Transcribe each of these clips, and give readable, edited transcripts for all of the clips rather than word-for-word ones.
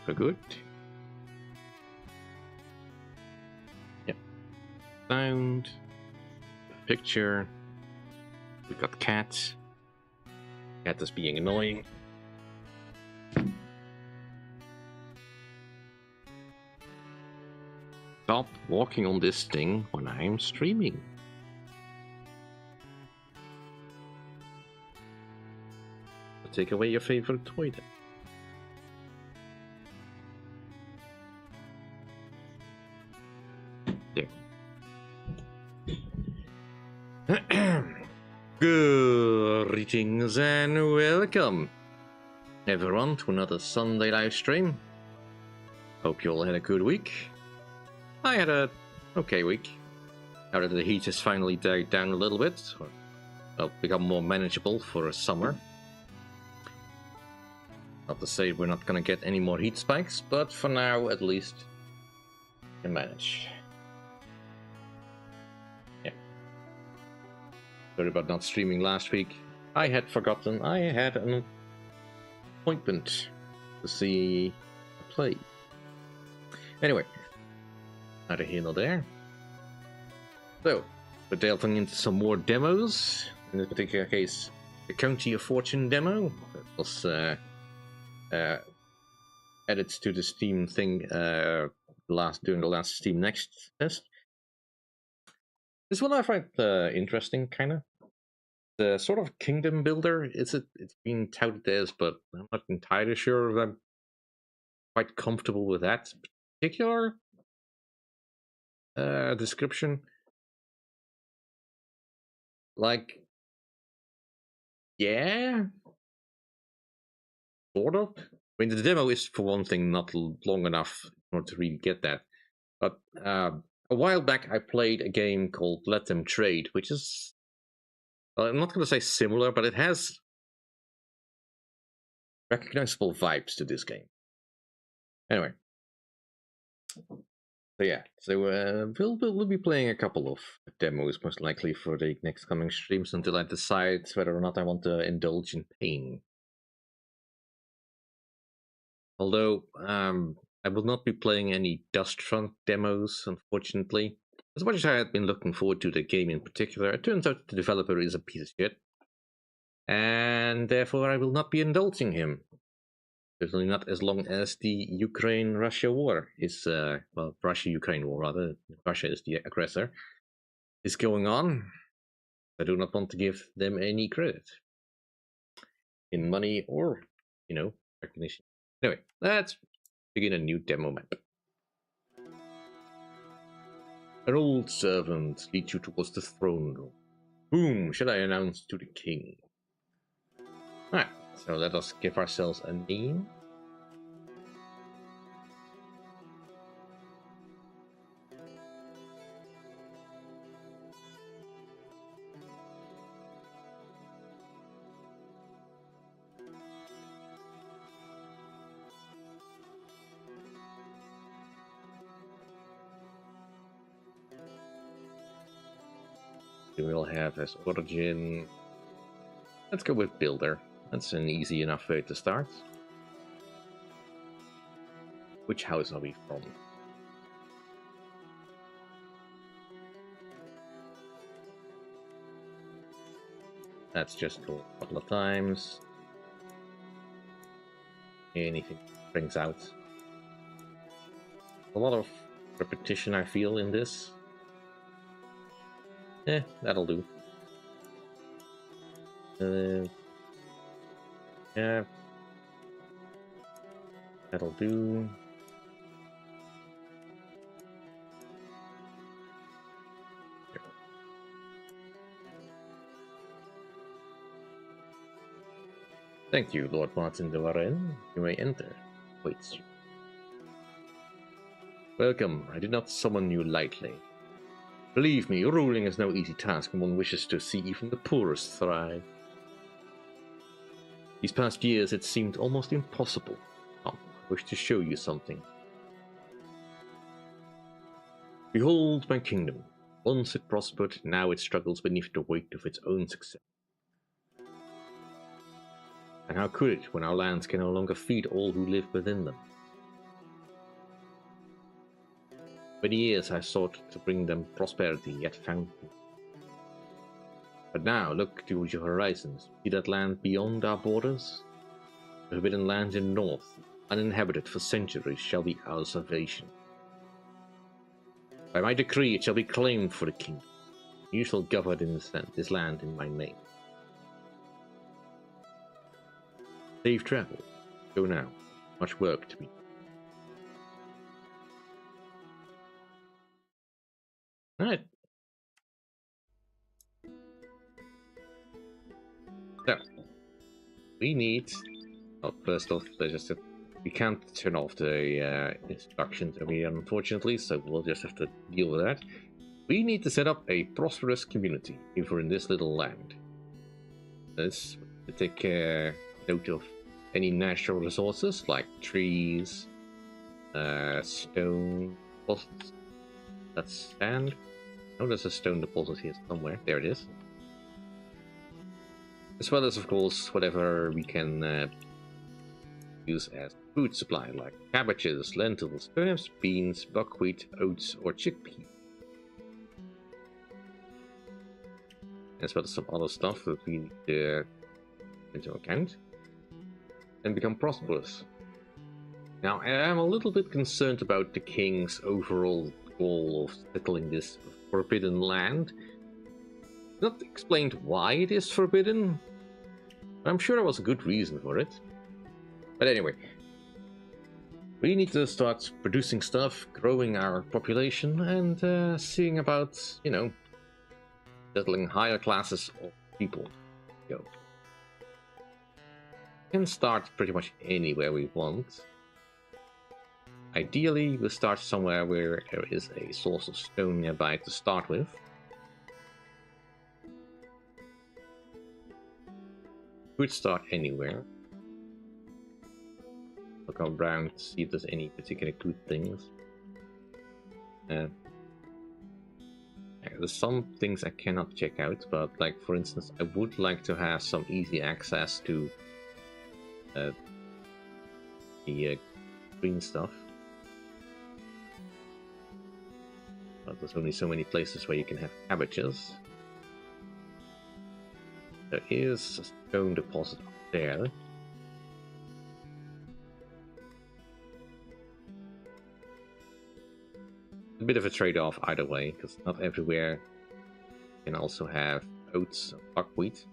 for good. Yep. Sound. Picture. We've got cats. Cat is being annoying. Stop walking on this thing when I'm streaming. Take away your favorite toy then. There. Greetings and welcome, everyone, to another Sunday live stream. Hope you all had a good week. I had a okay week. Now that the heat has finally died down a little bit, or well, become more manageable for a summer. Not to say we're not gonna get any more heat spikes, but for now, at least, we can manage. Yeah. Sorry about not streaming last week. I had forgotten I had an appointment to see a play. Anyway, neither here nor there. So, we're delving into some more demos. In this particular case, the County of Fortune demo. It was added to the Steam thing during the last Steam Next test. This one I find interesting, kind of. The sort of kingdom builder, it's been touted as, but I'm not entirely sure if I'm quite comfortable with that particular description. Like, yeah, sort of. I mean, the demo is, for one thing, not long enough in order to really get that. But a while back, I played a game called Let Them Trade, which is, well, I'm not going to say similar, but it has recognizable vibes to this game. Anyway. So yeah, so we'll be playing a couple of demos, most likely, for the next coming streams until I decide whether or not I want to indulge in pain. Although, I will not be playing any Dustfront demos, unfortunately. As much as I had been looking forward to the game in particular, it turns out the developer is a piece of shit. And therefore I will not be indulging him. Certainly not as long as the Ukraine-Russia war is, well, Russia-Ukraine war, rather. Russia is the aggressor. Is going on. I do not want to give them any credit. In money or, you know, recognition. Anyway, let's begin a new demo map. An old servant leads you towards the throne room. Whom shall I announce to the king? Alright, so let us give ourselves a name. We will have as origin. Let's go with builder. That's an easy enough way to start. Which house are we from? That's just go a couple of times. Anything brings out. A lot of repetition I feel in this. That'll do. Yeah. That'll do. Here. Thank you, Lord Martin de Varenne. You may enter. Waits you. Welcome. I did not summon you lightly. Believe me, ruling is no easy task when one wishes to see even the poorest thrive. These past years it seemed almost impossible. I wish to show you something. Behold my kingdom. Once it prospered, now it struggles beneath the weight of its own success. And how could it, when our lands can no longer feed all who live within them? many years I sought to bring them prosperity, yet found none. But now look to your horizons. See that land beyond our borders? The forbidden land in the north, uninhabited for centuries, shall be our salvation. By my decree it shall be claimed for the king. You shall govern in this land in my name. Safe travel. Go now. Much work to be done. Alright. So, we need... Well, first off, we can't turn off the instructions over here, unfortunately, so we'll just have to deal with that. We need to set up a prosperous community over in this little land. Let's take note of any natural resources like trees, stone deposits. That's sand. Oh, there's a stone deposit here somewhere. There it is. As well as, of course, whatever we can use as food supply, like cabbages, lentils, turnips, beans, buckwheat, oats, or chickpeas. As well as some other stuff that we need to into account and become prosperous. Now, I am a little bit concerned about the king's overall goal of settling this forbidden land. Not explained why it is forbidden. I'm sure there was a good reason for it. But anyway, we need to start producing stuff, growing our population, and seeing about, you know, settling higher classes of people. Go. We can start pretty much anywhere we want. Ideally, we'll start somewhere where there is a source of stone nearby to start with. Could start anywhere. Look around to see if there's any particular good things. There's some things I cannot check out, but like for instance, I would like to have some easy access to the green stuff. But there's only so many places where you can have cabbages. There is a stone deposit up there. A bit of a trade-off either way, because not everywhere you can also have oats and buckwheat,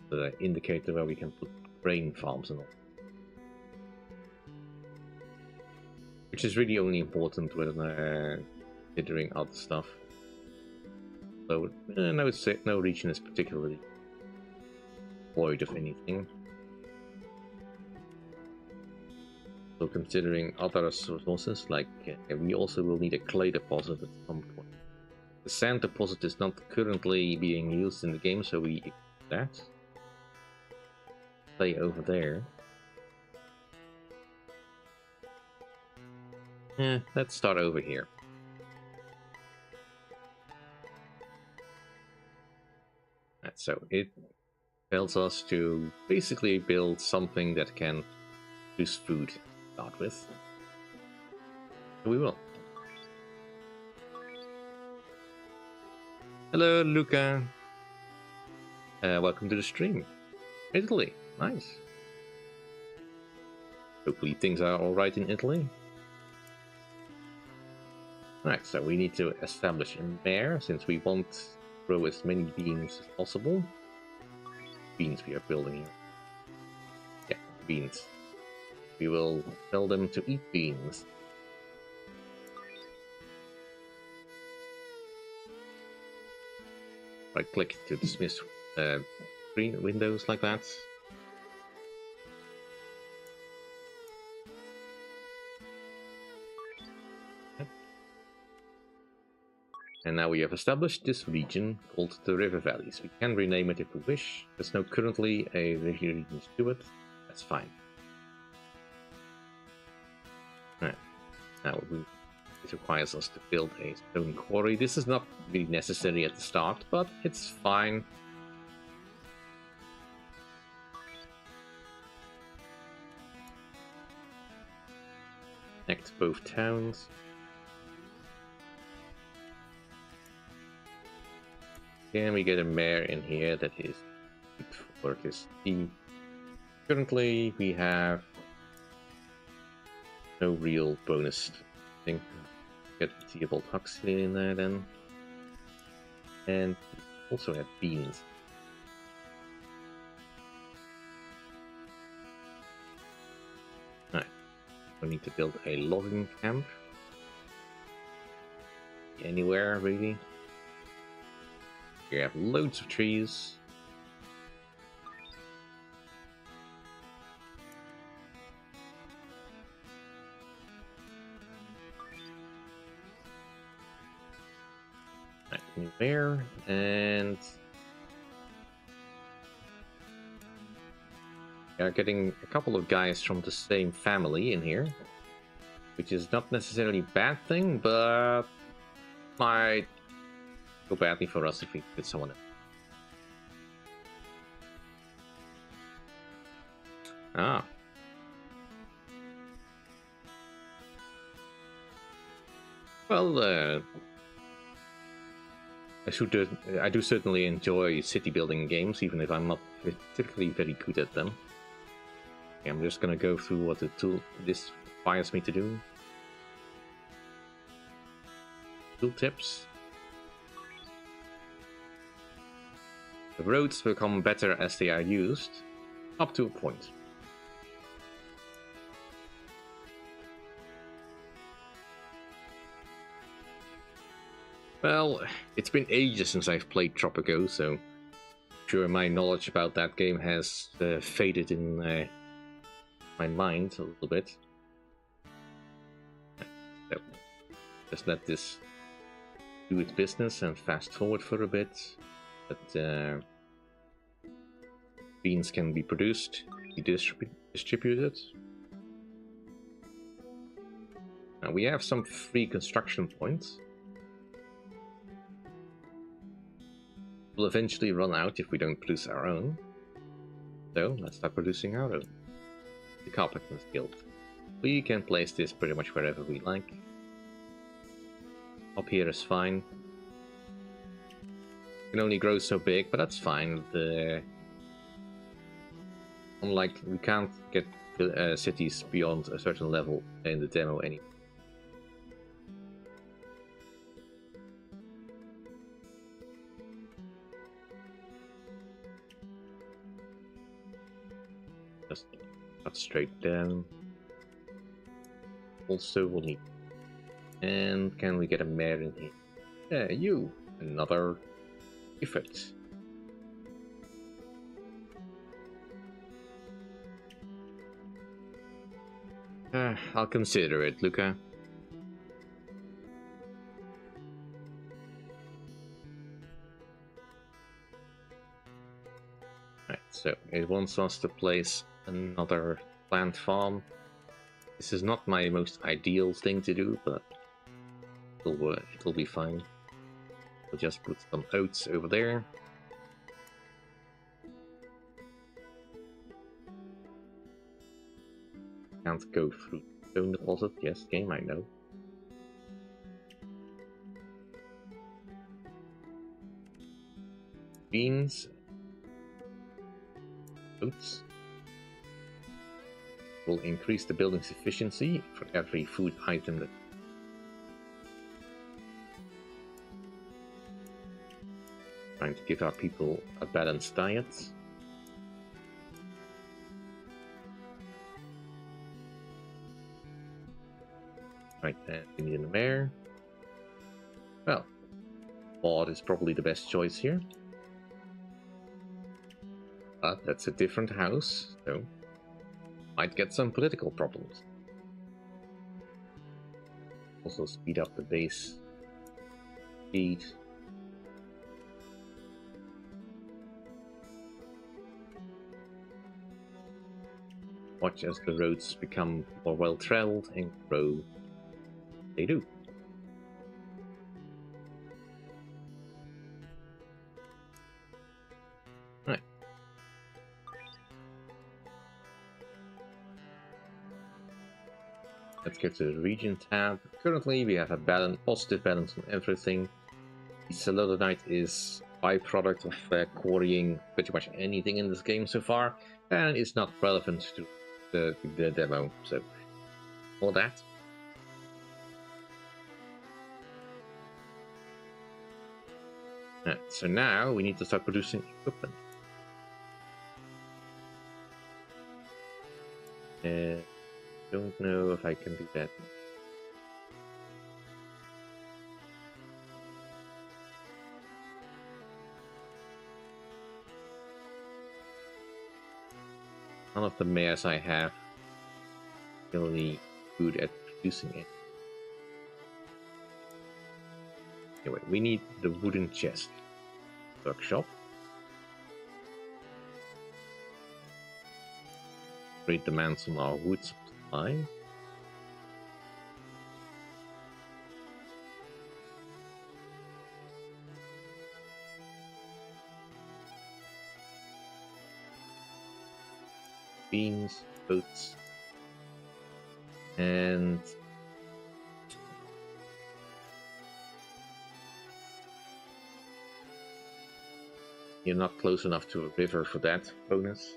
the indicator where we can put grain farms and all. Which is really only important when considering other stuff. So no region is particularly void of anything. So considering other resources, like we also will need a clay deposit at some point. The sand deposit is not currently being used in the game, so we ignore that. Clay over there. Let's start over here. So it tells us to basically build something that can produce food to start with. So we will. Hello, Luca. Welcome to the stream. Italy, nice. Hopefully things are alright in Italy. Right, so we need to establish a mayor, since we want grow as many beans as possible. Beans we are building here. Yeah, beans. We will tell them to eat beans. Right click to dismiss screen windows like that. And now we have established this region called the River Valleys. We can rename it if we wish. There's no currently a region to it. That's fine. Right. Now it requires us to build a stone quarry. This is not really necessary at the start, but it's fine. Connect both towns. Can we get a mare in here that is good for this tea? Currently, we have no real bonus thing. Get Theobald Huxley in there then. And also have beans. Alright, we need to build a logging camp. Anywhere, really. Here we have loads of trees. There, and we are getting a couple of guys from the same family in here, which is not necessarily a bad thing, but might go badly for us if we get someone else. Ah. Well, I do certainly enjoy city building games, even if I'm not typically very good at them. Okay, I'm just gonna go through what this requires me to do. Tooltips. The roads become better as they are used, up to a point. Well, it's been ages since I've played Tropico, so I'm sure my knowledge about that game has faded in my mind a little bit. So, just let this do its business and fast forward for a bit. But beans can be produced, be distributed. Now we have some free construction points. We'll eventually run out if we don't produce our own. So let's start producing our own. The Carpenter's Guild. We can place this pretty much wherever we like. Up here is fine. Can only grow so big, but that's fine. Unlike we can't get cities beyond a certain level in the demo anymore. Just cut straight down. Also, we'll need. And can we get a mare in here? Yeah, you. Another effect. I'll consider it, Luca. Right, so it wants us to place another plant farm. This is not my most ideal thing to do, but it'll work. It'll be fine. We'll just put some oats over there. Can't go through stone deposit. Yes, game, I know. Beans. Oats. Will increase the building's efficiency for every food item that. Trying to give our people a balanced diet. Right, and we need a mare. Well, Maud is probably the best choice here. But that's a different house, so might get some political problems. Also speed up the base speed. Watch as the roads become more well-traveled and grow. They do. Right. Let's get to the region tab. Currently we have a positive balance on everything. Selodonite is a byproduct of quarrying pretty much anything in this game so far, and it's not relevant to the demo, so all that. So now we need to start producing equipment. Don't know if I can do that. None of the mares I have really good at producing it. Anyway, we need the wooden chest. Workshop. Great demands on our wood supply. Beans, boats, and you're not close enough to a river for that bonus.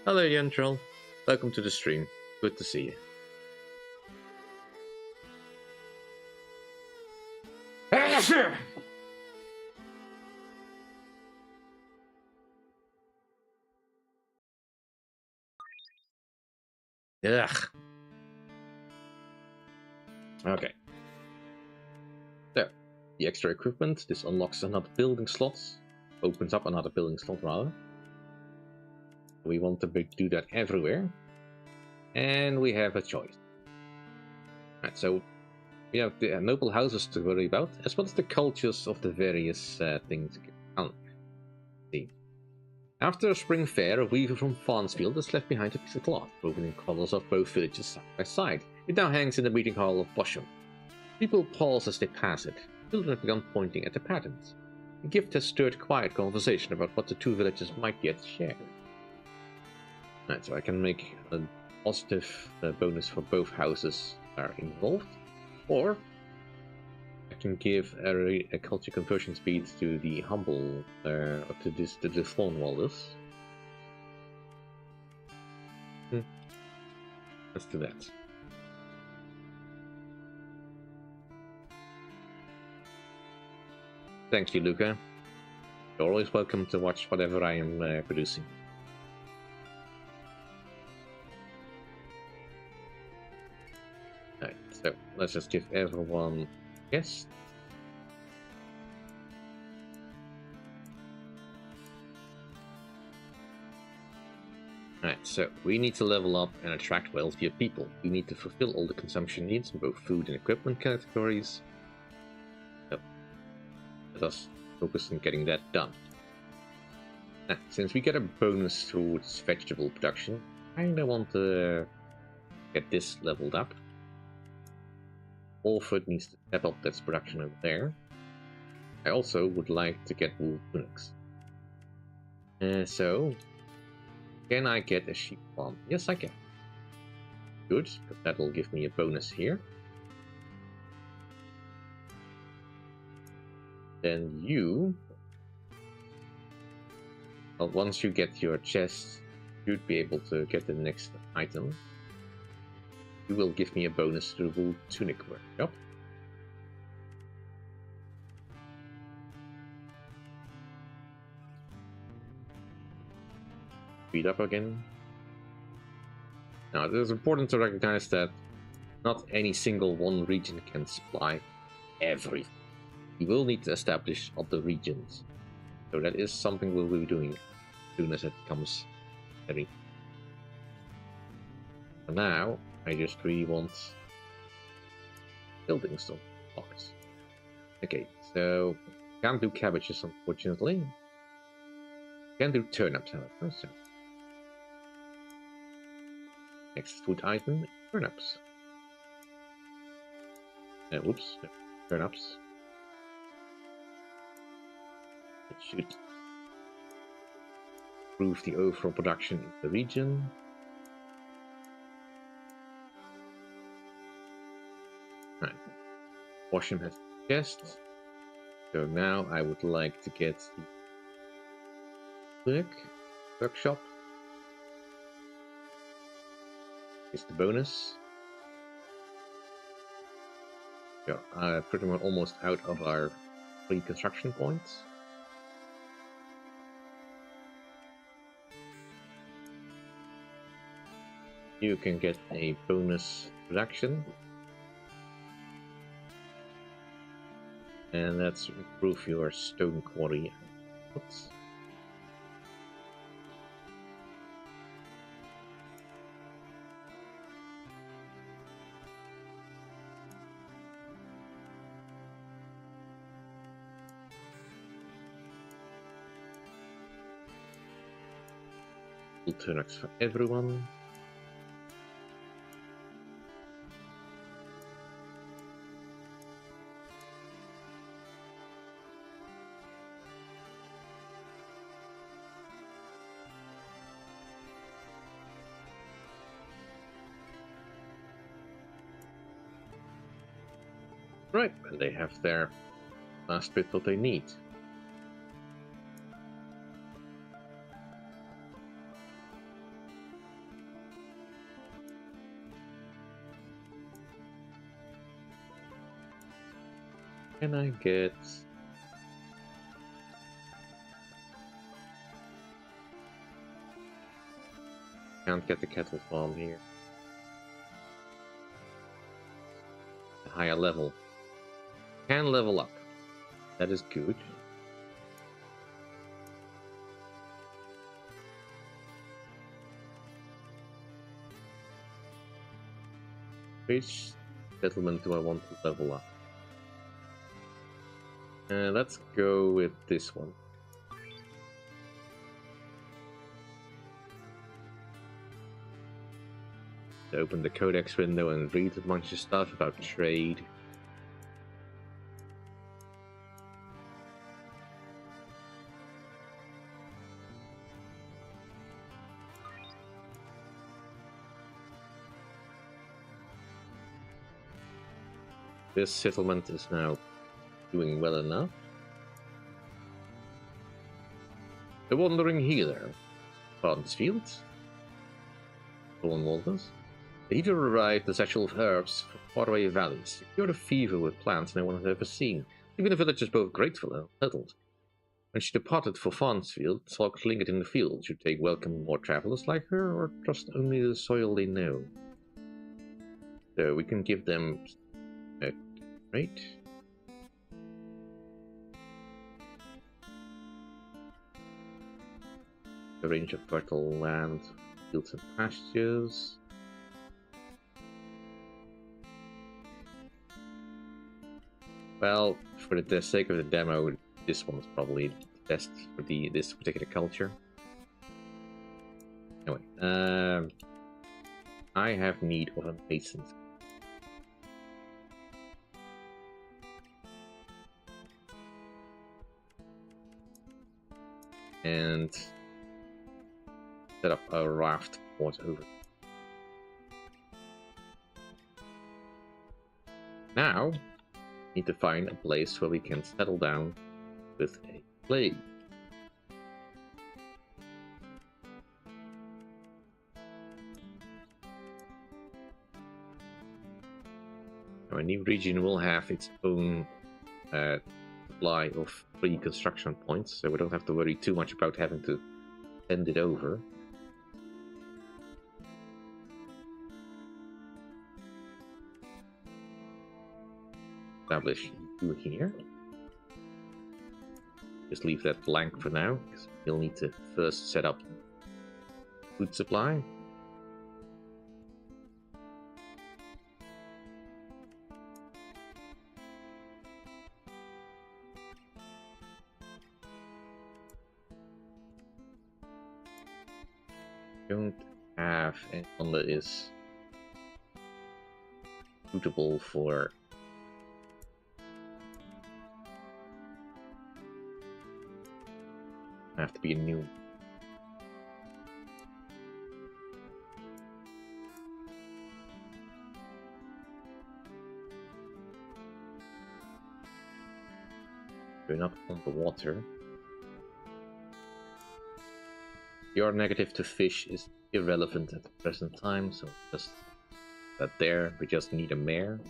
Hello, Yentral. Welcome to the stream. Good to see you. Ugh. Okay. So, the extra equipment. This unlocks another building slot. Opens up another building slot, rather. We want to do that everywhere. And we have a choice. Right, so we have the noble houses to worry about, as well as the cultures of the various things. See. After a spring fair, a weaver from Farnsfield has left behind a piece of cloth, woven in colours of both villages side by side. It now hangs in the meeting hall of Bosham. People pause as they pass it. Children have begun pointing at the patterns. The gift has stirred quiet conversation about what the two villages might yet share. Right, so I can make a positive bonus for both houses that are involved, or I can give a culture conversion speed to the humble, to the Thornwalders. Let's do that. Thank you, Luca. You're always welcome to watch whatever I am producing. Right, so let's just give everyone a guess. Right, so we need to level up and attract wealthier people. We need to fulfill all the consumption needs in both food and equipment categories. So let us focus on getting that done. Now, since we get a bonus towards vegetable production, I kinda want to get this leveled up. Orford needs to step up its production over there. I also would like to get wool tunics. So, can I get a sheep farm? Yes, I can. Good, because that will give me a bonus here. Then you... Well, once you get your chest, you'd be able to get the next item. You will give me a bonus to the wool tunic workshop. Speed up again. Now, it is important to recognize that not any single one region can supply everything. You will need to establish other regions. So that is something we'll be doing as soon as it becomes ready. For now, I just really want building some blocks. Okay, so can't do cabbages, unfortunately. Can do turnips, however. So next food item, turnips. Whoops, no, turnips. It should improve the overall production in the region. Right. Washam has chests. So now I would like to get the workshop. Is the bonus. We are pretty much almost out of our free construction points. You can get a bonus production. And let's improve your stone quarry outputs. Full turnips for everyone. Right, and they have their last bit what they need. Can I get... Can't get the cattle farm here. A higher level. Can level up. That is good. Which settlement do I want to level up? Let's go with this one. Open the codex window and read a bunch of stuff about trade. This settlement is now doing well enough. The Wandering Healer. Farnsfield. Thorn Walters. The healer derived the sexual herbs from faraway valleys. Cured a fever with plants no one had ever seen. Even the villagers both grateful and settled. When she departed for Farnsfield, Salk lingered in the field. Should they welcome more travelers like her, or trust only the soil they know? So we can give them a rate. A range of fertile land, fields and pastures. Well, for the sake of the demo, this one's probably the best for this particular culture. Anyway, I have need of a mason. And set up a raft port over. Now, need to find a place where we can settle down with a plague. Now, a new region will have its own supply of free construction points, so we don't have to worry too much about having to send it over. Establish you here. Just leave that blank for now, because we'll need to first set up food supply. Don't have anyone that is suitable for have to be a new. You're not on the water. Your negative to fish is irrelevant at the present time, so just that there. We just need a mare.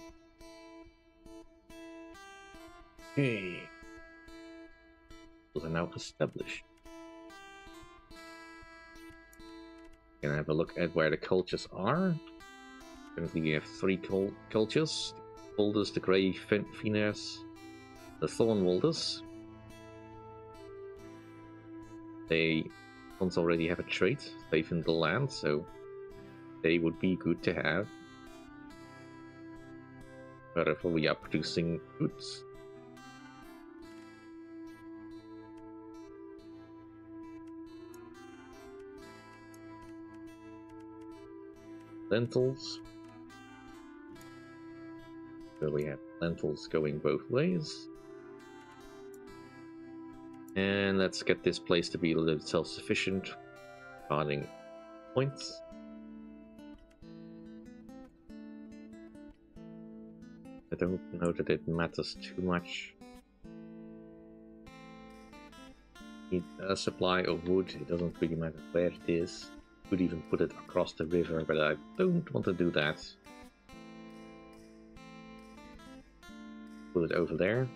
Okay. Those are now established. Gonna have a look at where the cultures are. Currently we have 3 cultures. The Waldus, the Grey Phoenix, the Thorn Waldus. They once already have a trait, safe in the land, so they would be good to have. Wherever we are producing goods. Lentils. So we have lentils going both ways. And let's get this place to be a little self-sufficient regarding points. I don't know that it matters too much. Need a supply of wood, it doesn't really matter where it is. Could even put it across the river, but I don't want to do that. Put it over there.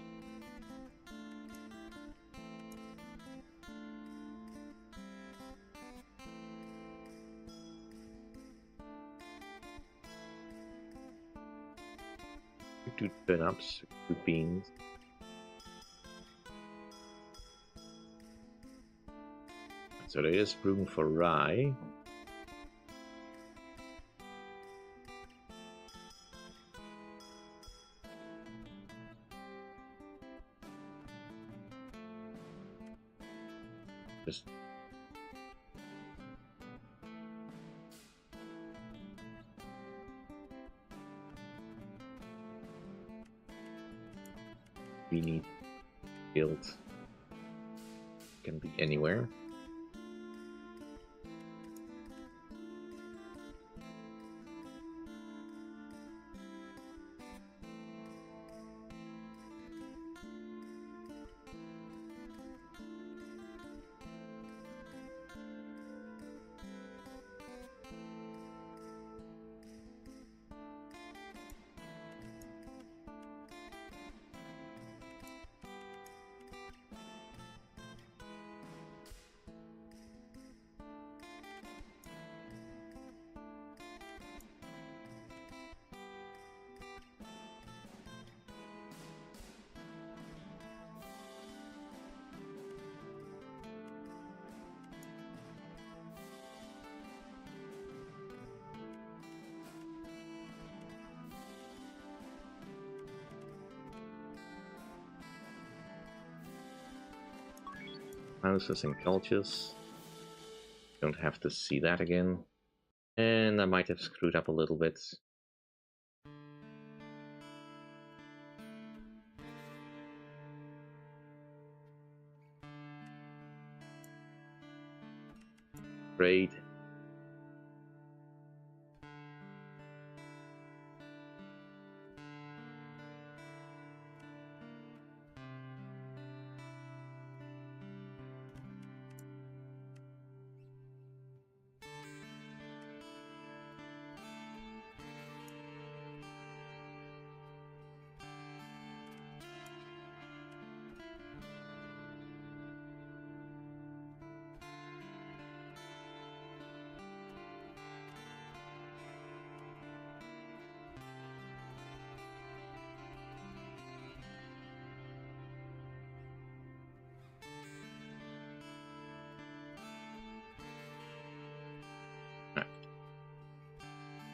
Two turnips, 2 beans. So there is room for rye. Just we need build. Can be anywhere. Houses and cultures. Don't have to see that again. And I might have screwed up a little bit. Trade.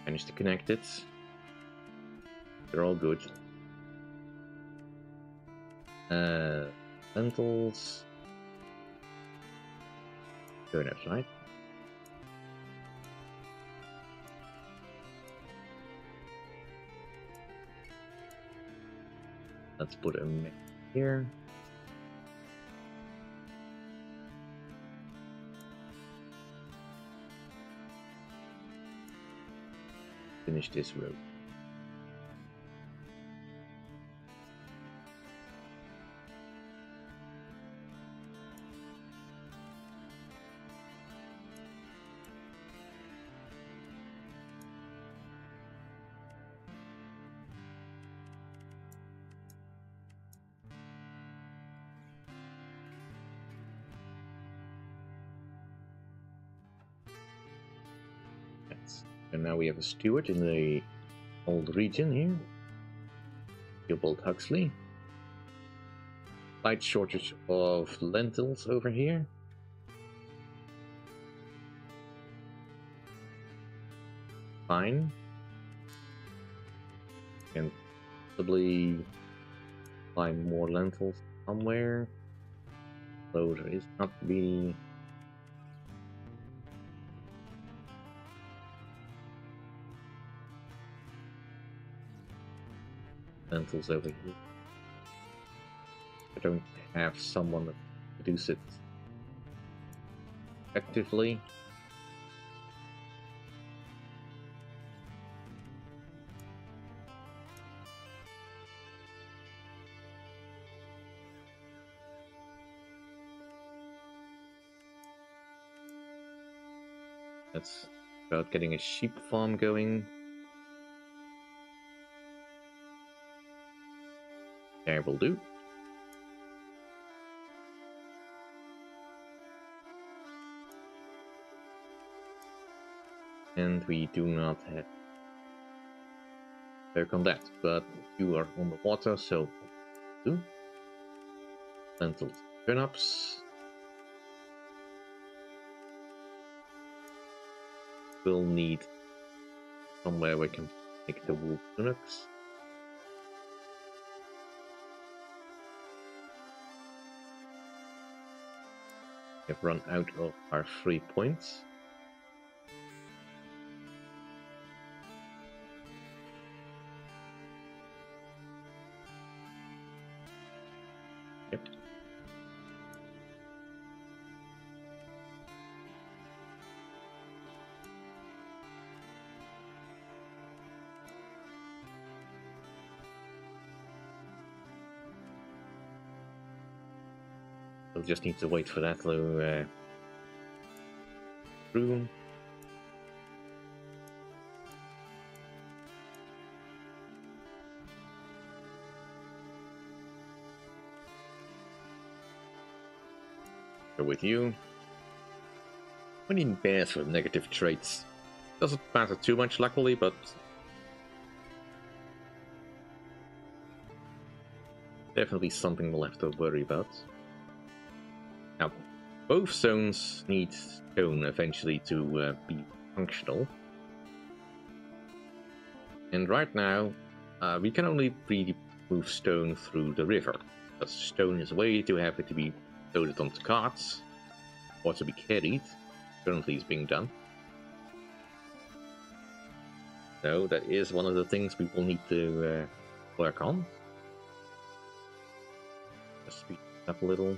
Managed to connect it. They're all good. Lentils. Turnips, right? Let's put a mix here. Finish this road. And now we have a steward in the old region here. Gilbold Huxley. Slight shortage of lentils over here. Fine. And possibly find more lentils somewhere. Though there is not really lentils over here. I don't have someone that produce it effectively. That's about getting a sheep farm going. There will do. And we do not have work on that, but you are on the water, so do. Lentils, turnips. We'll need somewhere we can make the wool tunics. We have run out of our 3 points. Yep. We'll just need to wait for that to through. Go with you. We need bears with negative traits. Doesn't matter too much, luckily, but definitely something we'll have to worry about. Now, both zones need stone eventually to be functional. And right now, we can only really move stone through the river. Because stone is way too heavy to be loaded onto carts, or to be carried. Currently is being done. So that is one of the things we will need to work on. Just speed it up a little.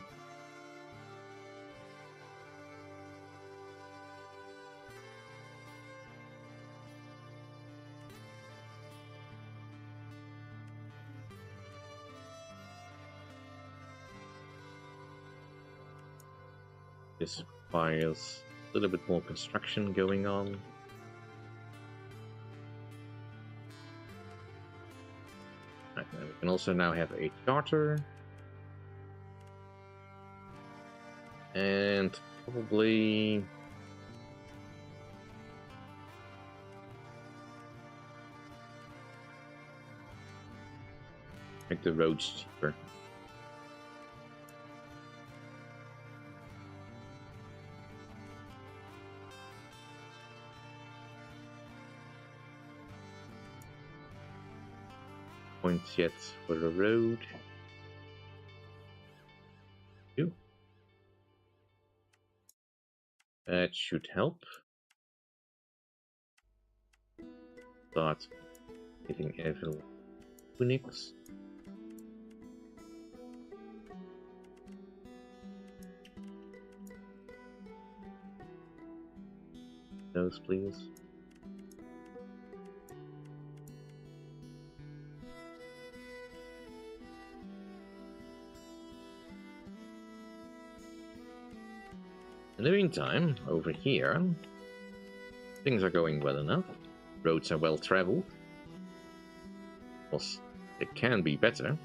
This requires a little bit more construction going on. Right, now we can also now have a charter. And probably make the roads cheaper. Points yet for the road. That should help. Start giving everyone tunics. Those, please. In the meantime, over here, things are going well enough. Roads are well traveled. Of course, it can be better.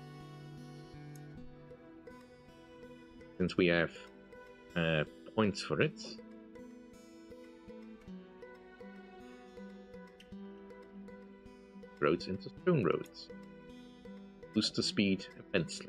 Since we have points for it. roads into stone roads. Boost the speed immensely.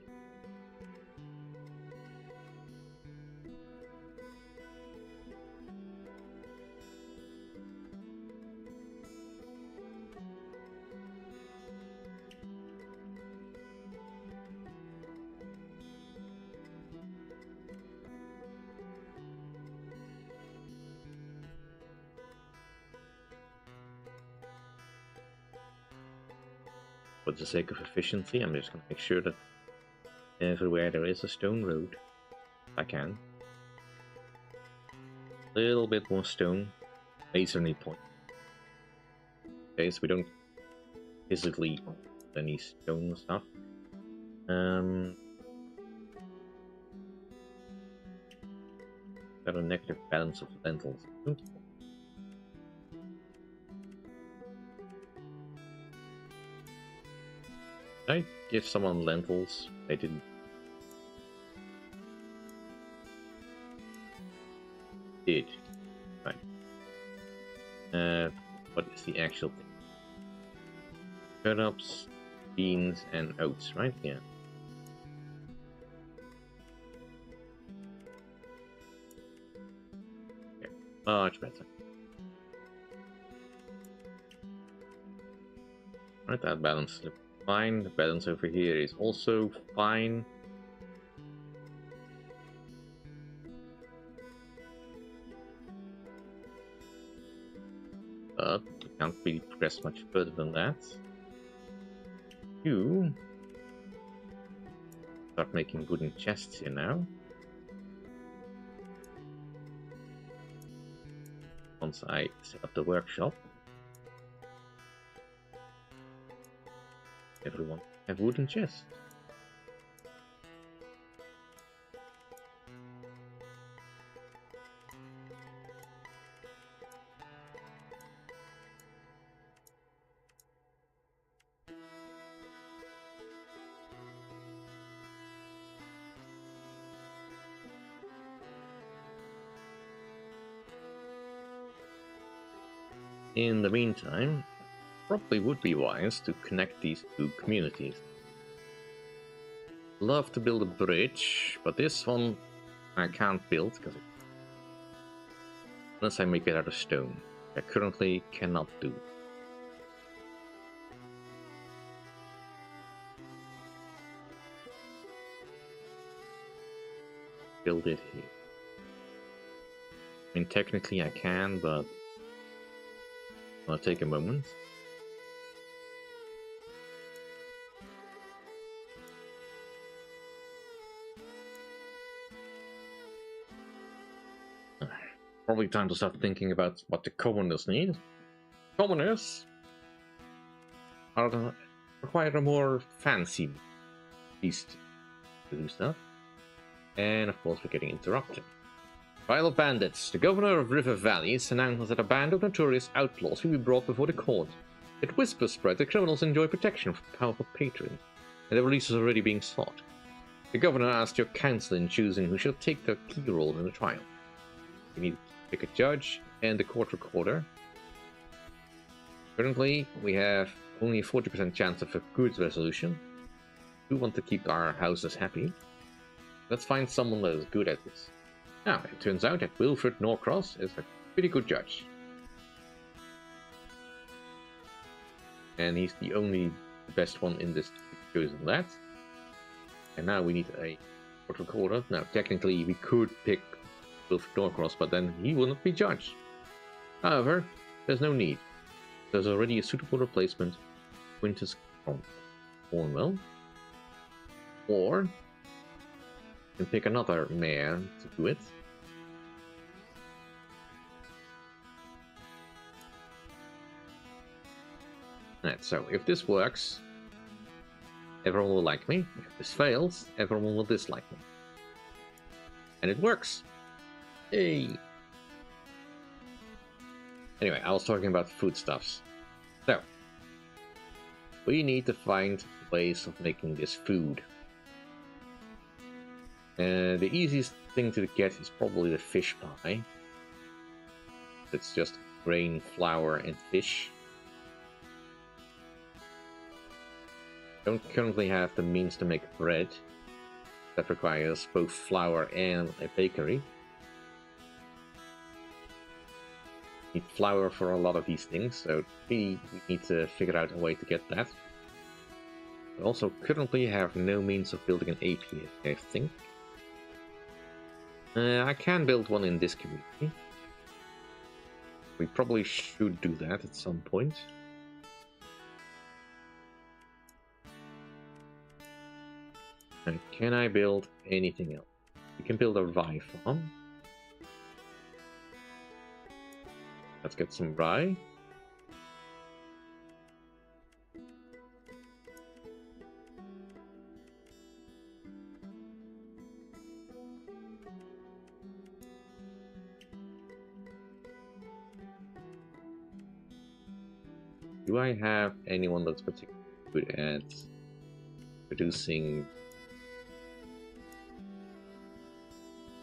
For the sake of efficiency, I'm just going to make sure that everywhere there is a stone road, if I can. A little bit more stone, masonry point. Okay, so we don't physically any stone stuff. Got a negative balance of lentils. Did I give someone lentils? I didn't. Did. Right. What is the actual thing? Turnips, beans, and oats, right? Yeah. Okay. Much better. Right, that balance is fine. The balance over here is also fine. But we can't really progress much further than that. You start making wooden chests here now. Once I set up the workshop, everyone have wooden chests. In the meantime, probably would be wise to connect these two communities. Love to build a bridge, but this one I can't build because unless I make it out of stone, I currently cannot do. Build it here. I mean, technically I can, but I'll take a moment. Probably time to start thinking about what the commoners need. Commoners require a more fancy beast to do stuff. And of course we're getting interrupted. Trial of bandits. The governor of River Valleys announced that a band of notorious outlaws will be brought before the court. Yet whispers spread that criminals enjoy protection from powerful patrons, and their release is already being sought. The governor asked your council in choosing who shall take the key role in the trial. You need to pick a judge and the court recorder. Currently, we have only a 40% chance of a good resolution. We want to keep our houses happy. Let's find someone that is good at this. Now, it turns out that Wilfred Norcross is a pretty good judge. And he's the best one in this chosen that. And now we need a court recorder. Now, technically, we could pick Wilfred Norcross, but then he will not be judged. However, there's no need. There's already a suitable replacement, Quintus Cornwell. Or can pick another mayor to do it. Right, so if this works, everyone will like me. If this fails, everyone will dislike me. And it works! Hey! Anyway, I was talking about foodstuffs. So, we need to find ways of making this food. The easiest thing to get is probably the fish pie. It's just grain, flour, and fish. Don't currently have the means to make bread. That requires both flour and a bakery. Need flour for a lot of these things, so we need to figure out a way to get that. We also currently have no means of building an API, I think. I can build one in this community. We probably should do that at some point. And can I build anything else? We can build a rye farm. Let's get some rye. Do I have anyone that's particularly good at producing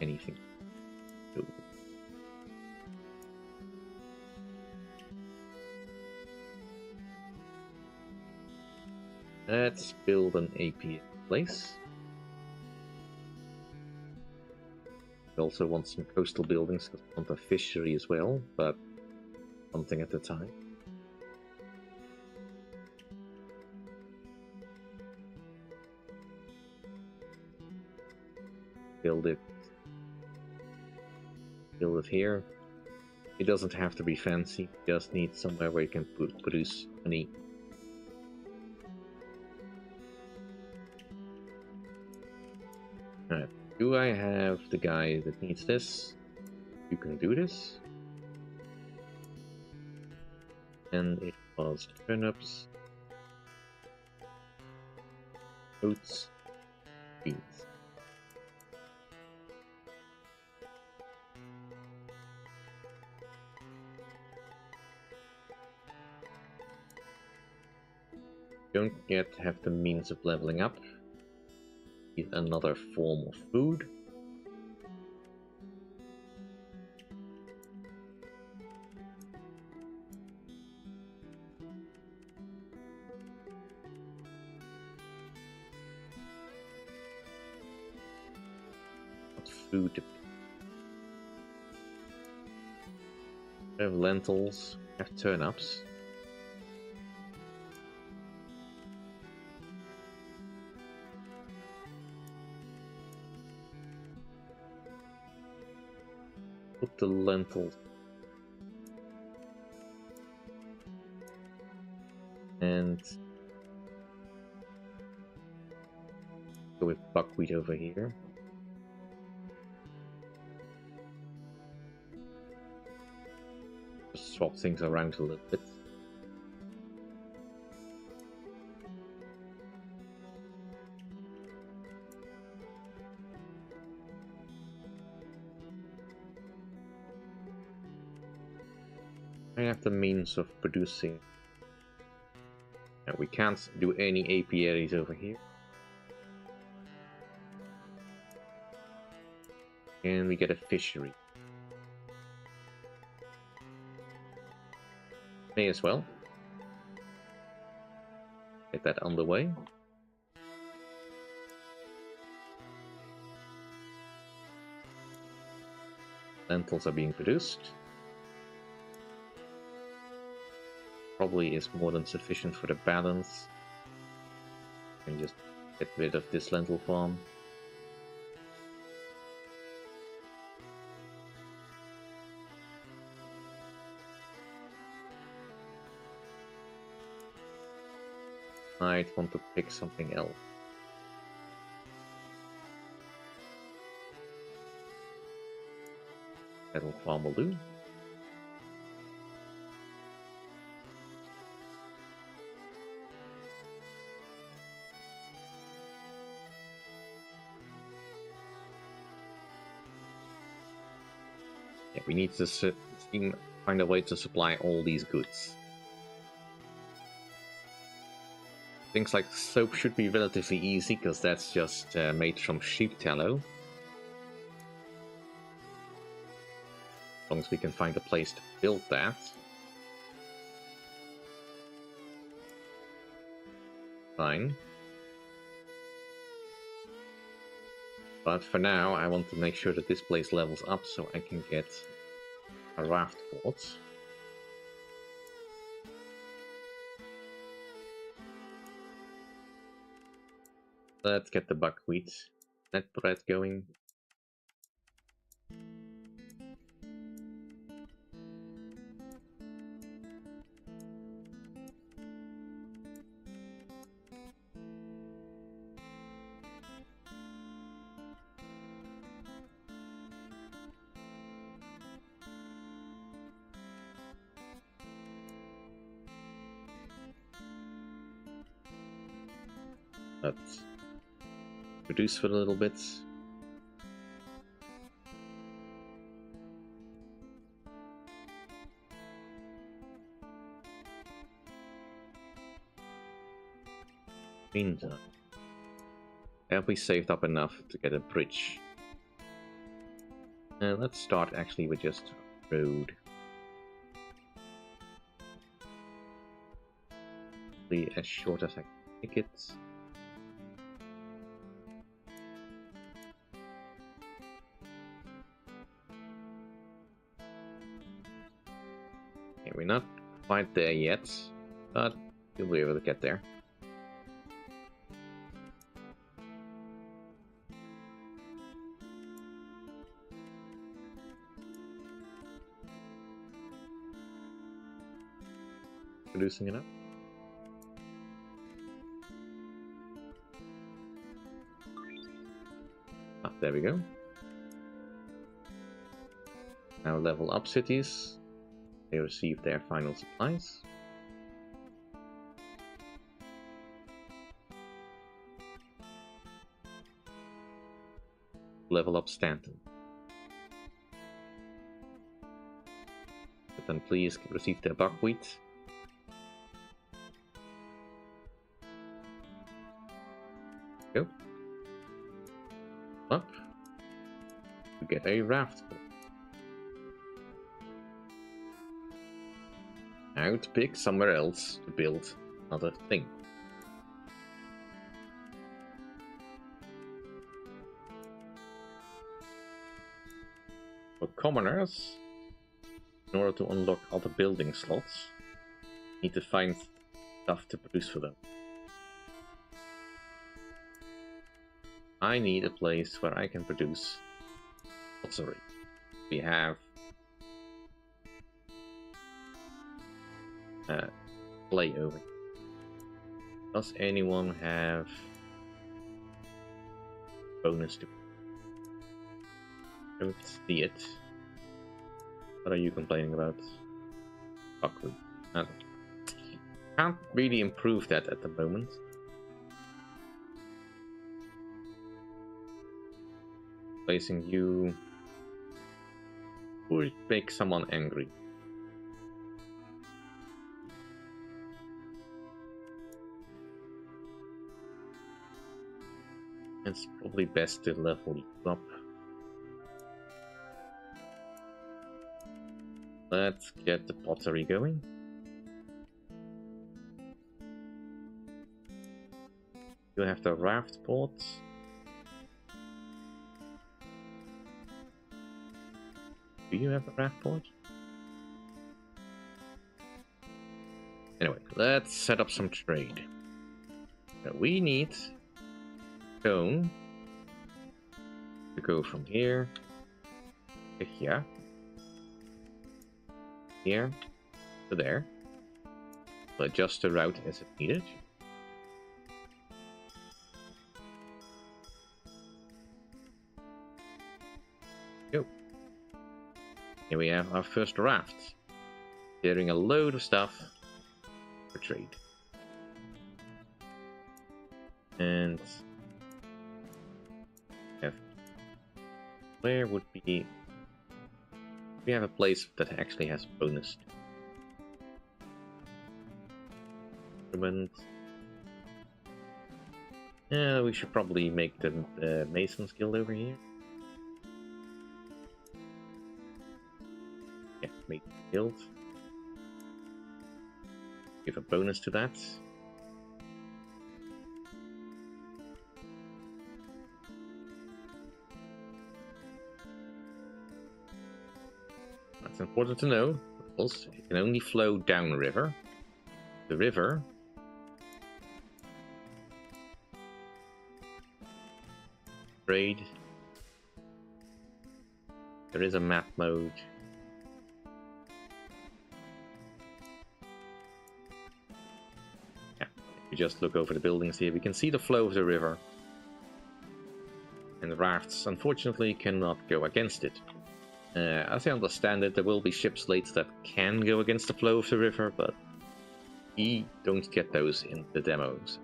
anything? No. Let's build an API place. We also want some coastal buildings because we want a fishery as well, but something at a time. Build it here. It doesn't have to be fancy, you just need somewhere where you can produce honey. Alright, do I have the guy that needs this? You can do this. And it was turnips, oats, beans. Don't yet have the means of leveling up. Need another form of food. What food to pick? We have lentils, we have turnips. Put the lentils and go with buckwheat over here. Just swap things around a little bit. I have the means of producing. We can't do any apiaries over here. And we get a fishery. May as well. Get that underway. Lentils are being produced. Probably is more than sufficient for the balance. And just get rid of this lentil farm. Might want to pick something else. Cattle farm will do. Yeah, we need to find a way to supply all these goods. Things like soap should be relatively easy, because that's just made from sheep tallow. As long as we can find a place to build that. fine. But for now, I want to make sure that this place levels up so I can get a raft port. Let's get the buckwheat net bread going. Let's reduce for a little bit. Meantime, have we saved up enough to get a bridge? Let's start actually with just a road. Be as short as I can make it. Okay, we're not quite there yet, but we'll be able to get there. Producing it up. Ah, there we go. Now level up cities. They receive their final supplies. Level up Stanton. But then please receive their buckwheat. Go. Up. You get a raft. Now to pick somewhere else to build another thing. For commoners, in order to unlock other building slots, you need to find stuff to produce for them. I need a place where I can produce pottery. We have clay over here. Does anyone have bonus to? Don't see it. What are you complaining about? Buckwheat. Can't really improve that at the moment. Placing you would make someone angry. It's probably best to level you up. Let's get the pottery going. You have the raft port. Do you have a raft port? Anyway, let's set up some trade. So we need stone to go from here to here, here to there. We'll adjust the route as it needed. Go. Here we have our first raft, carrying a load of stuff for trade. And where would be... We have a place that actually has bonus. Yeah, we should probably make the Mason's Guild over here. Yeah, make the guild. Give a bonus to that. It's important to know, because it can only flow downriver. The river trade. There is a map mode. Yeah, if we just look over the buildings here, we can see the flow of the river. And the rafts, unfortunately, cannot go against it. As I understand it, there will be ship slates that can go against the flow of the river, but we don't get those in the demos.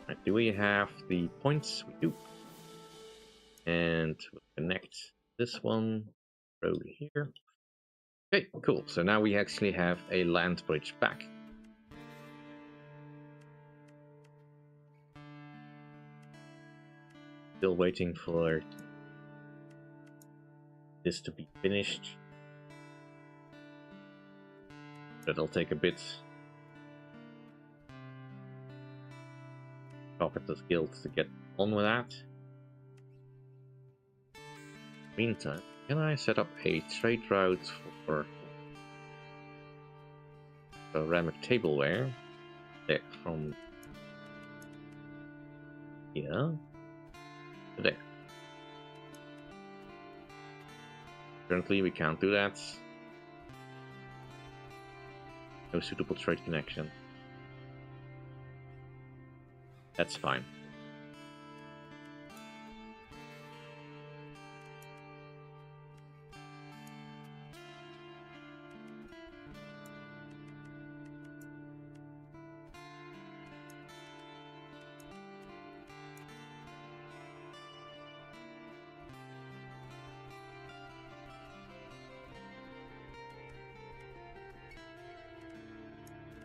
Right, do we have the points? We do. And we'll connect this one road here. Okay, cool. So now we actually have a land bridge back. Still waiting for this to be finished. That'll take a bit. Carpenter's Guild to get on with that. Meantime, can I set up a trade route for ceramic tableware? There, from here to there. Currently, we can't do that. No suitable trade connection. That's fine.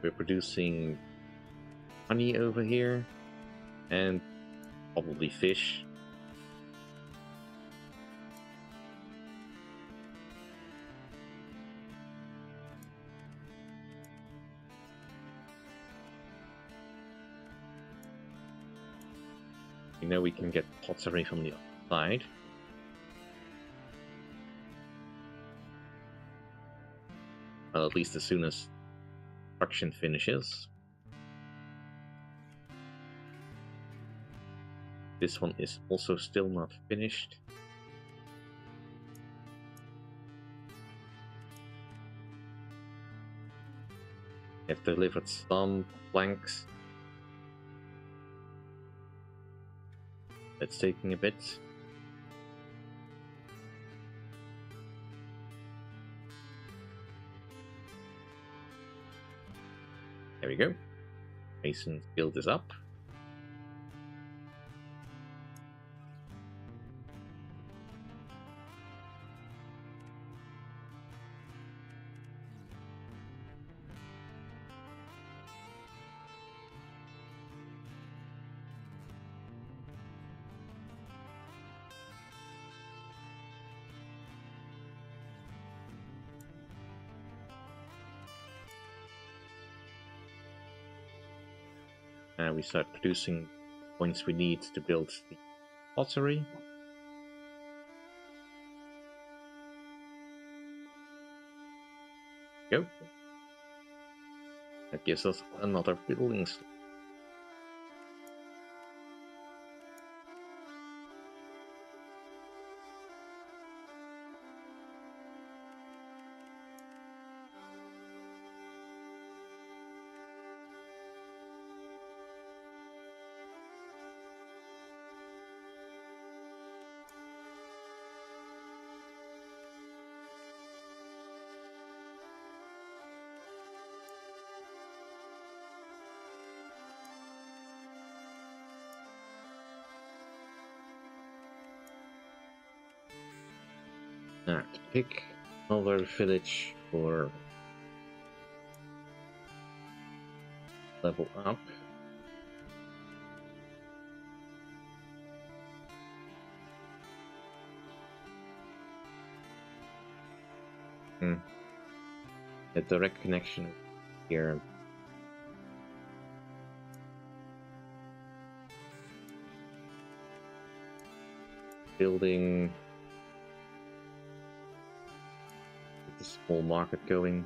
We're producing honey over here, and probably fish. You know we can get pottery from the other side. Well, at least as soon as construction finishes. This one is also still not finished. I've delivered some planks. That's taking a bit. There we go. Mason's Guild is up. We start producing points we need to build the pottery. Go. That gives us another building slot. Now, to pick another village for level up. A direct connection here. Building small market going.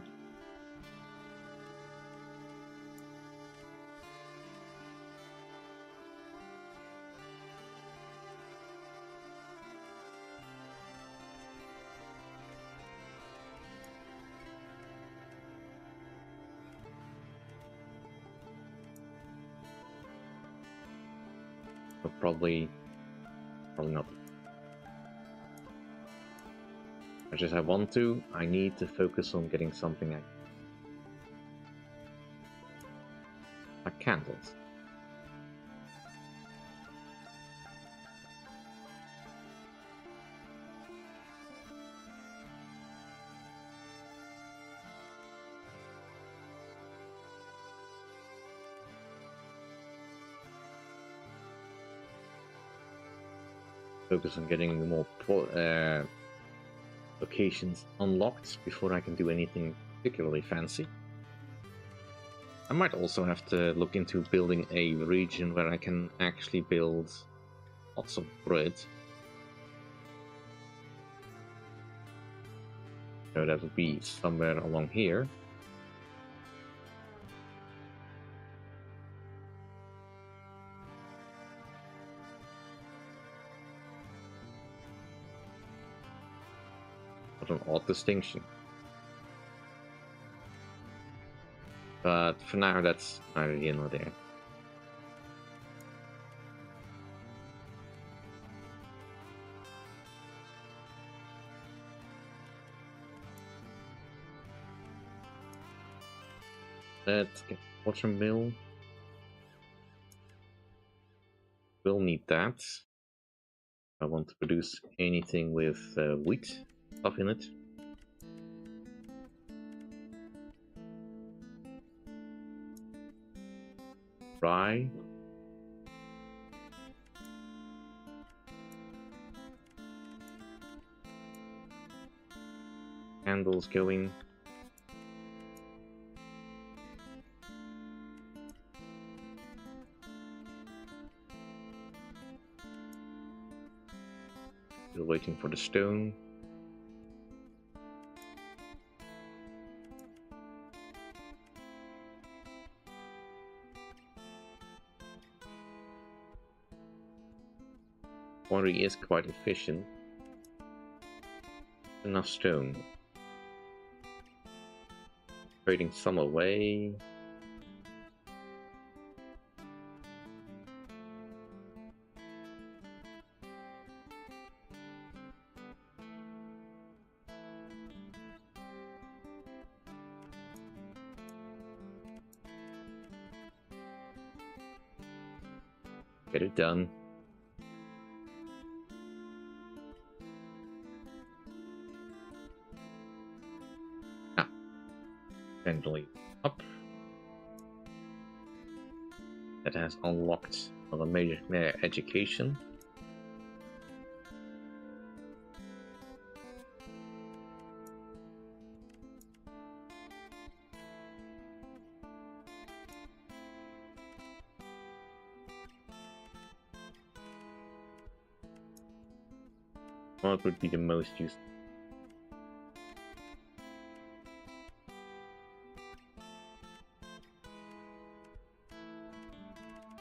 So probably not. As much as I want to, I need to focus on getting something like candles. Focus on getting more locations unlocked before I can do anything particularly fancy. I might also have to look into building a region where I can actually build lots of grid. So that would be somewhere along here. What an odd distinction. But for now, that's neither here nor there. Let's get water mill. We'll need that. I want to produce anything with wheat stuff in it. Rye. Candles going. Still waiting for the stone. Quarry is quite efficient. Enough stone. Trading some away. Get it done. Pendulum up. That has unlocked another major education. What would be the most useful?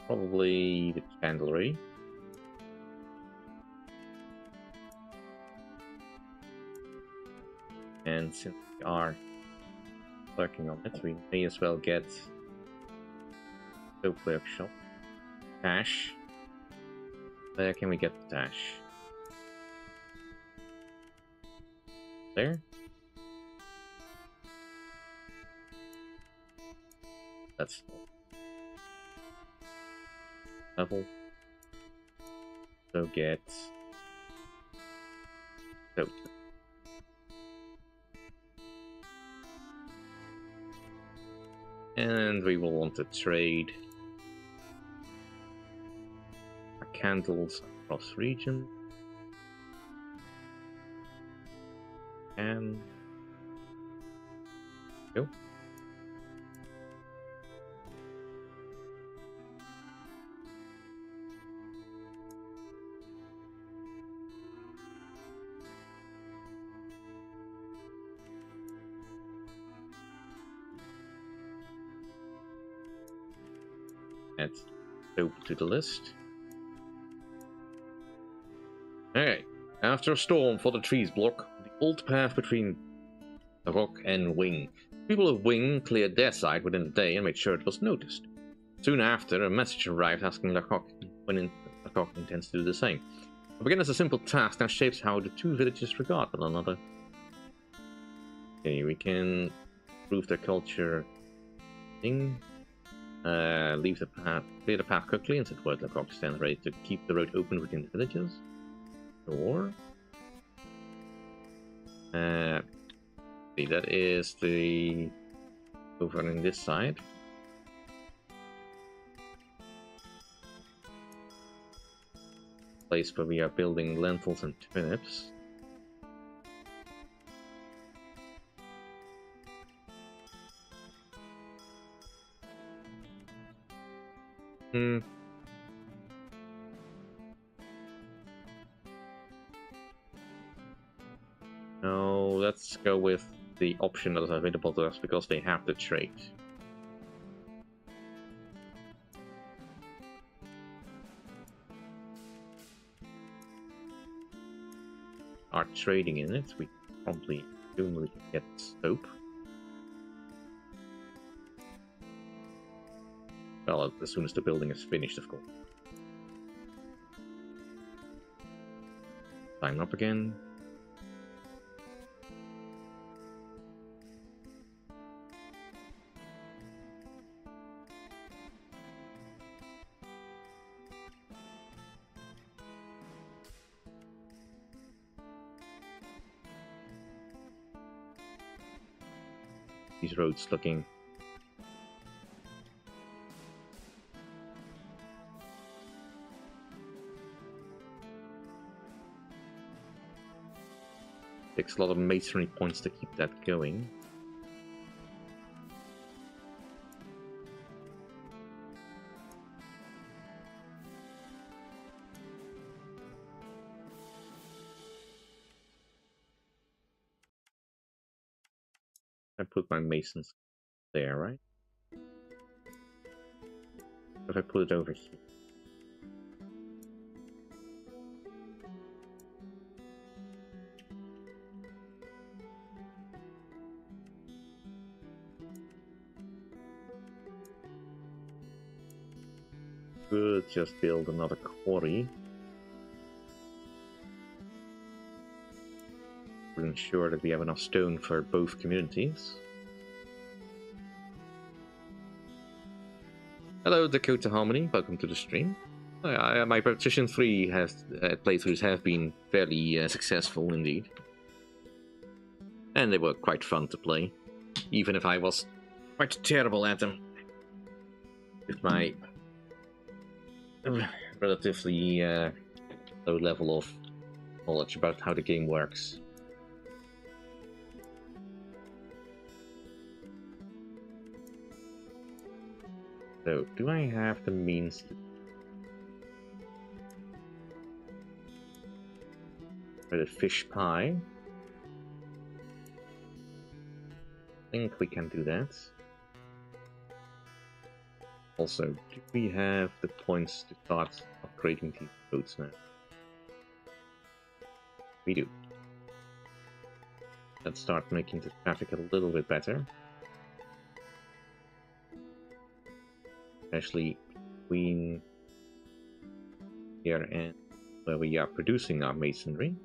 Probably the candlery. And since we are working on it, we may as well get soap workshop. Dash. Where can we get the dash? There. That's level. So get soap. And we will want to trade our candles across region. And go. Add soap to the list. Okay. After a storm for the trees block the old path between the rock and Wing. People of Wing cleared their side within the day and made sure it was noticed. Soon after, a message arrived asking Lecoq when Lecoq intends to do the same. What began as a simple task now shapes how the two villages regard one another. Okay, we can improve their culture thing. Leave the path, clear the path quickly and set word Lecoq stands ready to keep the road open within the villages. Or see, that is the over on this side. Place where we are building lentils and turnips. No, let's go with the option that is available to us because they have the trade. Are trading in it, we probably assume we can get soap. Well, as soon as the building is finished, of course. Sign up again. These roads looking takes a lot of masonry points to keep that going. I put my masons there, right? If I put it over here. Could just build another quarry. To ensure that we have enough stone for both communities. Hello, Dakota Harmony. Welcome to the stream. My Partition 3 playthroughs have been fairly successful indeed. And they were quite fun to play. Even if I was quite terrible at them. With my relatively low level of knowledge about how the game works. So, do I have the means to try the fish pie? I think we can do that. Also, do we have the points to start upgrading these boats now? We do. Let's start making the traffic a little bit better. Especially between here and where we are producing our masonry.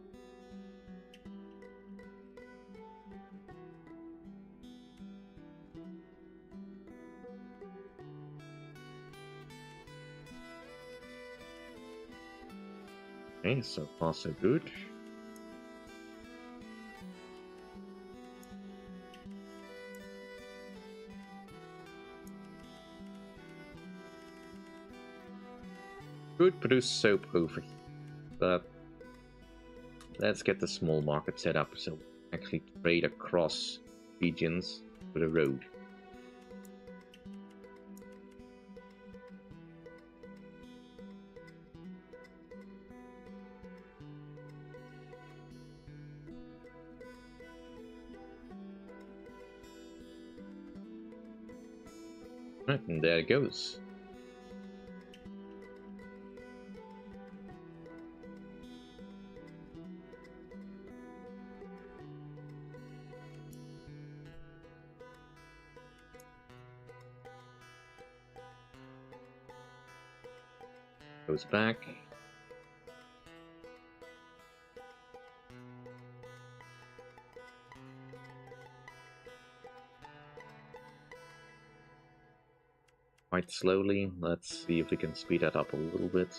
Okay, so far so good. Could produce soap over here, but let's get the small market set up so we can actually trade across regions with a road. Right, and there it goes. Goes back. Quite slowly. Let's see if we can speed that up a little bit.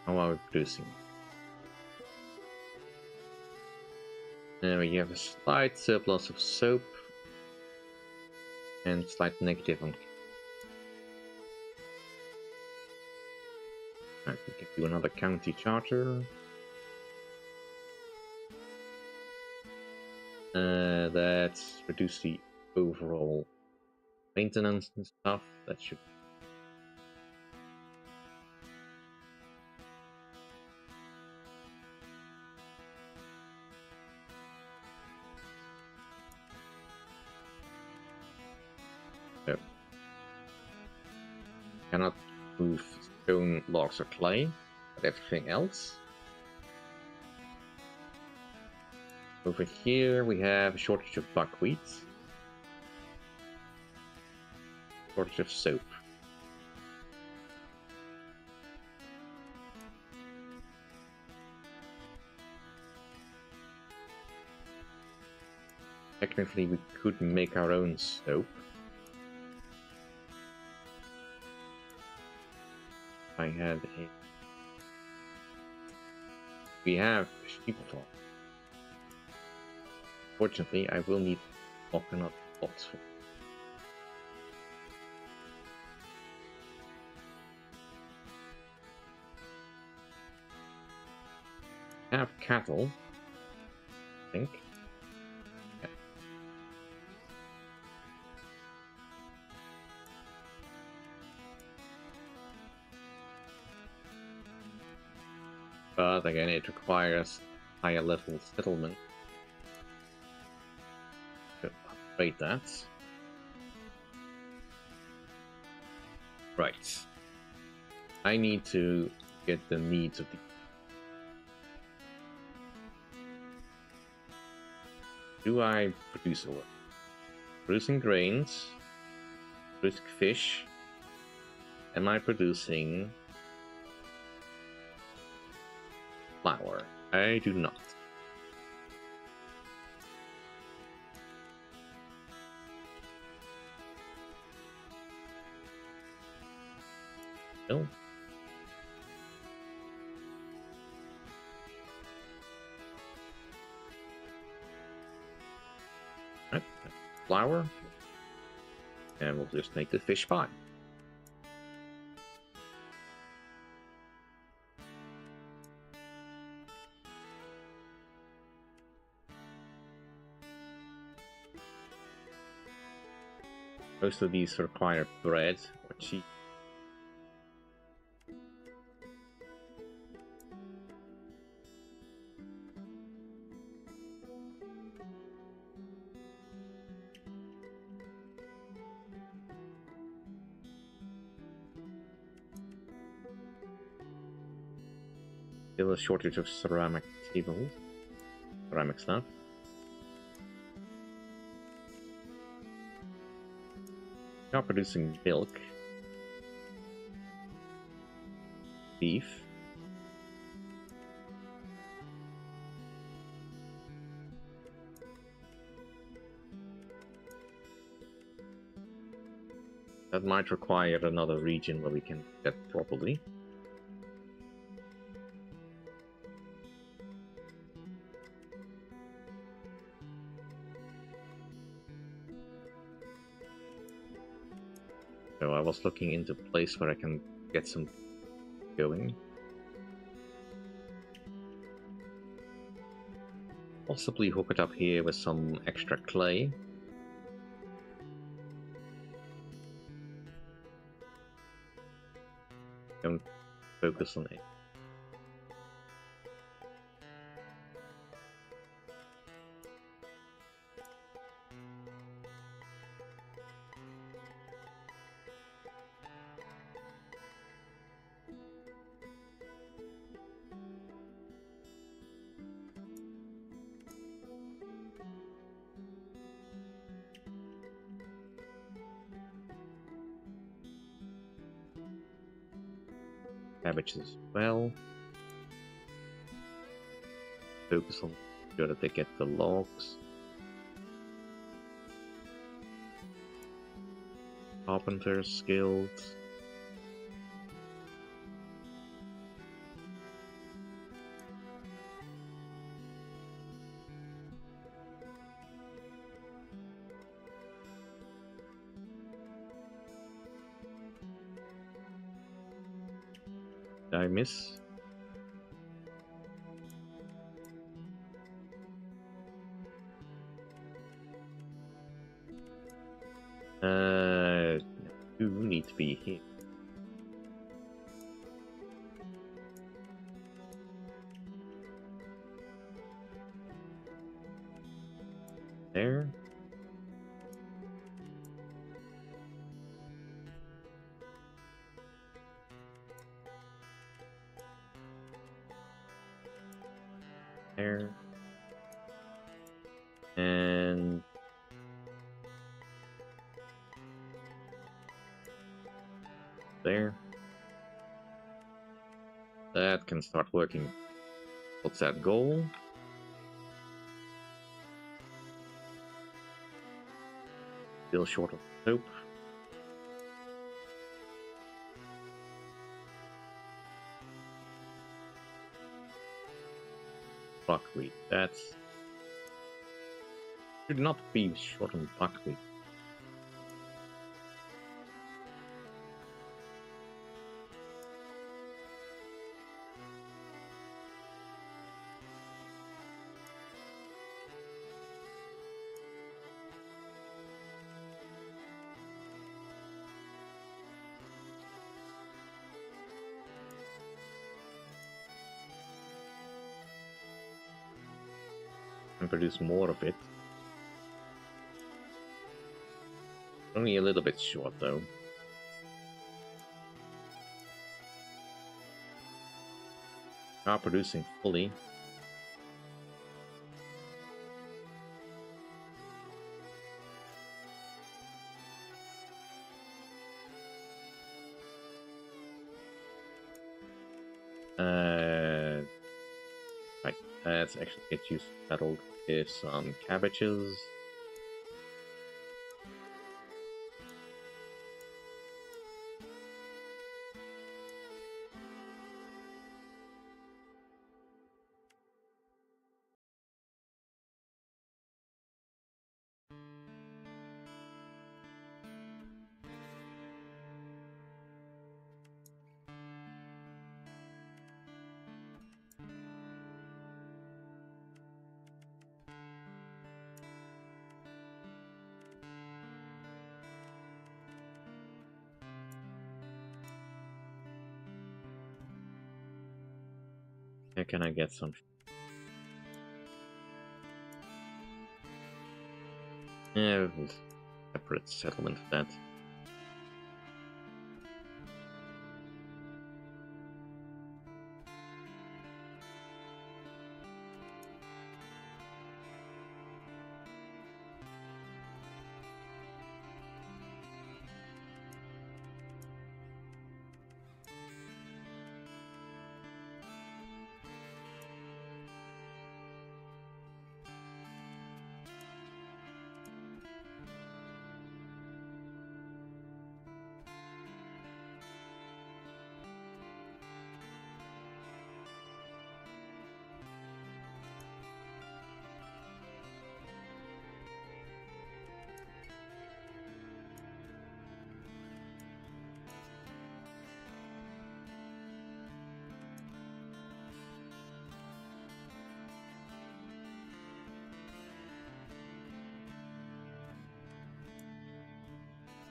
How are we producing? Now we have a slight surplus of soap and slight negative on. Right, we can do another county charter. That's reduce the overall maintenance and stuff. That should. No. Cannot move stone, logs, or clay, but everything else. Over here we have a shortage of buckwheat, shortage of soap. Technically we could make our own soap. I had a... We have a sheep farm. Fortunately, I will need coconut pots for. I have cattle, I think. Yeah. But again, it requires higher level settlement. Upgrade that. Right. I need to get the needs of the... Do I produce oil? Producing grains, producing fish. Am I producing flour? I do not. No. Right. Flour. And we'll just make the fish pie. Most of these require bread or cheese. Still a shortage of ceramic tables, ceramic stuff. Now producing milk, beef, that might require another region where we can get properly. So I was looking into a place where I can get some going. Possibly hook it up here with some extra clay. Don't focus on it. cabbages as well. Focus on sure that they get the logs. Carpenter skills. Did I miss? You need to be here. There. There. And there. That can start working. What's that goal? Still short of hope. Buckwheat. That's should not be short on buckwheat. And produce more of it. Only a little bit short though. Not producing fully. Right, let's actually get you settled with some cabbages. Where can I get some? Yeah, separate settlement for that.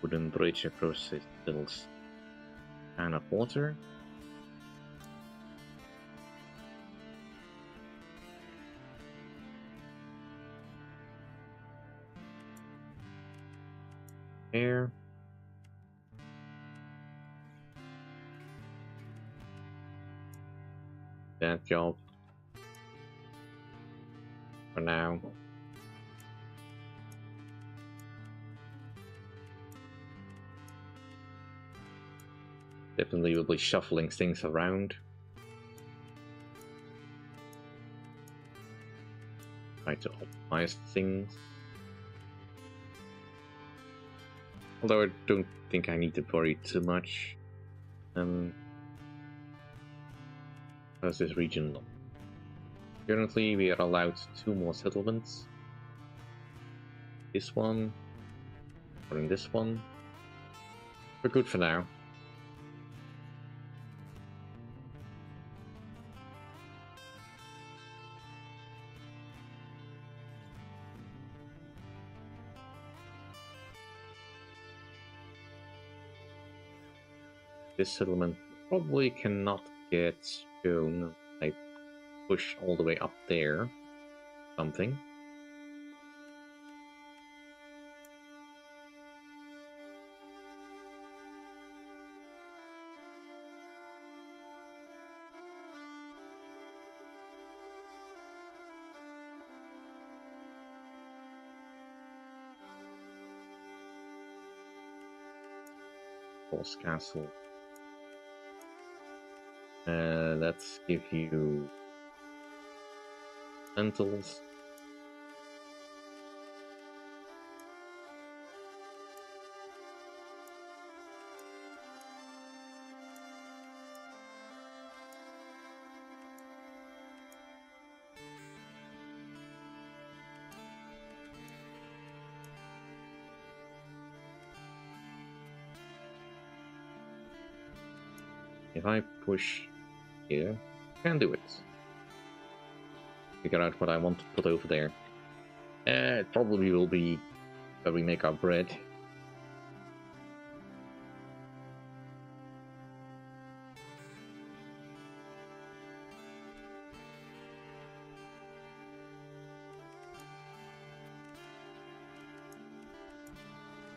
Wooden bridge across this little can of water. Here. That job. For now. Definitely will be shuffling things around. Try to optimize things. Although I don't think I need to worry too much. How's this region look? Currently, we are allowed 2 more settlements. This one, or in this one. We're good for now. This settlement probably cannot get shown. I push all the way up there. Something. False castle. Let's give you lentils. If I push here, I can do it. Figure out what I want to put over there. It probably will be where we make our bread.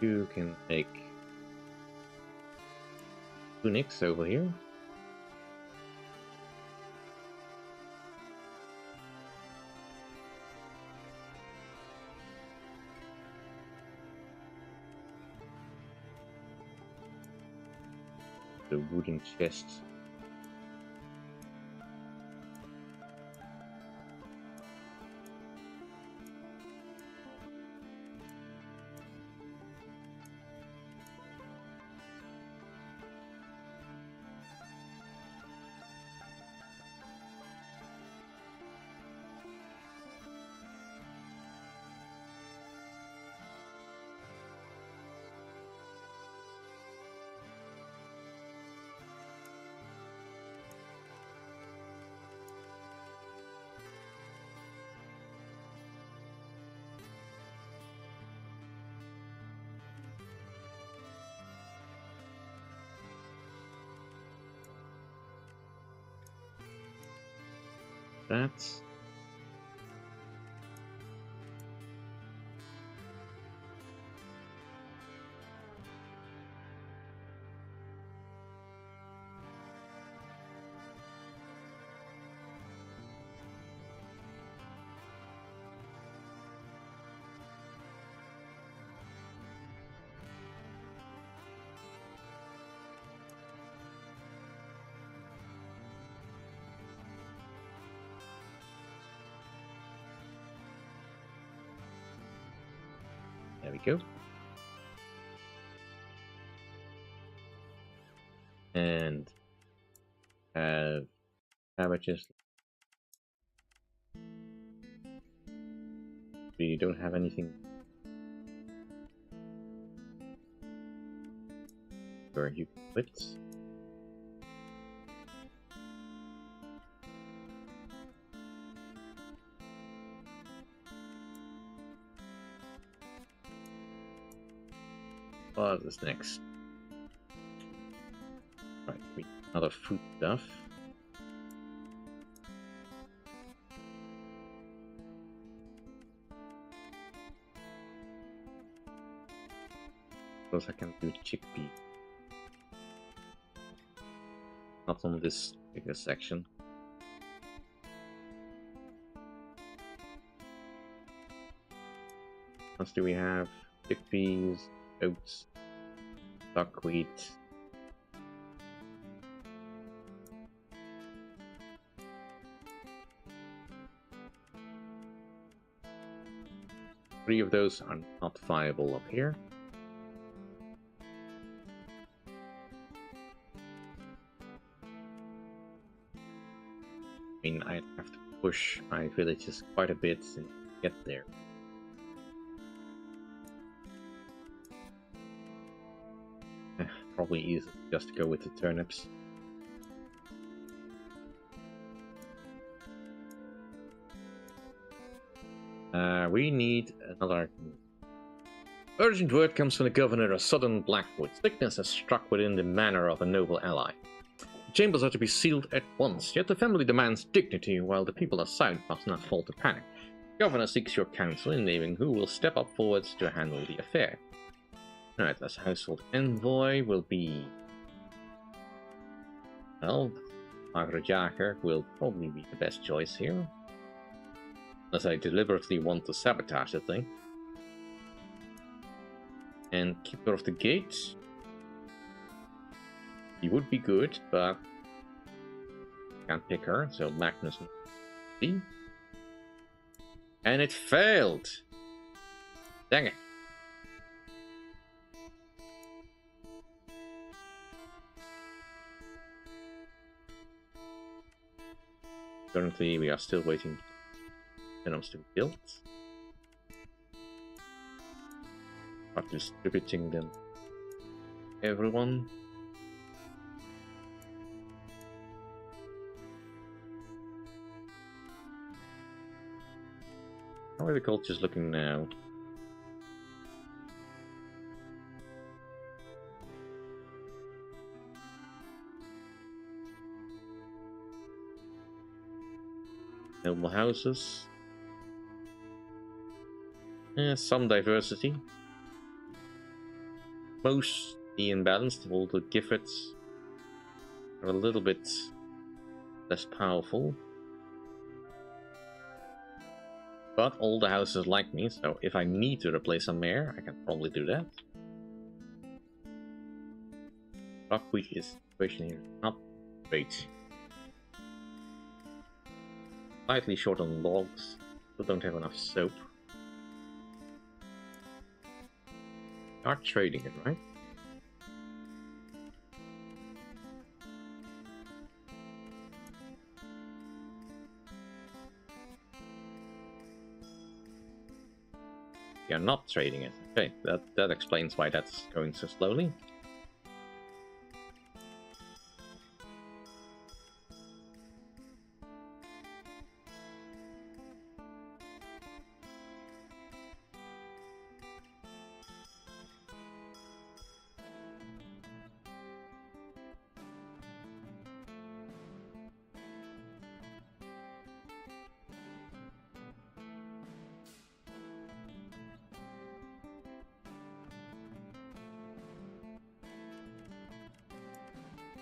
You can make tunics over here. The wooden chests. That's there we go. And have cabbages. We don't have anything where you can quit. What is next? Right, we another food stuff. Suppose I can do chickpea. Not on this bigger section. What else do we have? Chickpeas, oats, buckwheat. 3 of those are not viable up here. I mean, I'd have to push my villages quite a bit to get there. Probably easy just to go with the turnips. We need another... Urgent word comes from the governor of Southern Blackwood. Sickness has struck within the manor of a noble ally. The chambers are to be sealed at once, yet the family demands dignity, while the people aside must not fall to panic. The governor seeks your counsel in naming who will step up forwards to handle the affair. Alright, as household envoy will be... Well, Margaret Jager will probably be the best choice here. Unless I deliberately want to sabotage the thing. And Keeper of the Gate. He would be good, but can't pick her, so Magnus B. And it failed! Dang it. Currently, we are still waiting for items to be built. Start distributing them to everyone. How are the cultures looking now? Noble houses. Some diversity. Mostly imbalanced. All the Giffords are a little bit less powerful. But all the houses like me, so if I need to replace some mayor, I can probably do that. Buckwheat situation here is not great. Slightly short on logs, but don't have enough soap. Start trading it, right? You're not trading it. Okay, that explains why that's going so slowly.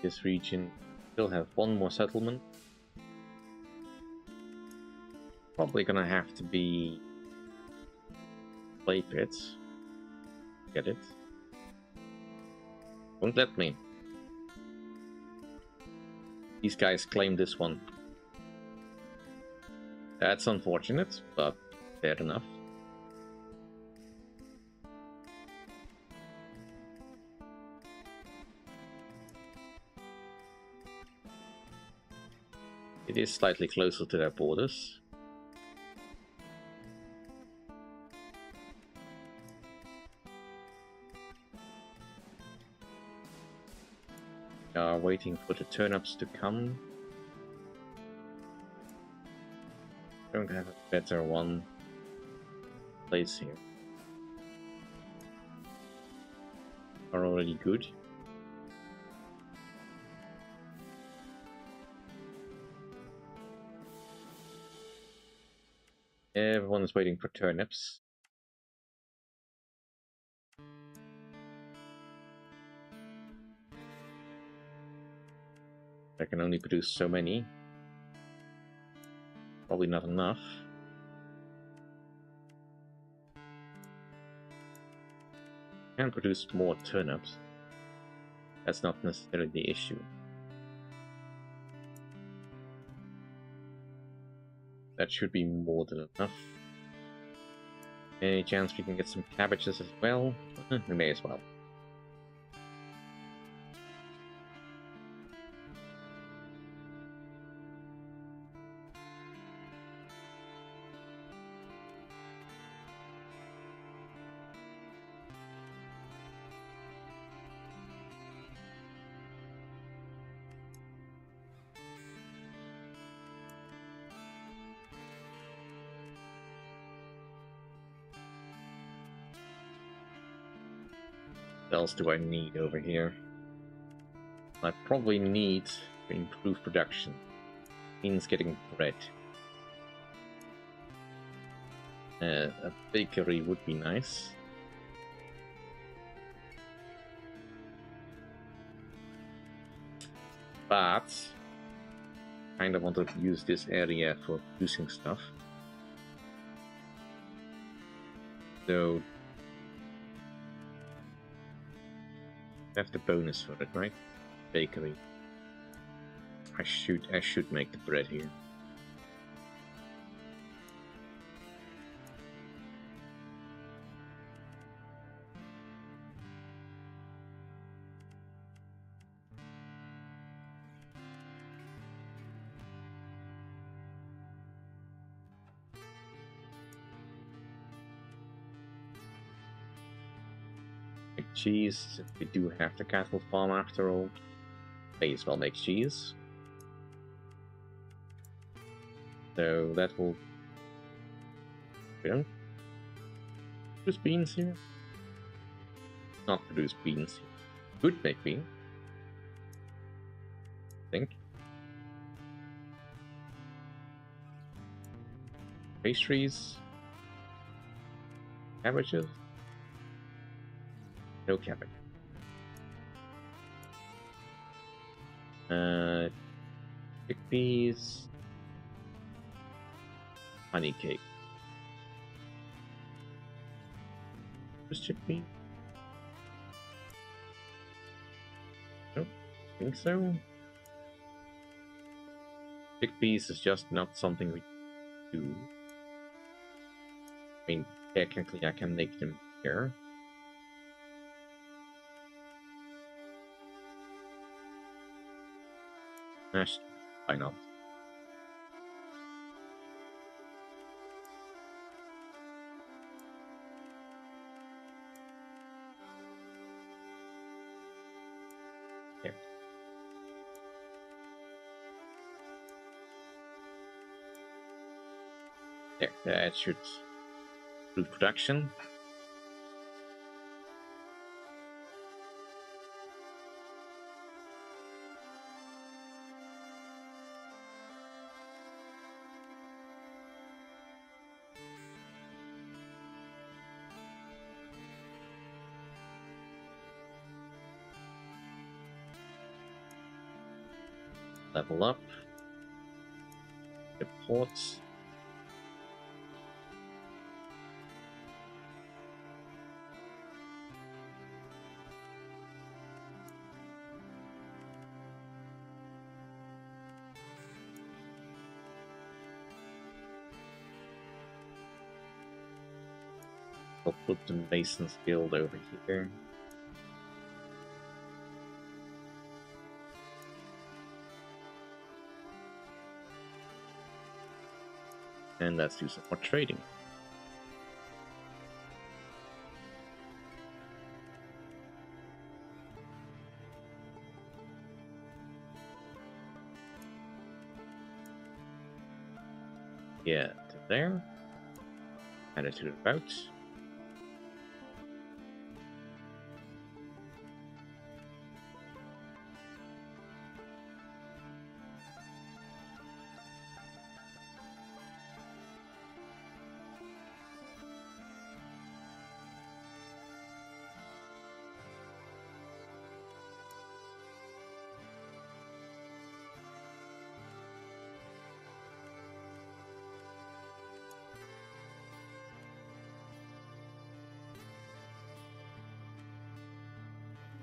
This region still have one more settlement. Probably gonna have to be clay pits. Get it? Won't let me. These guys claim this one. That's unfortunate, but fair enough. It is slightly closer to their borders. We are waiting for the turnips to come. Don't have a better one place here. Are already good. Everyone is waiting for turnips. I can only produce so many. Probably not enough. Can produce more turnips. That's not necessarily the issue. That should be more than enough. Any chance we can get some cabbages as well? We may as well. What else do I need over here? I probably need to improve production. Means getting bread. A bakery would be nice. But I kind of want to use this area for producing stuff. So have the bonus for it, right? Bakery. I should make the bread here. Make cheese. We do have the cattle farm after all. May as well make cheese. So that will... We don't produce beans here? Not produce beans here. Could make beans. I think. Pastries. Cabbages. No cabbage. Chickpeas. Honey cake. Just chickpea? Nope, think so. Chickpeas is just not something we do. I mean, technically I can make them here. Why not? Here. There, that should improve production. Level up. The ports. I'll put the Mason's Guild over here. And let's do some more trading. Yeah, to there. Add it to the route.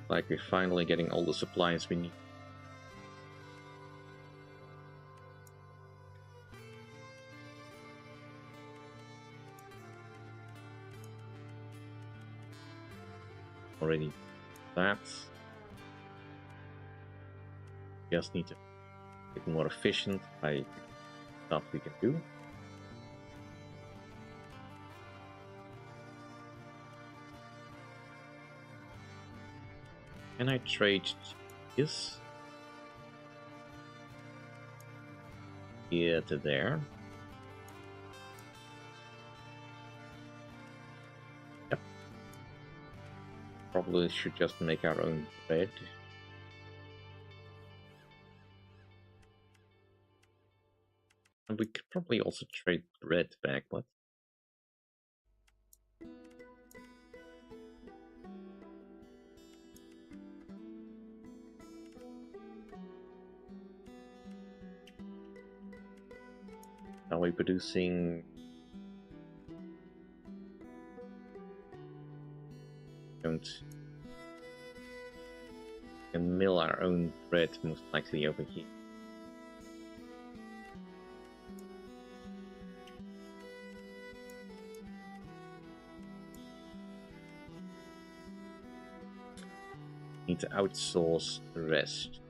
Like we're finally getting all the supplies we need. already that. Just need to get more efficient by stuff we can do. Can I trade this here to there? Yep. Probably should just make our own bread. And we could probably also trade bread back, but are we producing? Don't. We can mill our own bread most likely over here. Need to outsource the rest.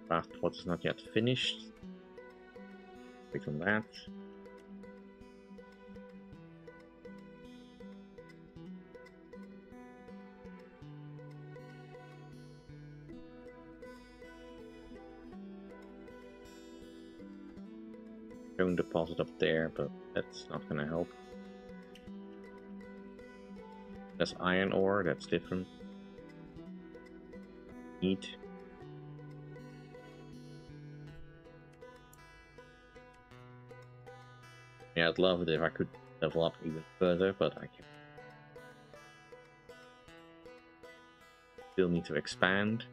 Craft pot is not yet finished. Wait on that. Stone deposit up there, but that's not gonna help. That's iron ore, that's different. Neat. Yeah, I'd love it if I could level up even further, but I can't. Still need to expand.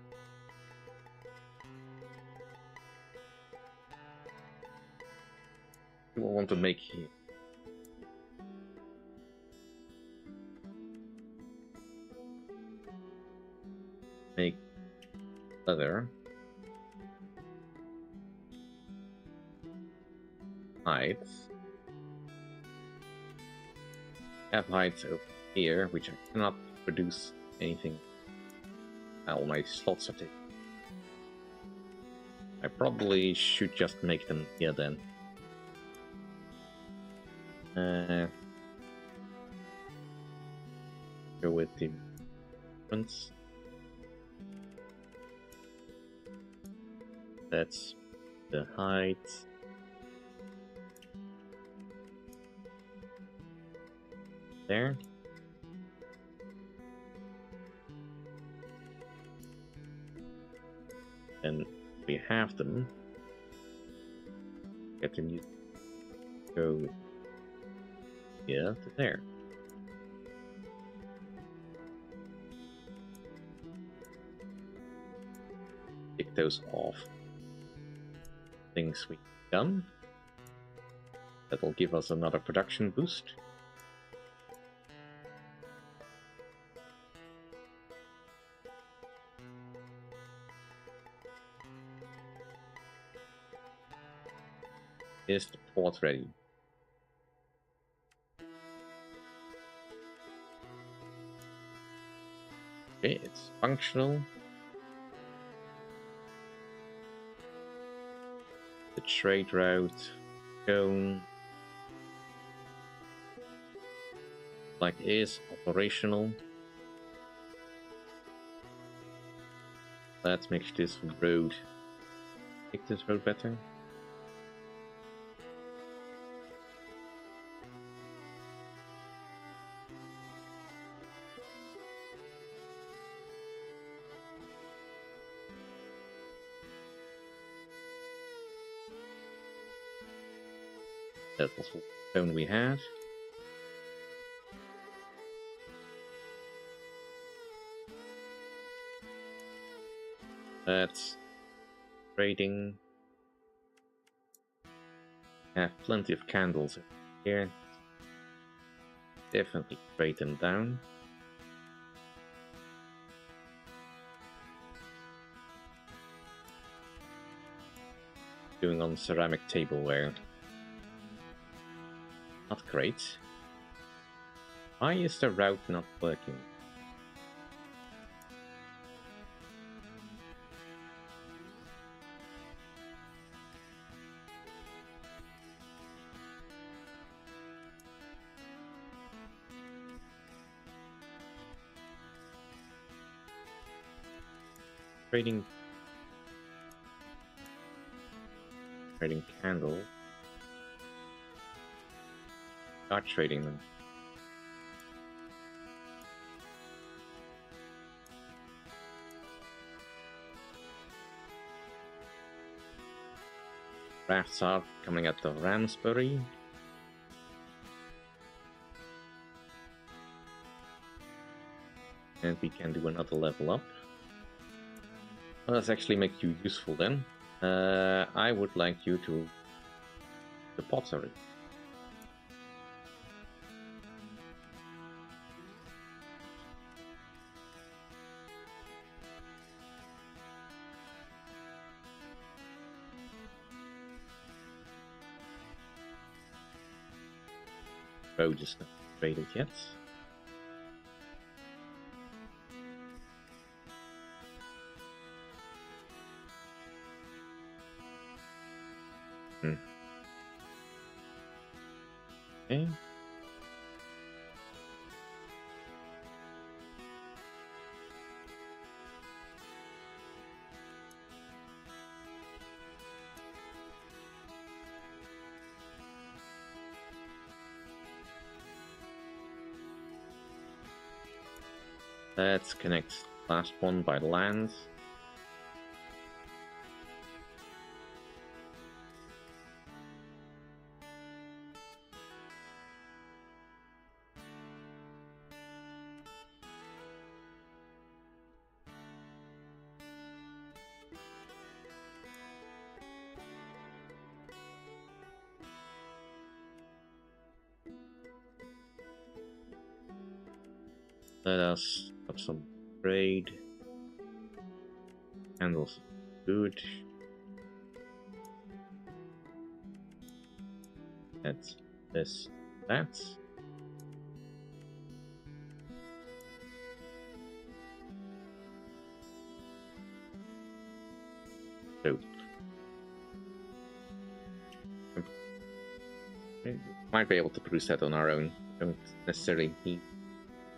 We will want to make here. Make leather. Hides. Have hides over here, which I cannot produce anything. All my slots are taken. I probably should just make them here then. Go with the difference. That's the height. There. And we have them. Get the new go here to there. Take those off. Things we've done. That'll give us another production boost. Is the port ready? Okay, it's functional. The trade route shown like is operational. Let's make this road make this road better. That was the stone we had. That's trading. I have plenty of candles here. Definitely trade them down. Doing on ceramic tableware. Not great. Why is the route not working? Trading candle. Start trading them. Rafts are coming at the Ramsbury. And we can do another level up. Well, let's actually make you useful then. I would like you to the pottery. Road is not traded yet. Okay. Let's connect last one by land. Let us have some trade. Candles, good. That's this, that. So, we might be able to produce that on our own. Don't necessarily need to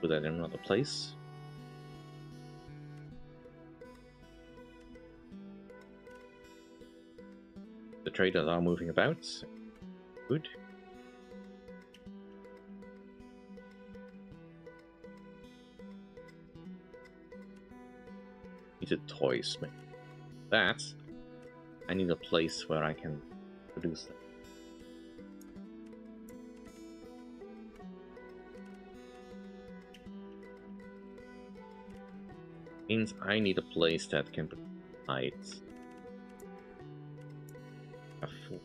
put that in another place. The traders are moving about. Good. Need a toys, maybe. That. I need a place where I can produce that. Means I need a place that can provide a full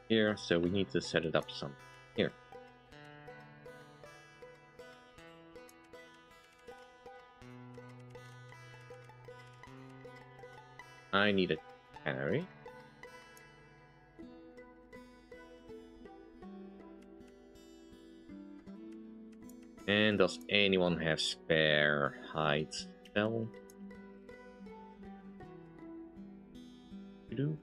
here, so we need to set it up some here. I need a cannery. And does anyone have spare hides? Well, you do.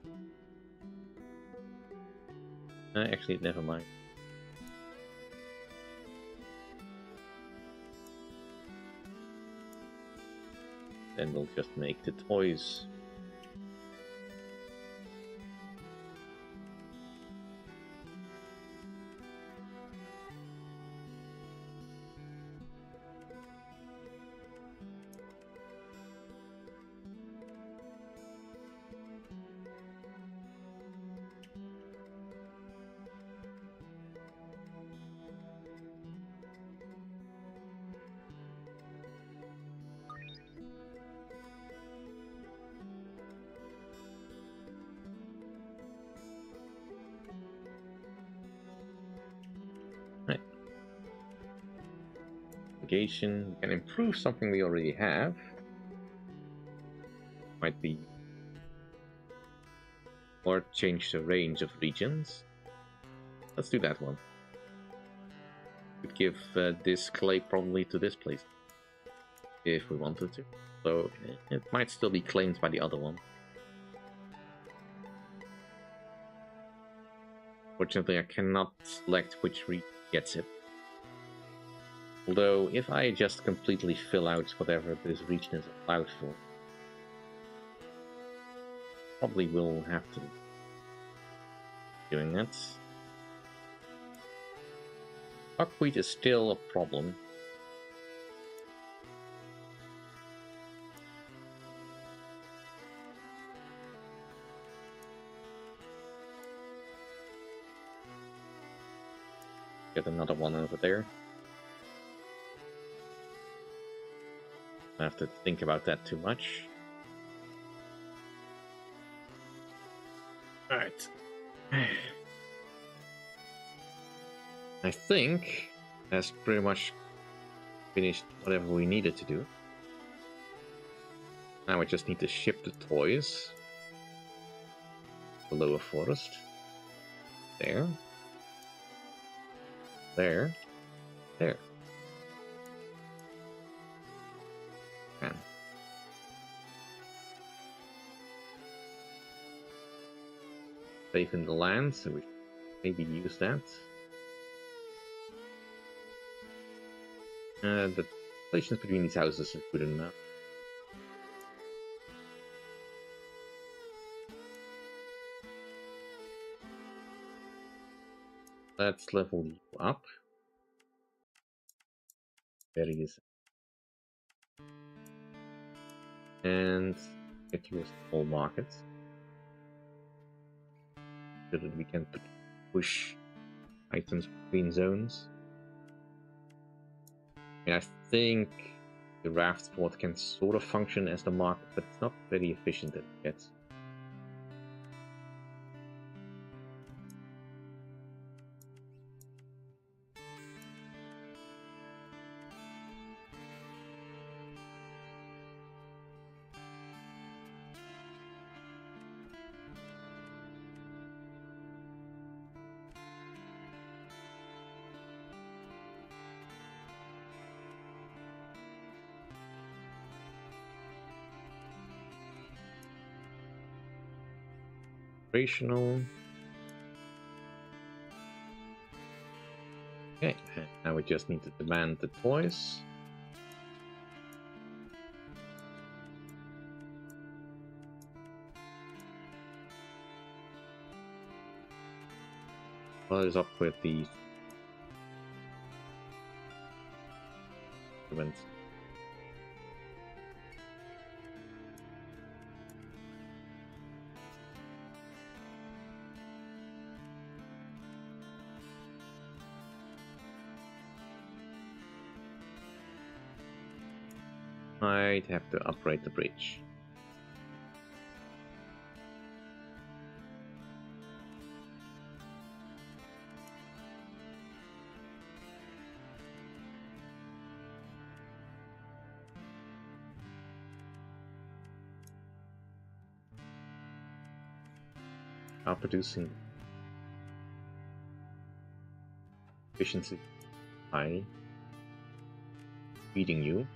Actually, never mind. Then we'll just make the toys. We can improve something we already have. Might be, or change the range of regions. let's do that one. Could give this clay probably to this place if we wanted to. So it might still be claimed by the other one. Fortunately, I cannot select which region gets it. Although, if I just completely fill out whatever this region is allowed for, probably will have to be doing that. Buckwheat is still a problem. Get another one over there. I have to think about that too much. Alright. I think that's pretty much finished whatever we needed to do. Now we just need to ship the toys. The lower forest. There. There. There. And safe in the land, so we should maybe use that. The relations between these houses is good enough. Let's level you up. There he is. And get you a small market. So that we can push items between zones. I think the raft port can sort of function as the market, but it's not very efficient yet. Operational. Okay, now we just need to demand the toys. What is up with these events? Might have to upgrade the bridge. Are producing efficiency high. Feeding you.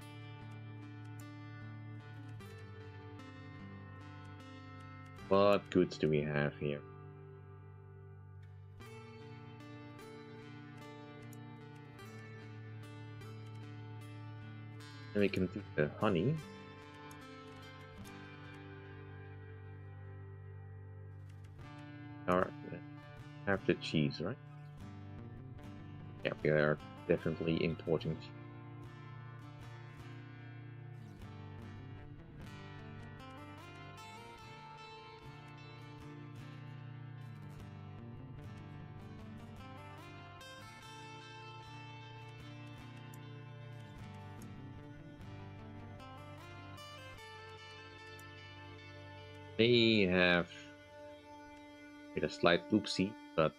What goods do we have here? And we can do the honey. Or have the cheese, right? Yeah, we are definitely importing cheese. They have made a slight oopsie, but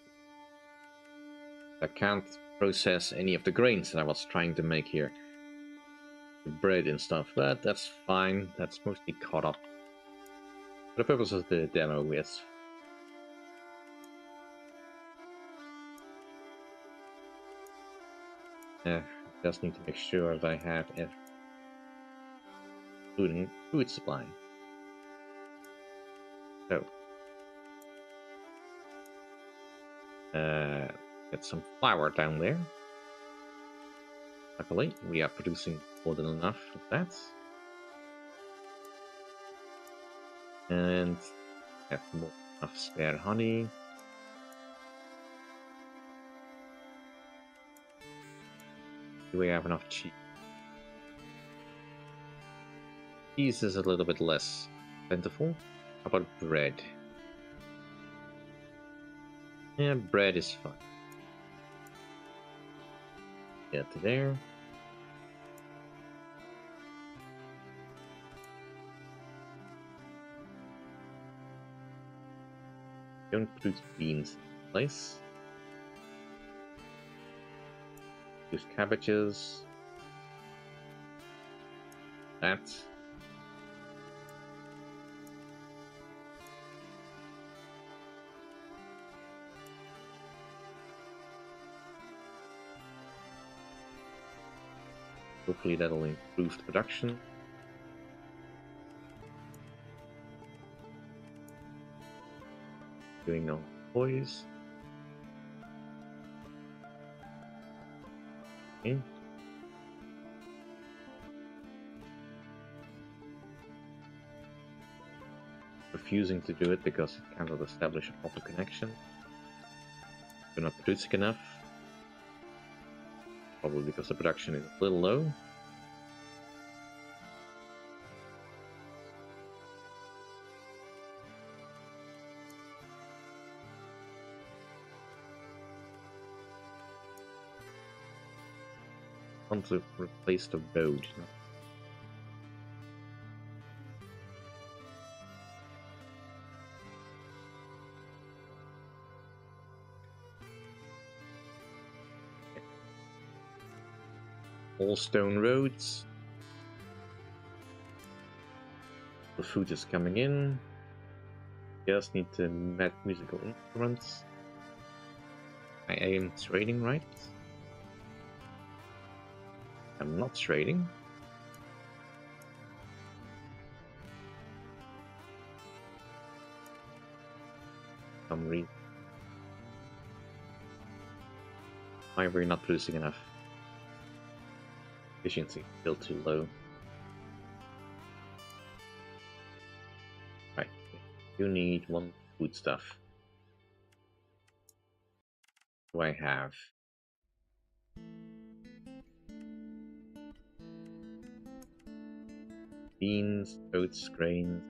I can't process any of the grains that I was trying to make here. The bread and stuff, but that's fine. That's mostly caught up. For the purpose of the demo, yes. Just need to make sure that I have including food supply. So, get some flour down there. Luckily, we are producing more than enough of that. And have more enough spare honey. Do we have enough cheese? Cheese is a little bit less plentiful. How about bread? Yeah, bread is fine. Get to there. Don't put beans in place. Use cabbages. That. Hopefully that'll improve the production. Doing no toys. Okay. Refusing to do it because it cannot establish a proper connection. We're not producing enough. Probably because the production is a little low. Want to replace the road. All stone roads. The food is coming in. Just need to met musical instruments. I am trading, right? I'm not trading. Some reason. Why are we not producing enough? Efficiency still too low. Right, you need one foodstuff. What do I have? Beans, oats, grains.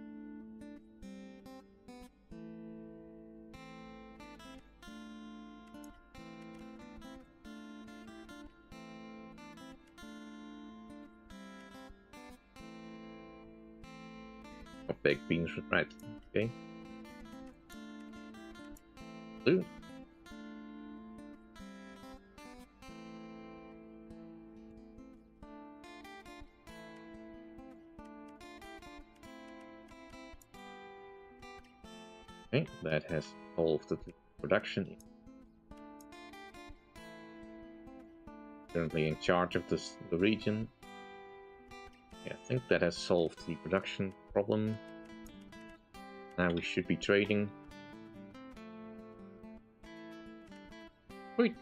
Baked beans, right? Okay. Blue. Okay, that has solved the production. Currently in charge of the region. Yeah, I think that has solved the production problem. Now we should be trading. Wait.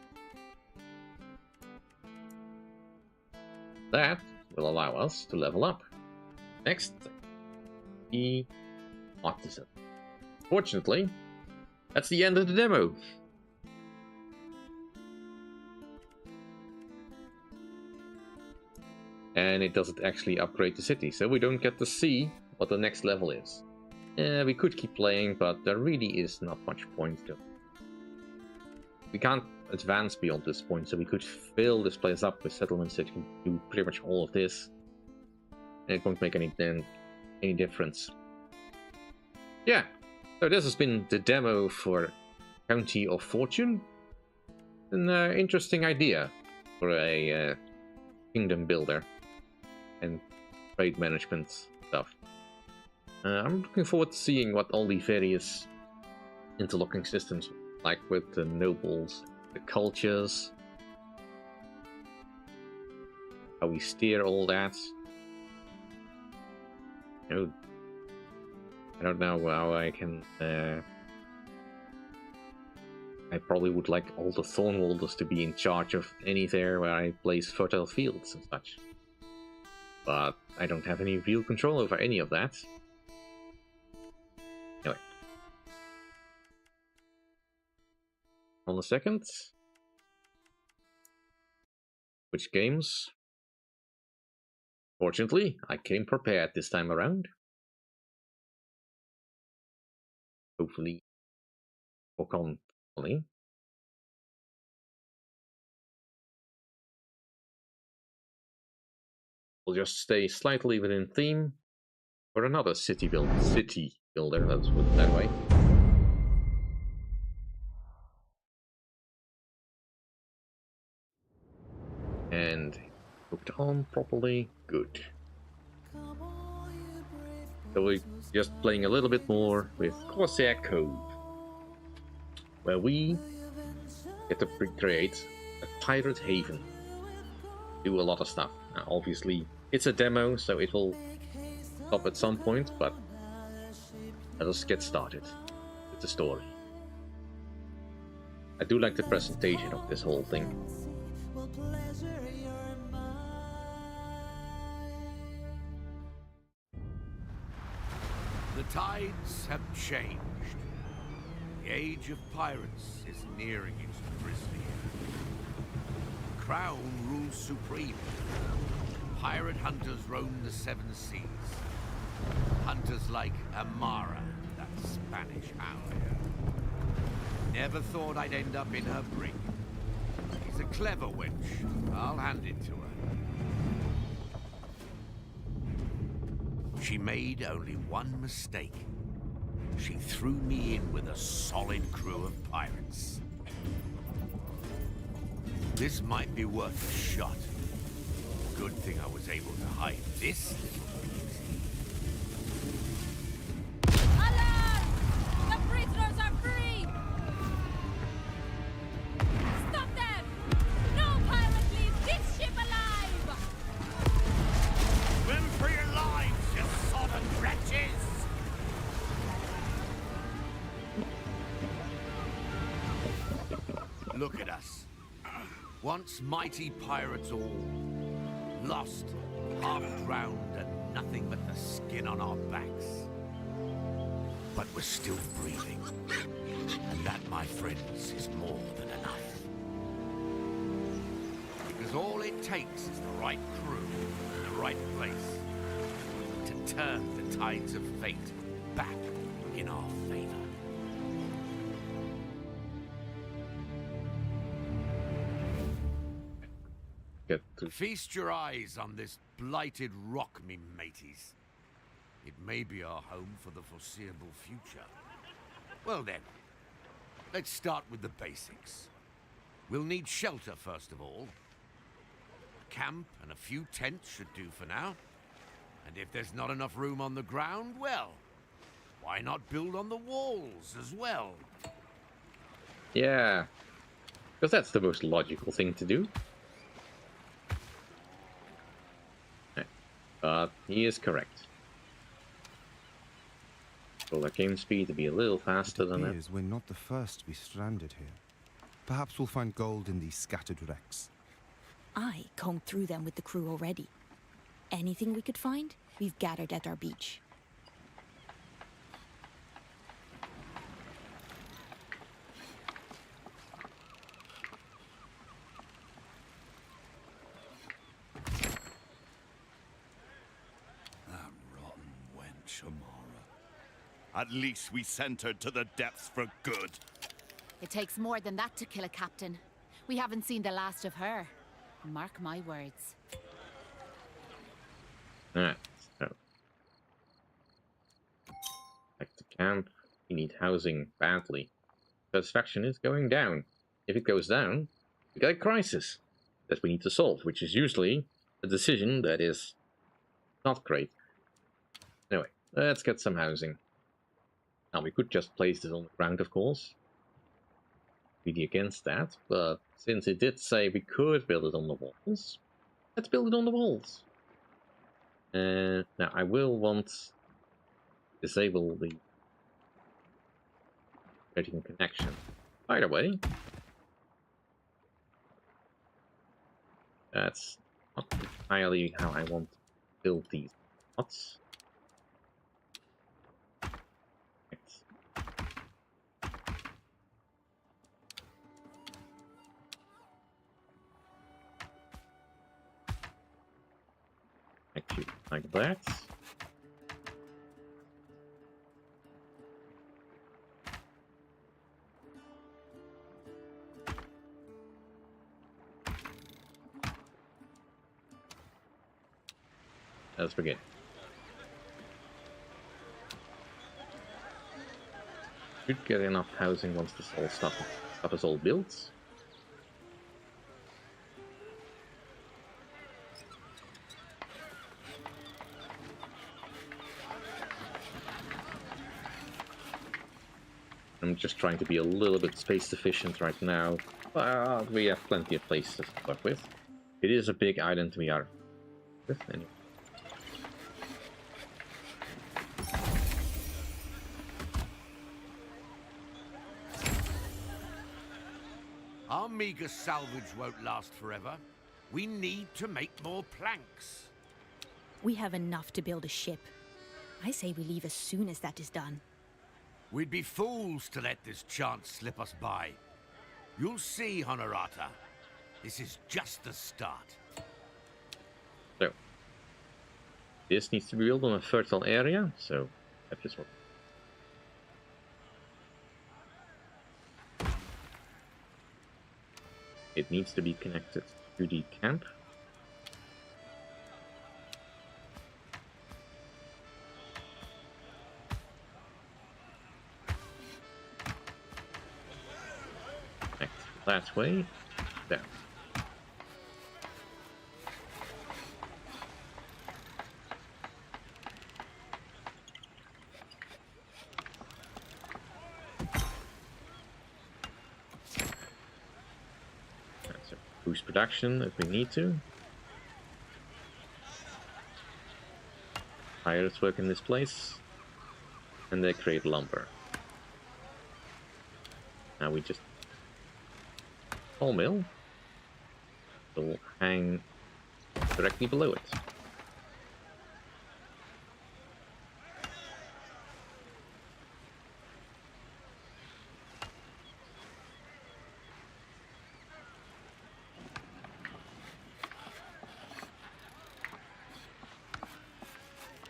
That will allow us to level up. Next, the artisan. Fortunately, that's the end of the demo. And it doesn't actually upgrade the city, so we don't get to see what the next level is. We could keep playing, but there really is not much point to. We can't advance beyond this point, so we could fill this place up with settlements that can do pretty much all of this. And it won't make any difference. Yeah, so this has been the demo for County of Fortune. An interesting idea for a kingdom builder and trade management stuff. I'm looking forward to seeing what all the various interlocking systems like with the nobles, the cultures. how we steer all that. I don't know how I can... I probably would like all the Thornwalders to be in charge of any there where I place fertile fields and such. But I don't have any real control over any of that. Anyway. On the second. Which games? Fortunately, I came prepared this time around. Hopefully, work on only. We'll just stay slightly within theme for another city builder, let's put it that way. And hooked on properly, good. So we're just playing a little bit more with Corsair Cove, where we get to create a pirate haven. Do a lot of stuff. Now, obviously, it's a demo, so it will stop at some point, but let us get started with the story. I do like the presentation of this whole thing. The tides have changed. The age of pirates is nearing its grisly end. The Crown rules supreme. Pirate hunters roam the seven seas. Hunters like Amara, that Spanish hound. Never thought I'd end up in her brig. She's a clever wench. I'll hand it to her. She made only one mistake. She threw me in with a solid crew of pirates. This might be worth a shot. Good thing I was able to hide this little piece. Alarm! The prisoners are free! Stop them! No pirate leaves this ship alive! Swim for your lives, you sodden wretches! Look at us. Once mighty pirates all. Lost, half drowned, and nothing but the skin on our backs. But we're still breathing. And that, my friends, is more than enough. Because all it takes is the right crew in the right place to turn the tides of fate back in our favor. Feast your eyes on this blighted rock, me mateys. It may be our home for the foreseeable future. Well then, let's start with the basics. We'll need shelter first of all. A camp and a few tents should do for now. And if there's not enough room on the ground, well, why not build on the walls as well? Yeah, because that's the most logical thing to do. But he is correct. Will our game speed to be a little faster than that? We're not the first to be stranded here. Perhaps we'll find gold in these scattered wrecks. I combed through them with the crew already. Anything we could find, we've gathered at our beach. At least we sent her to the depths for good. It takes more than that to kill a captain. We haven't seen the last of her. Mark my words. Alright, so. Back to camp. We need housing badly. Satisfaction is going down. If it goes down, we got a crisis that we need to solve, which is usually a decision that is not great. Anyway, let's get some housing. Now, we could just place this on the ground, of course. Really against that, but since it did say we could build it on the walls, Let's build it on the walls. Now I will want to disable the creating connection. By the way, that's not entirely how I want to build these spots. Actually, like that. Let's begin. Should get enough housing once this all stuff is all built. I'm just trying to be a little bit space efficient right now, but we have plenty of places to work with. It is a big island we are with anyway. Our meager salvage won't last forever. We need to make more planks. We have enough to build a ship. I say we leave as soon as that is done. We'd be fools to let this chance slip us by. You'll see, Honorata. This is just the start. So, this needs to be built on a fertile area, so that is what. It needs to be connected to the camp. Connect that way. There. Boost production if we need to. Pirates work in this place, and they create lumber. Now we just mill will hang directly below it.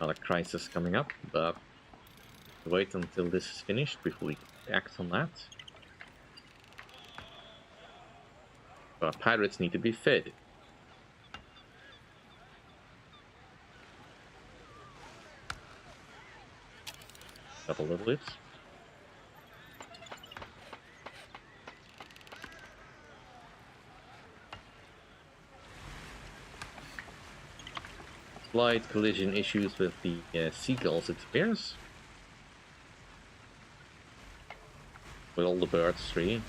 Another crisis coming up, but wait until this is finished before we act on that. So our pirates need to be fed. Double level it. Slight collision issues with the seagulls, it appears. With all the birds, three.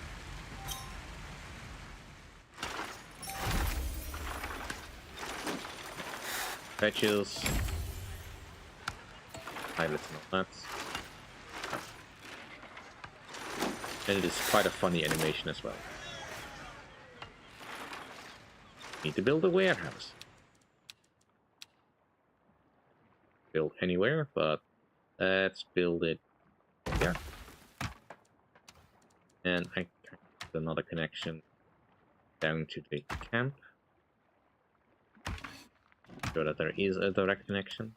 Patches. Pilots and all that. And it is quite a funny animation as well. Need to build a warehouse. Build anywhere, but let's build it here. And I can put another connection down to the camp, so that there is a direct connection.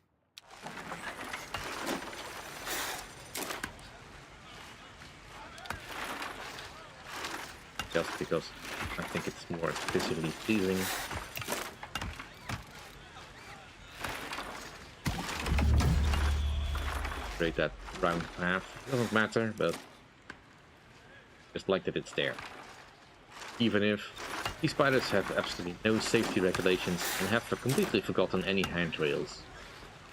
Just because I think it's more visually pleasing. Create that round path. Doesn't matter, but just like that it's there. Even if these pirates have absolutely no safety regulations and have completely forgotten any handrails.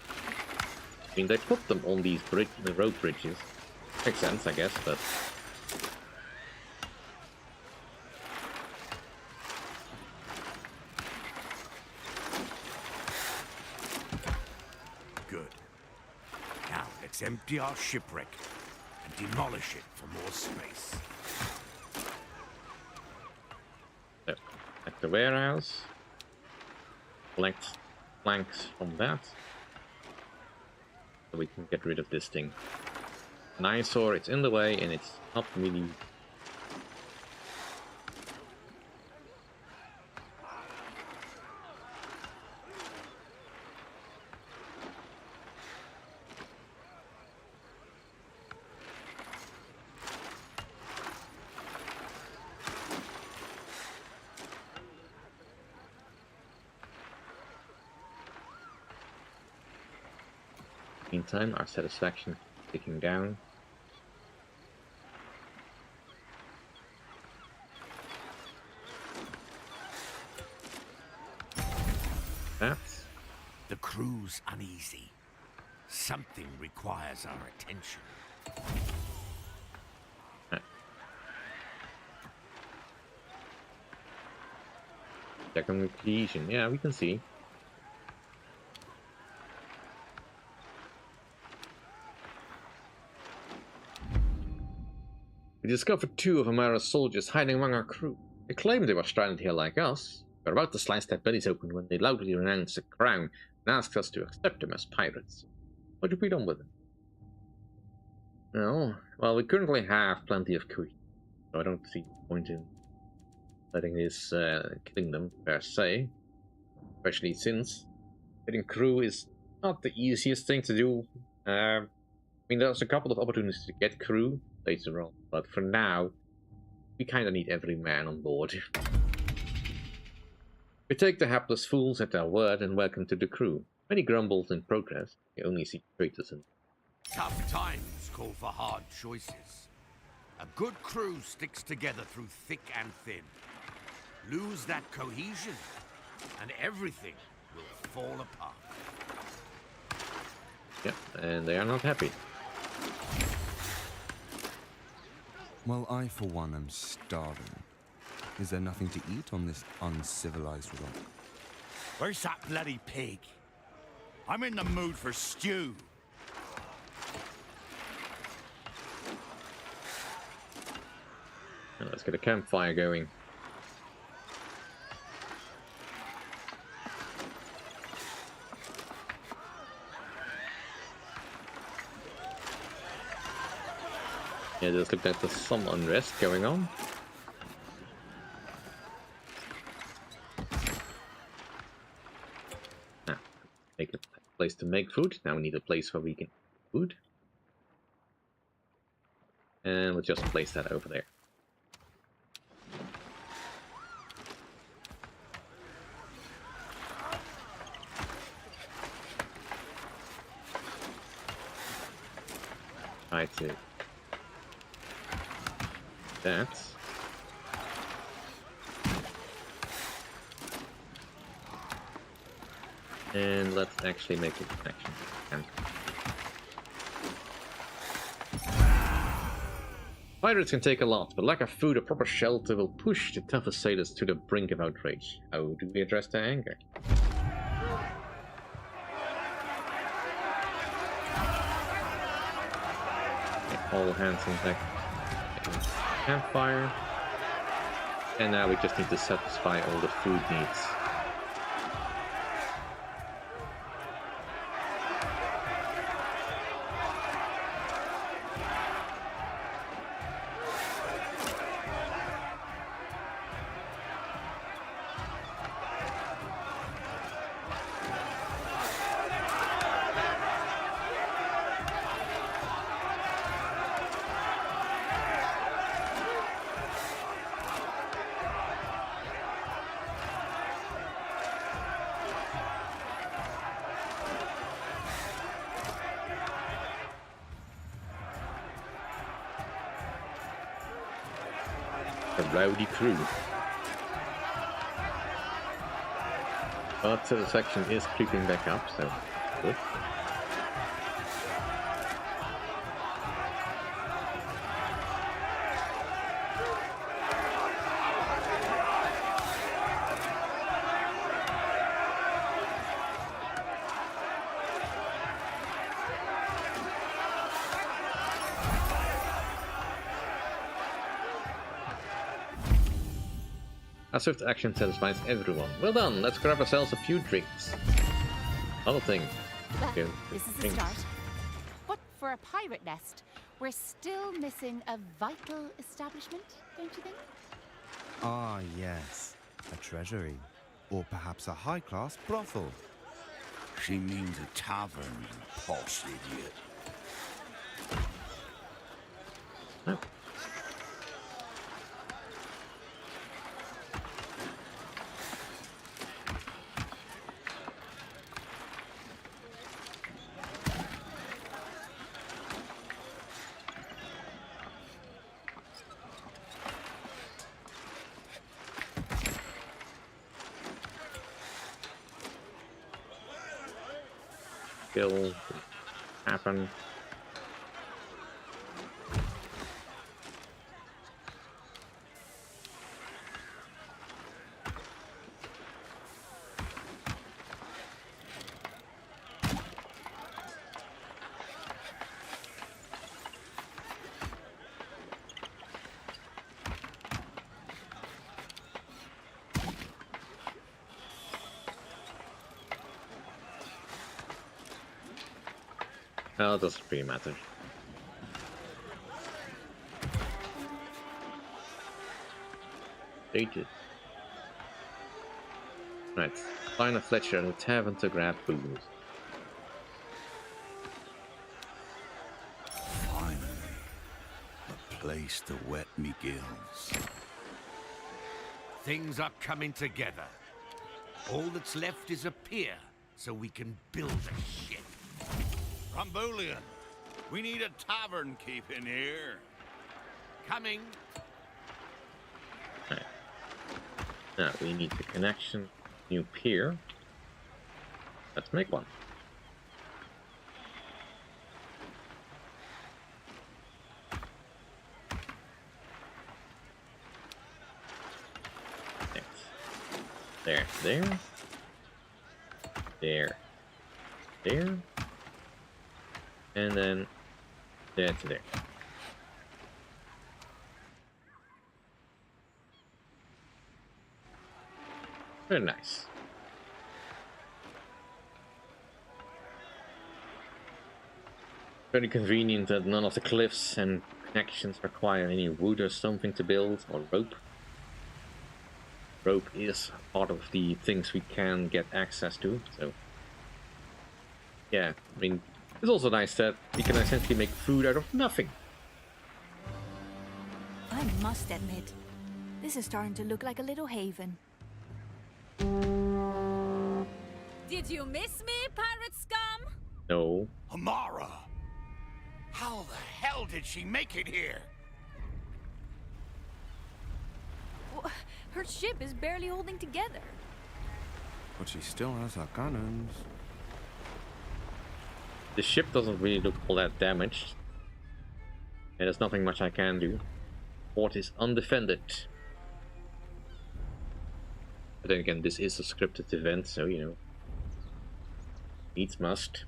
I mean, they put them on these road bridges. Makes sense, I guess, but Good. Now, let's empty our shipwreck and demolish it for more space. So, at the warehouse. Collect planks from that. So we can get rid of this thing. An eyesore, it's in the way and it's not really... Meantime, our satisfaction is ticking down. That's... The crew's uneasy. Something requires our attention. Second cohesion, yeah, we can see. We discovered 2 of Amara's soldiers hiding among our crew. They claimed they were stranded here like us. We were about to slice their bellies open when they loudly renounced the crown and asked us to accept them as pirates. What have we done with them? Well, we currently have plenty of cohesion, so I don't see the point in letting this killing them per se. Especially since getting crew is not the easiest thing to do. I mean, there's a couple of opportunities to get crew later on, but for now, we kind of need every man on board. We take the hapless fools at their word and welcome to the crew. Many grumbled in progress. We only see traitors in. Tough times call for hard choices. A good crew sticks together through thick and thin. Lose that cohesion, and everything will fall apart. Yep, and they are not happy. Well, I for one am starving. Is there nothing to eat on this uncivilized rock? Where's that bloody pig? I'm in the mood for stew. Now let's get a campfire going. Yeah, it does look like there's some unrest going on. Now, make a place to make food. Now we need a place where we can eat food. And we'll just place that over there. Try to that. And let's actually make a connection. Pirates can take a lot, but lack of food or proper shelter will push the toughest sailors to the brink of outrage. How do we address their anger? Okay, all hands in back. Campfire. And now we just need to satisfy all the food needs. A rowdy crew. But satisfaction is creeping back up, so good. A swift action satisfies everyone. Well done, let's grab ourselves a few drinks. Another thing. Well, Okay, this is a drinks. start. But for a pirate nest, we're still missing a vital establishment, don't you think? Ah, yes. A treasury. Or perhaps a high-class brothel. She means a tavern, you posh idiot. Oh. Kill happen. Well, it doesn't really matter. Dated. Right. Find a Fletcher and a tavern to grab booze. Finally, a place to wet me gills. Things are coming together. All that's left is a pier, so we can build a ship. Rumbulian, we need a tavern keep in here. Coming. Right. Now we need the connection. New pier. Let's make one. There, there, there, there, and then there to there. Very nice. Very convenient that none of the cliffs and connections require any wood or something to build, or rope. Rope is part of the things we can get access to, so yeah, I mean, it's also nice that we can essentially make food out of nothing. I must admit, this is starting to look like a little haven. Did you miss me, pirate scum? No. Amara! How the hell did she make it here? Her ship is barely holding together. But she still has her cannons. The ship doesn't really look all that damaged. And there's nothing much I can do. Port is undefended. But then again, this is a scripted event, so you know. Needs must.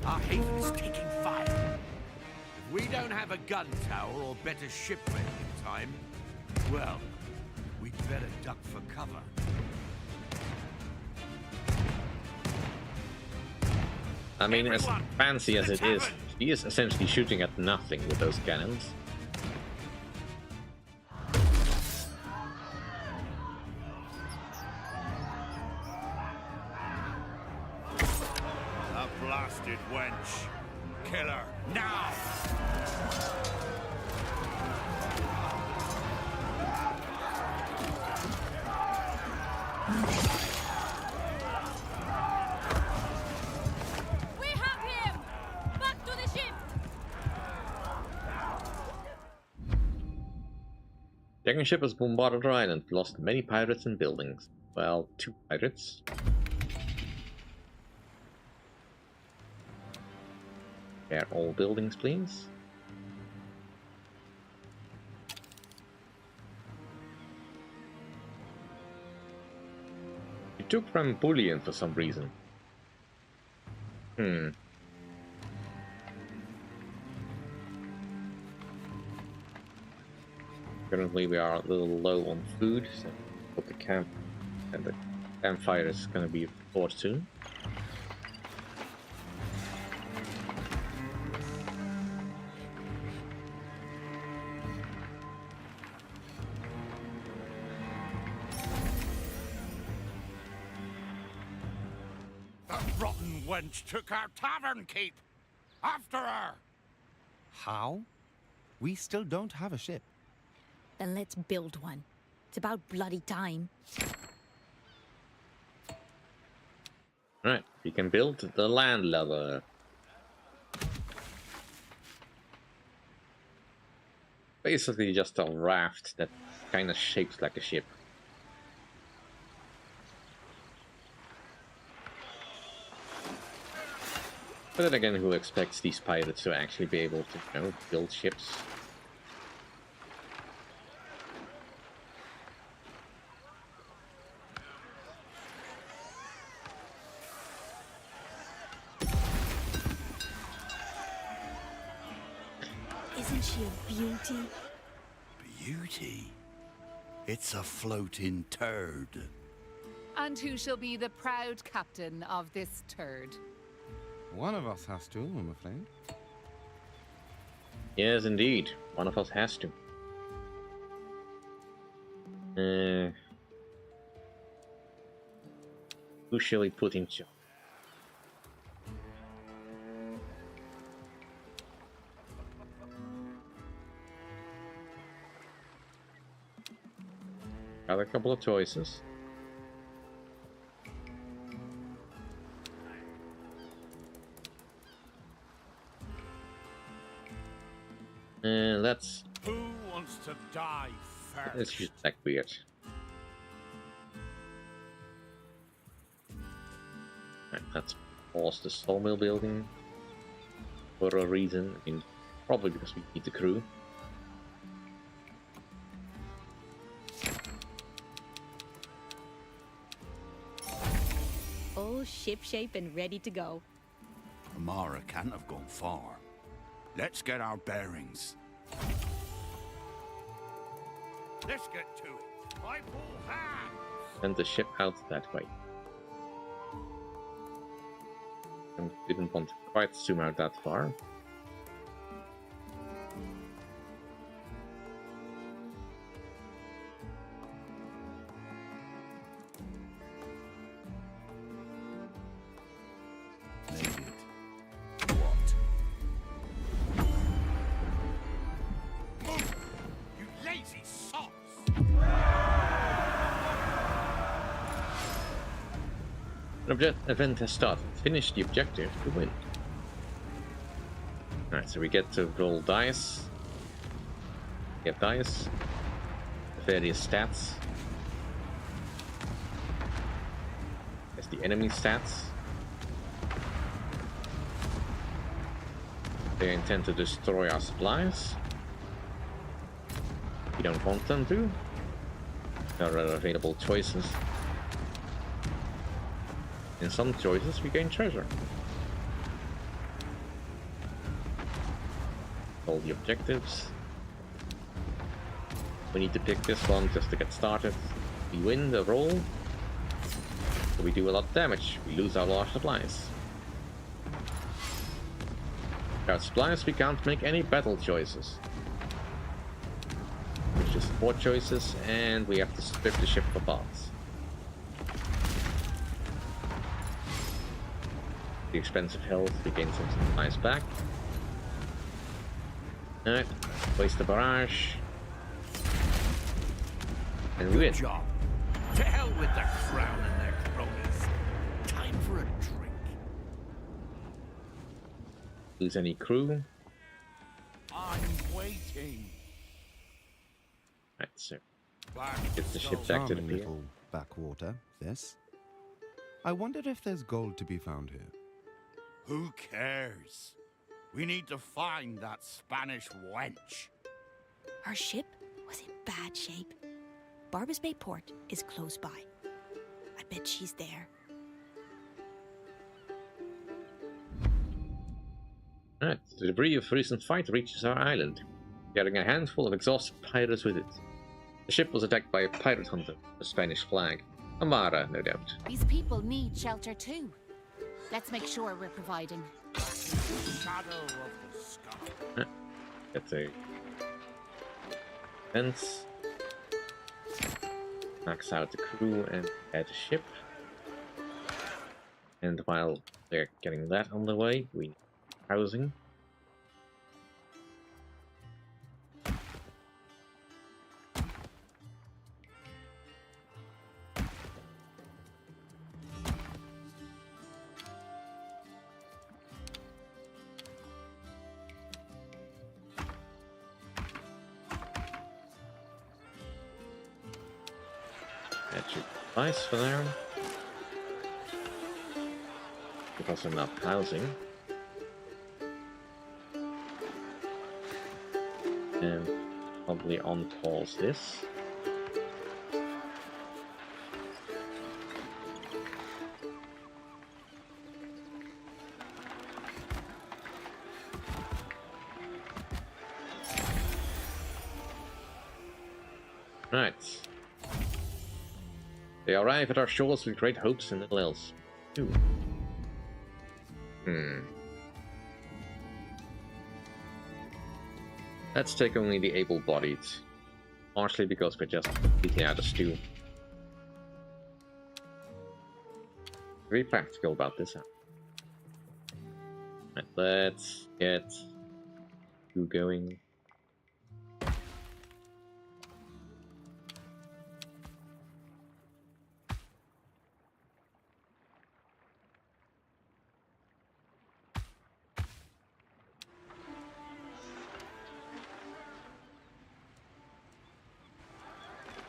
Our haven's taking fire. If we don't have a gun tower or better ship ready in time, well, we'd better duck for cover. I mean, as Everyone, fancy as to it the is, tavern! he is essentially shooting at nothing with those cannons. A blasted wench. Kill her, now! We have him! Back to the ship! Dragon ship has bombarded our island, lost many pirates and buildings. Well, 2 pirates. Repair all buildings, please. You took from bullion for some reason. Hmm. Currently, we are a little low on food, so put the camp and the campfire is going to be restored soon. That rotten wench took our tavern keep. After her. How? We still don't have a ship. Then let's build one. It's about bloody time. Right, we can build the land ladder. Basically just a raft that kind of shapes like a ship. But then again, who expects these pirates to actually be able to, you know, build ships? Isn't she a beauty? Beauty. It's a floating turd. And who shall be the proud captain of this turd? One of us has to, I'm afraid. Yes, indeed. One of us has to. Who shall we put in charge? Got a couple of choices. Let's Who wants to die let's first? use Blackbeard. Right, let's pause the sawmill building for a reason. I mean, probably because we need the crew. All shipshape and ready to go. Amara can't have gone far. Let's get our bearings. Let's get to it. By all hands. Send the ship out that way. And didn't want to quite zoom out that far. Made it. What? Move! You lazy sots! An event has started. Finish the objective to win. Alright, so we get to roll dice. We have dice. Various stats. There's the enemy stats. They intend to destroy our supplies. We don't want them to. There are available choices. In some choices, we gain treasure. All the objectives. We need to pick this one just to get started. We win the roll, so we do a lot of damage. We lose our large supplies. Without supplies, we can't make any battle choices. It's just 4 choices, and we have to strip the ship for parts. The expensive health, we gain some supplies back. Alright, waste the barrage. And we win. Good job. To hell with their crown and their cronies. Time for a drink. Lose any crew. I'm waiting. Right, so Back get the ship back to the Charming pier. little backwater, this. I wonder if there's gold to be found here. Who cares? We need to find that Spanish wench. Our ship was in bad shape. Barbas Bay Port is close by. I bet she's there. Alright, the debris of a recent fight reaches our island, carrying a handful of exhausted pirates with it. The ship was attacked by a pirate hunter with a Spanish flag. Amara, no doubt. These people need shelter too. Let's make sure we're providing. Shadow of the sky. That's a fence. Max out the crew and add the ship. And while they're getting that on the way, we need housing. That should suffice for now. Give us enough housing. And probably on-pause this. Right. They arrive at our shores with great hopes and little else. Ooh. Let's take only the able-bodied. Partially because we're just completely out of stew. Very practical about this. Right, let's get you going.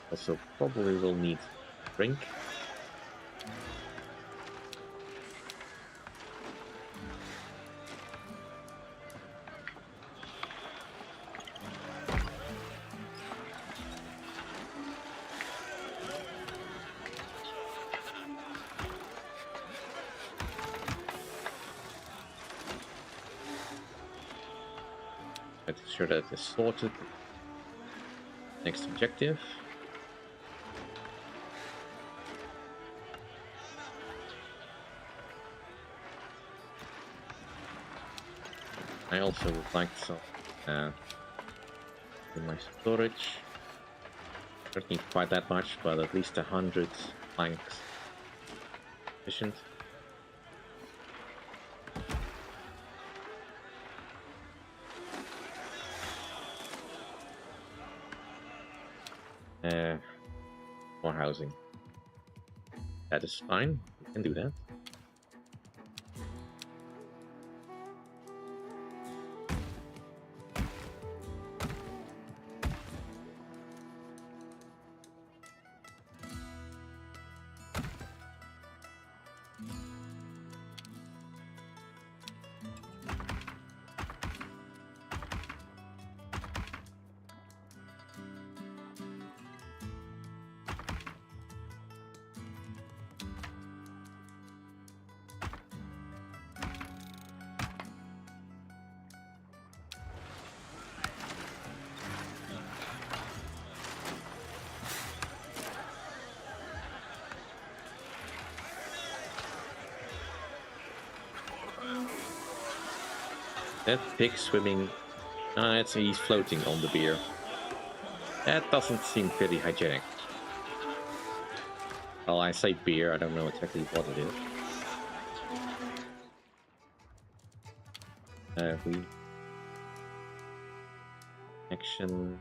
Also, probably will need drink. Make sure that it's sorted. Next objective. I also would like some in my storage. Don't need quite that much, but at least 100 planks sufficient. More housing. That is fine. We can do that. That pig swimming. He's floating on the beer. That doesn't seem very hygienic. Well, I say beer, I don't know exactly what it is. We action.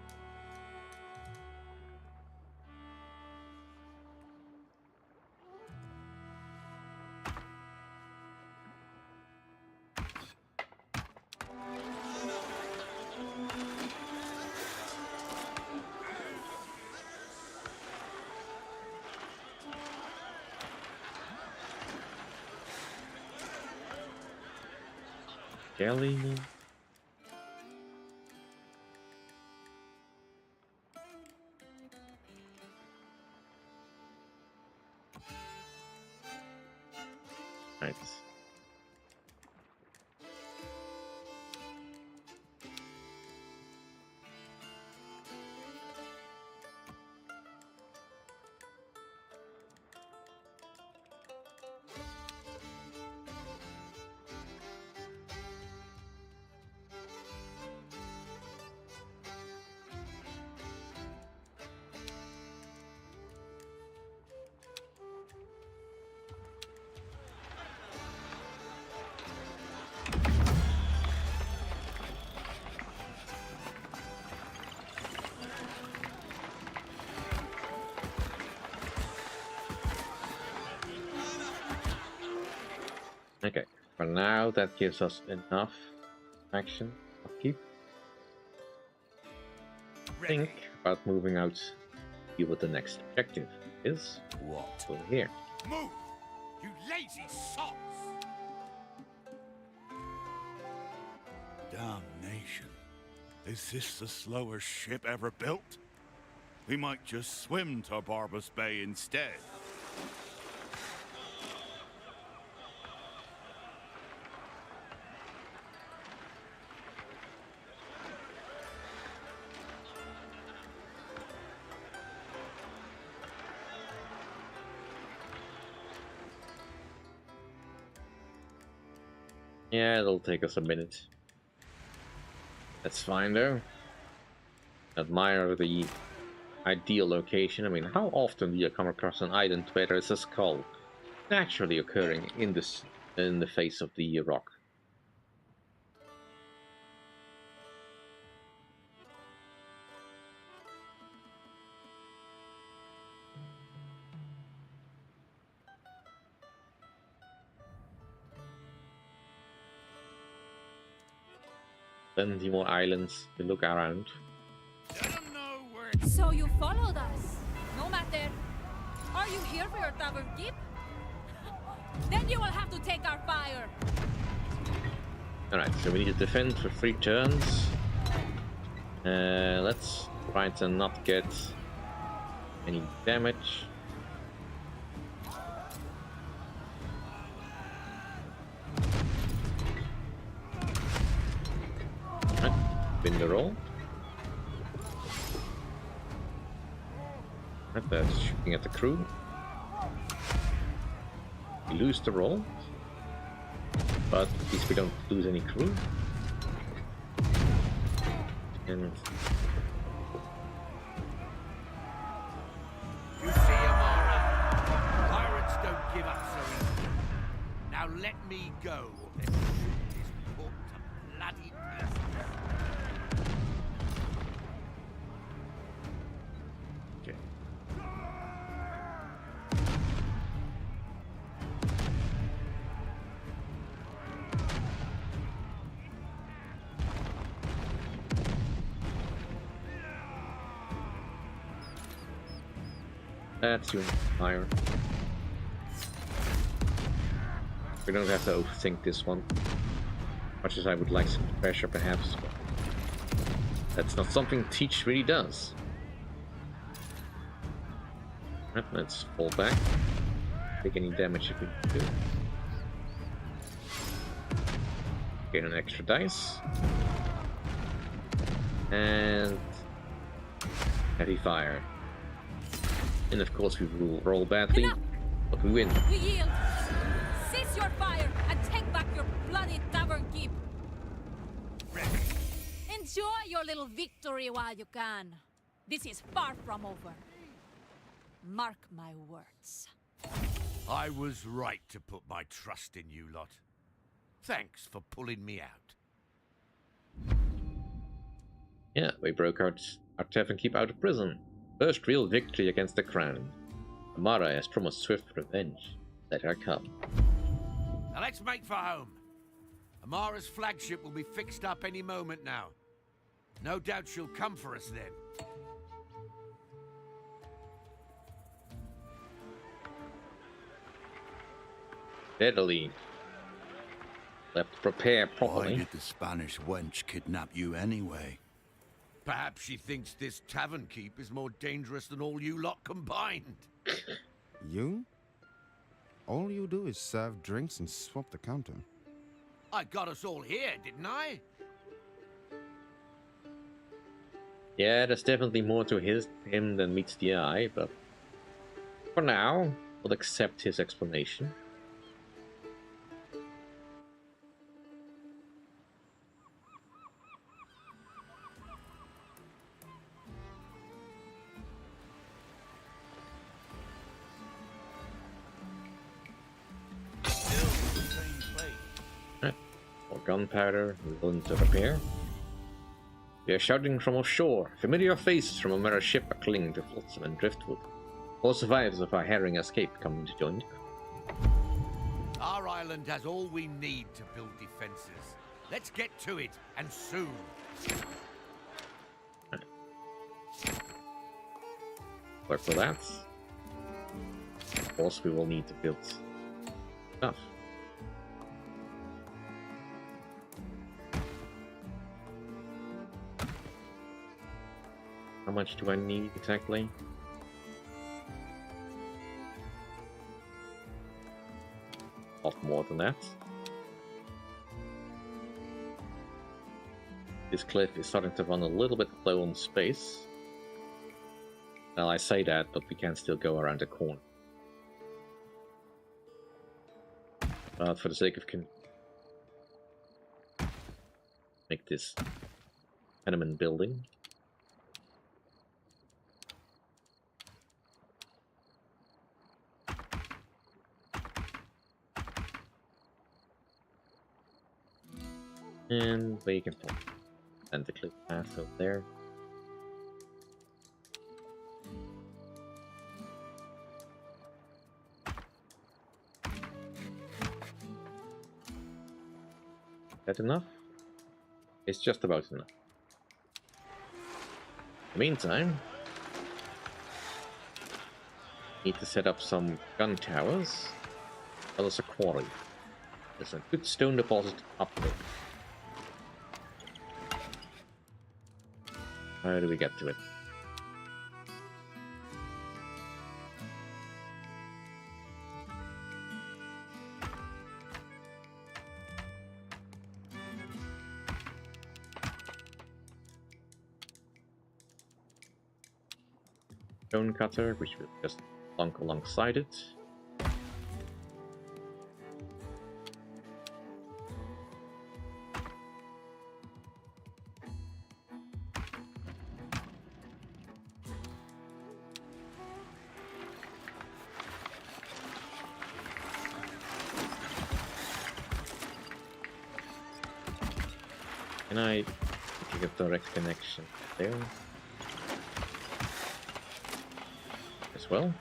Jelly. Right. For now, that gives us enough action. Upkeep. Think about moving out. See what the next objective is. What? Over here. Move! You lazy sots! Damnation. Is this the slowest ship ever built? We might just swim to Barbas Bay instead. Yeah, it'll take us a minute. That's fine though. Admire the ideal location. I mean, how often do you come across an island where there is a skull naturally occurring in the face of the rock? Plenty more islands to look around. I don't know where. So you followed us. No matter. Are you here for your tavern keep? Then you will have to take our fire. Alright, so we need to defend for 3 turns. Let's try to not get any damage. Win the roll. That's shooting at the crew. We lose the roll, but at least we don't lose any crew. And You see, Amara? Pirates don't give up so easily. Now let me go. Let's shoot this book to bloody pieces. okay. That's your fire. We don't have to overthink this one. Much as I would like some pressure perhaps, but that's not something Teach really does. Right, let's fall back. Take any damage if we do. Gain an extra dice. And heavy fire. And of course we will roll badly, Enough! but we win. You yield. Cease your fire and take back your bloody tavern keep. Enjoy your little victory while you can. This is far from over. Mark my words. I was right to put my trust in you lot. Thanks for pulling me out. Yeah, we broke our tavern keep out of prison. First real victory against the crown. Amara has promised swift revenge. Let her come. Now let's make for home. Amara's flagship will be fixed up any moment now. No doubt she'll come for us then. Steadily. Left to prepare Why properly. did the Spanish wench kidnap you anyway? Perhaps she thinks this tavern keep is more dangerous than all you lot combined. You? All you do is serve drinks and swap the counter. I got us all here, didn't I? Yeah, there's definitely more to him than meets the eye, but for now, we'll accept his explanation. Still the same place. More gunpowder, we're willing to repair. We are shouting from offshore. Familiar faces from a mirror ship are clinging to flotsam and driftwood. All survivors of our herring escape coming to join you. Our island has all we need to build defenses. Let's get to it, and soon. But for that, of course, we will need to build stuff. How much do I need exactly? A lot more than that. This cliff is starting to run a little bit low on space. Well, I say that, but we can still go around the corner. But for the sake of make this tenement building. And we can and the cliff path over there. That enough? It's just about enough. In the meantime, need to set up some gun towers, as well as a quarry. There's a good stone deposit up there. How do we get to it? Stone cutter, which will just plunk alongside it. Can I get a direct connection there as well?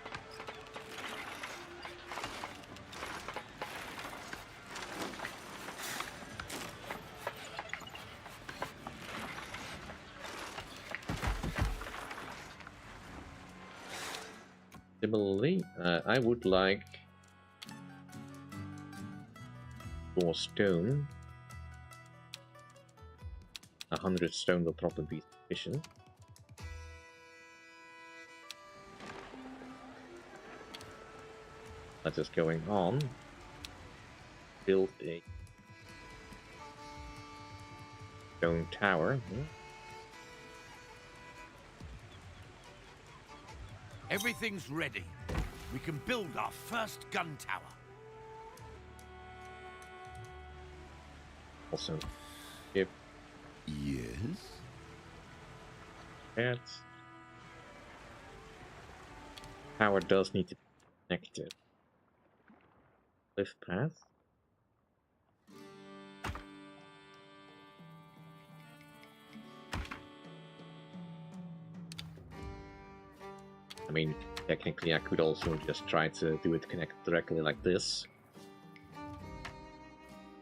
Similarly, I would like more stone. 100 stone will probably be sufficient. That is going on. Build a stone tower. Everything's ready. We can build our first gun tower. Also, yep. Yes? That tower does need to be connected. Cliff path. I mean, technically I could also just try to do it connected directly like this.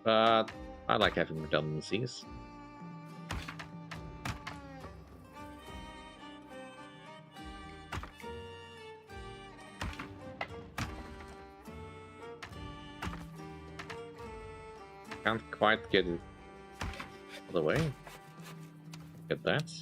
But I like having redundancies. Can't quite get it all the way. Get that.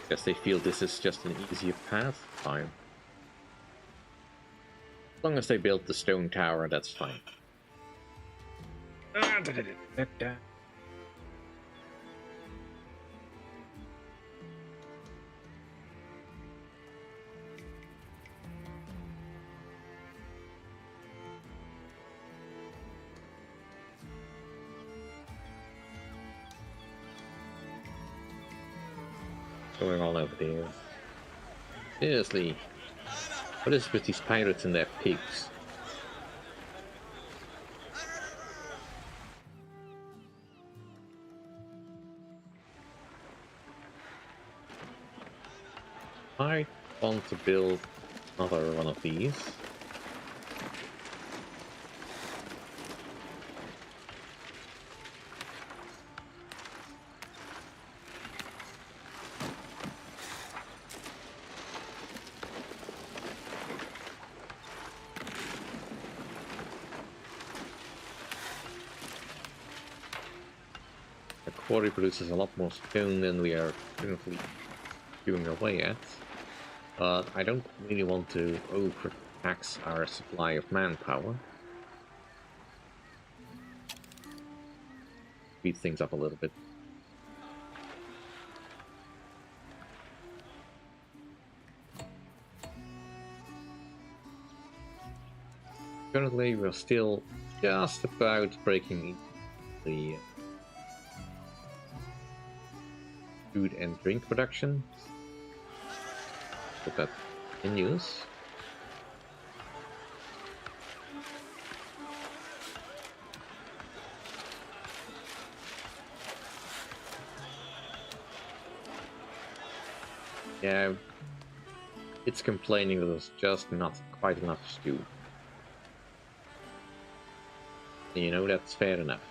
Guess they feel this is just an easier path. Fine. As long as they build the stone tower, that's fine. going on over there? Seriously, what is with these pirates and their pigs? I want to build another one of these. The quarry produces a lot more stone than we are currently chewing away at. But I don't really want to overtax our supply of manpower. Speed things up a little bit. Currently, we're still just about breaking the food and drink production. Hope that continues. Yeah, it's complaining that there's just not quite enough stew. You know, that's fair enough.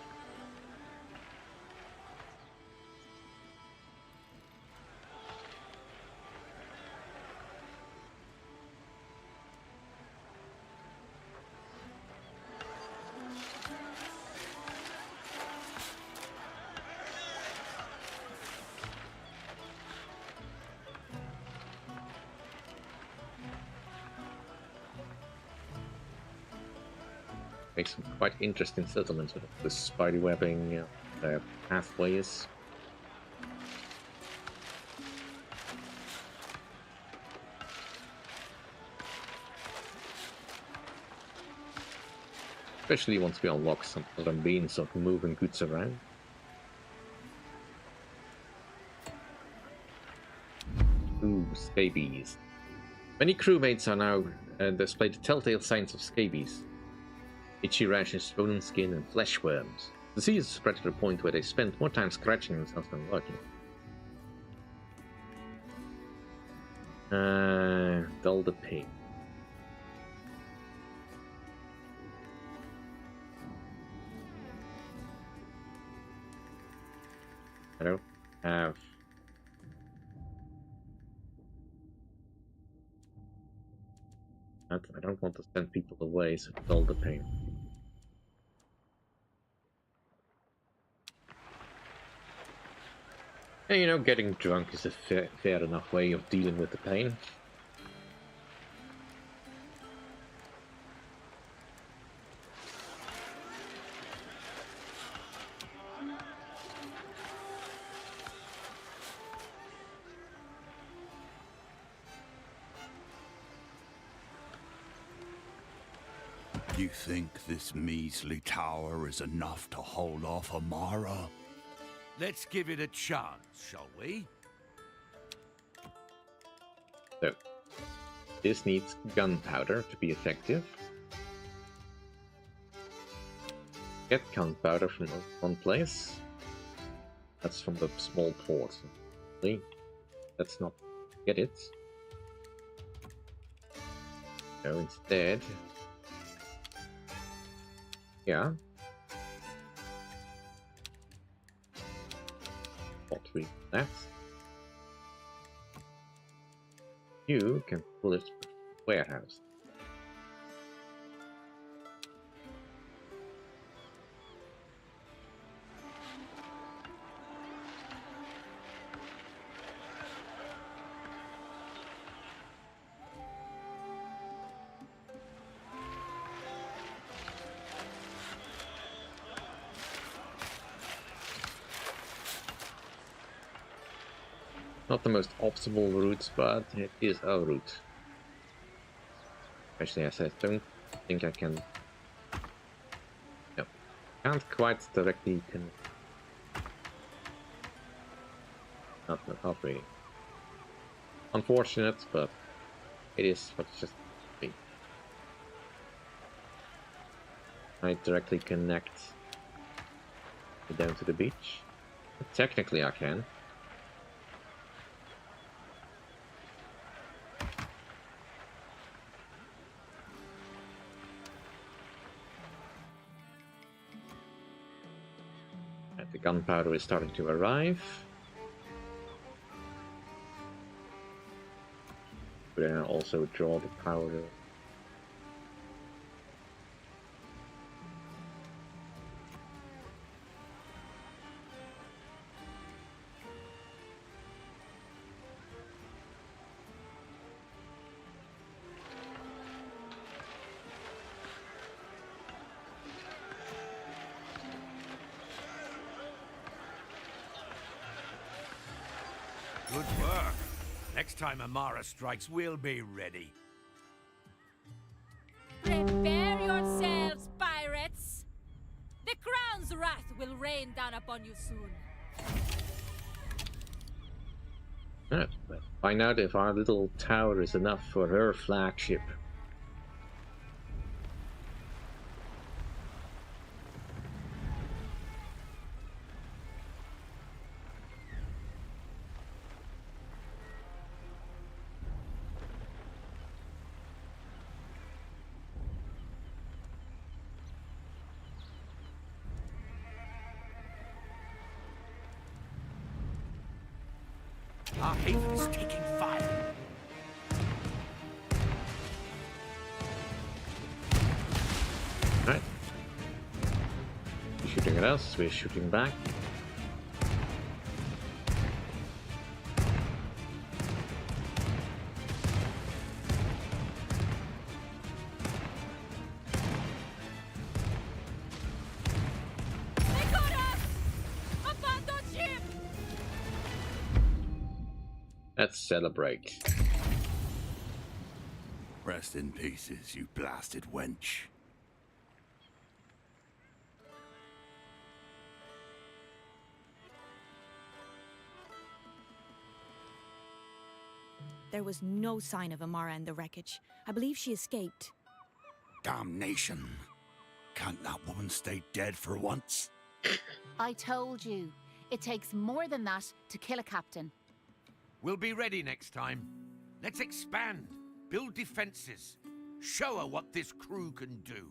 Make some quite interesting settlements with the spider webbing pathways. Especially once we unlock some other means of moving goods around. Ooh, scabies. Many crewmates are now display the telltale signs of scabies. Itchy rashes, swollen skin, and flesh worms. The disease is spread to the point where they spend more time scratching themselves than working. Dull the pain. I don't have... I don't want to send people away, so dull the pain. And you know, getting drunk is a fair enough way of dealing with the pain. You think this measly tower is enough to hold off Amara? Let's give it a chance, shall we? So, this needs gunpowder to be effective. Get gunpowder from one place. That's from the small port. Let's not get it. So instead... Yeah. Pottery that. You can pull it to the warehouse. Not the most optimal route, but it is a route. Especially as I don't think I can... No, can't quite directly connect. Not really. Unfortunate, but it is what it's just be. I directly connect it down to the beach. But technically I can. And the gunpowder is starting to arrive. Then also draw the powder. Good work. Next time Amara strikes, we'll be ready. Prepare yourselves, pirates! The crown's wrath will rain down upon you soon. Let's find out if our little tower is enough for her flagship. Our haven is taking fire. Alright. He's shooting at us, we're shooting back. They got us! Abandon ship! Let's celebrate. Rest in pieces, you blasted wench. There was no sign of Amara in the wreckage. I believe she escaped. Damnation. Can't that woman stay dead for once? I told you, it takes more than that to kill a captain. We'll be ready next time. Let's expand, build defenses, show her what this crew can do.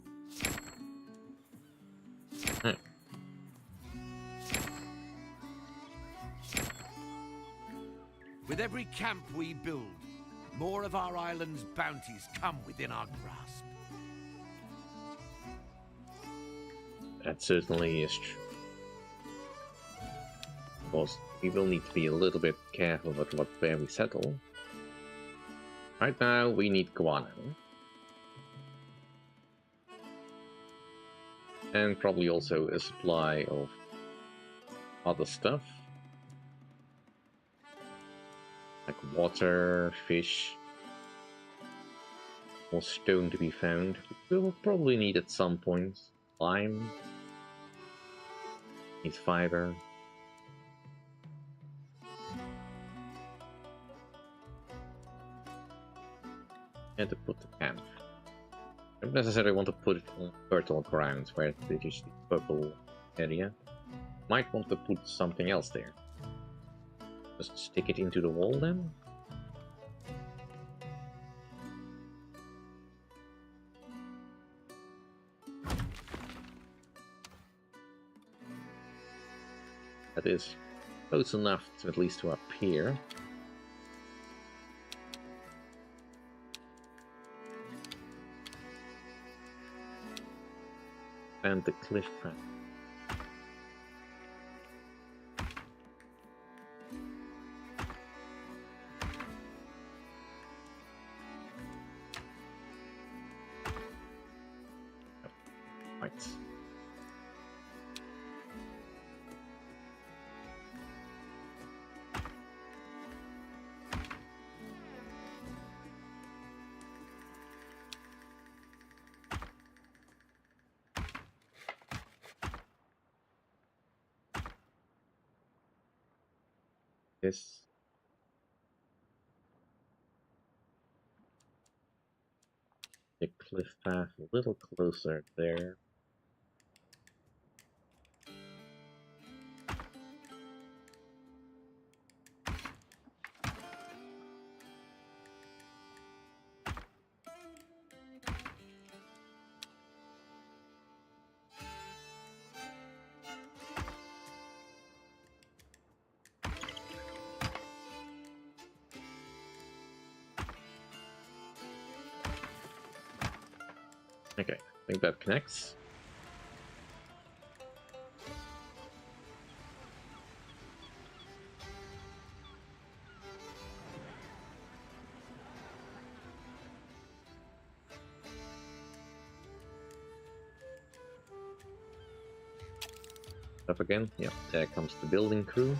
With every camp we build, more of our island's bounties come within our grasp. That certainly is true. Of course, we will need to be a little bit careful about where we settle. Right now, we need guano. And probably also a supply of other stuff. Like water, fish, more stone to be found. We will probably need at some point. Lime. Need fiber. And to put the camp. I don't necessarily want to put it on fertile ground where it is the purple area. Might want to put something else there. Just stick it into the wall then? That is close enough to at least to up here. And the cliff path. Right. This. The cliff path a little closer there. Okay, I think that connects. Up again. Yep, there comes the building crew.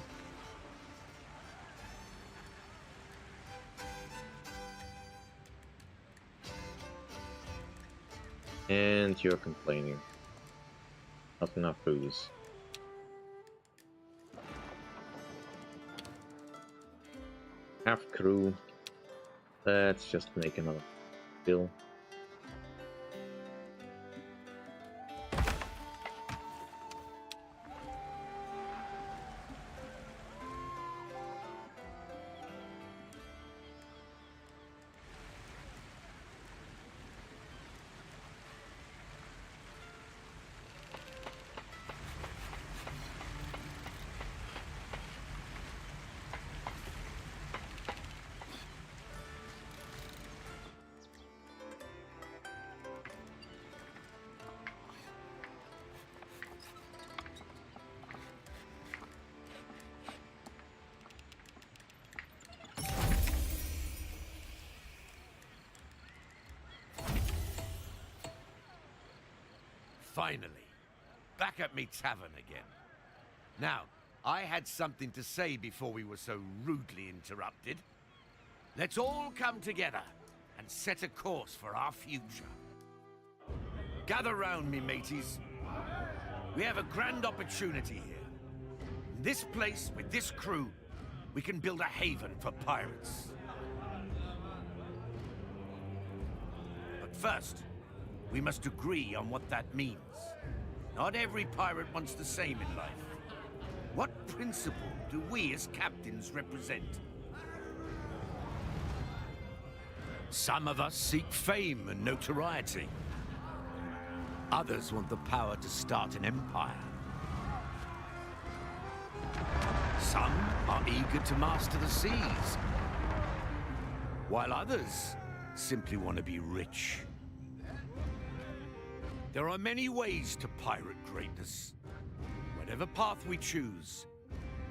And you're complaining. Not enough booze. Half crew. Let's just make another bill. Finally, back at me tavern again. Now, I had something to say before we were so rudely interrupted. Let's all come together and set a course for our future. Gather round me, mateys. We have a grand opportunity here. In this place, with this crew, we can build a haven for pirates. But first, we must agree on what that means. Not every pirate wants the same in life. What principle do we as captains represent? Some of us seek fame and notoriety. Others want the power to start an empire. Some are eager to master the seas, while others simply want to be rich. There are many ways to pirate greatness. Whatever path we choose,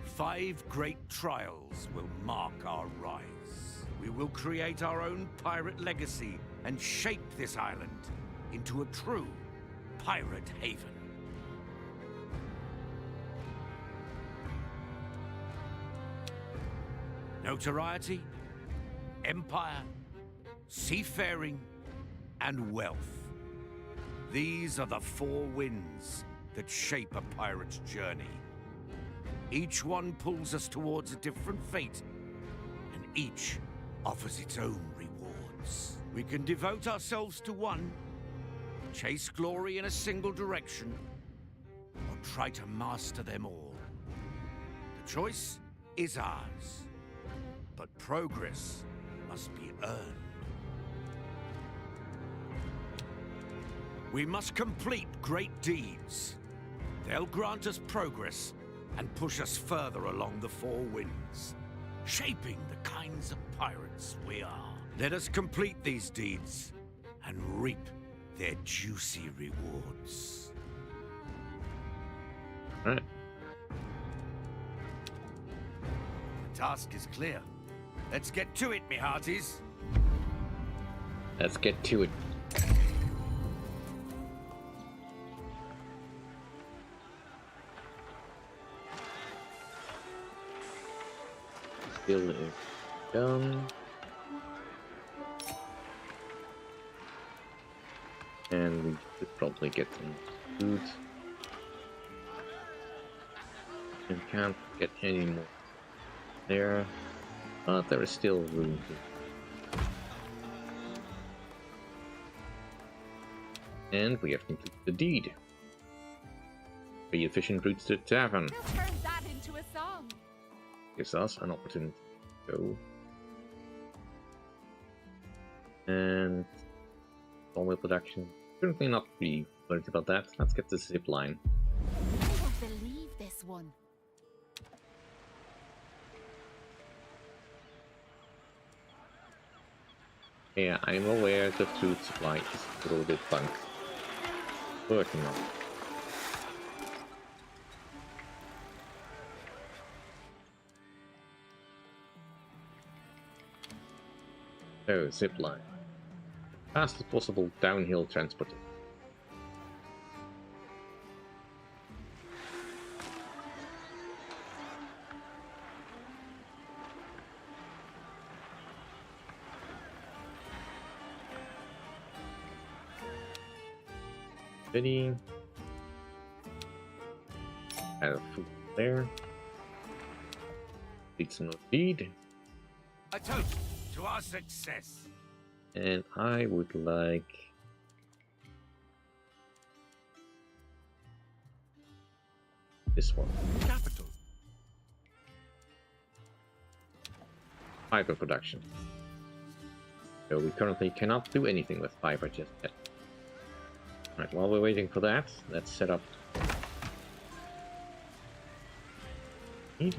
5 great trials will mark our rise. We will create our own pirate legacy and shape this island into a true pirate haven. Notoriety, empire, seafaring, and wealth. These are the 4 winds that shape a pirate's journey. Each one pulls us towards a different fate, and each offers its own rewards. We can devote ourselves to one, chase glory in a single direction, or try to master them all. The choice is ours, but progress must be earned. We must complete great deeds. They'll grant us progress and push us further along the 4 winds, shaping the kinds of pirates we are. Let us complete these deeds and reap their juicy rewards. All right. The task is clear. Let's get to it, me hearties. Let's get to it. Building is done. And we should probably get some food. And can't get any more there. But there is still room here. And we have completed the deed. 3 efficient routes to the tavern. They'll turn that into a song. Gives us an opportunity to go. And sawmill production. Currently not really worried about that. Let's get the zip line. I won't believe this one. Yeah, I'm aware the food supply is a little bit bunk. Working on it. So, zip line. Fastest possible downhill transport. Ready. Have food there. Need some feed. A toast to our success. And I would like this one. Capital. Fiber production. So we currently cannot do anything with fiber just yet. Alright, while we're waiting for that, let's set up need.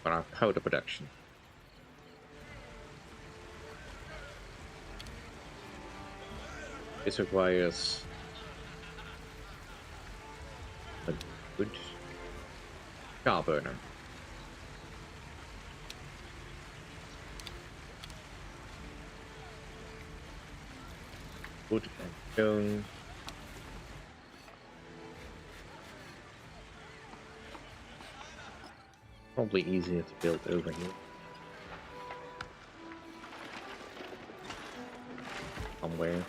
For our powder production. This requires a good car burner. Wood and stone. Probably easier to build over here. Somewhere.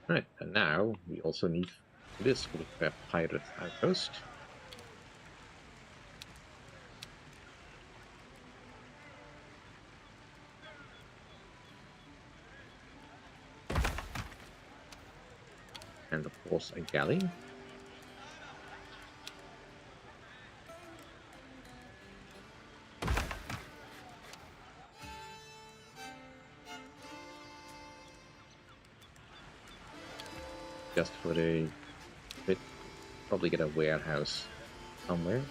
Right, and now we also need this with a pirate outpost. And of course a galley. Just for a bit, probably get a warehouse somewhere.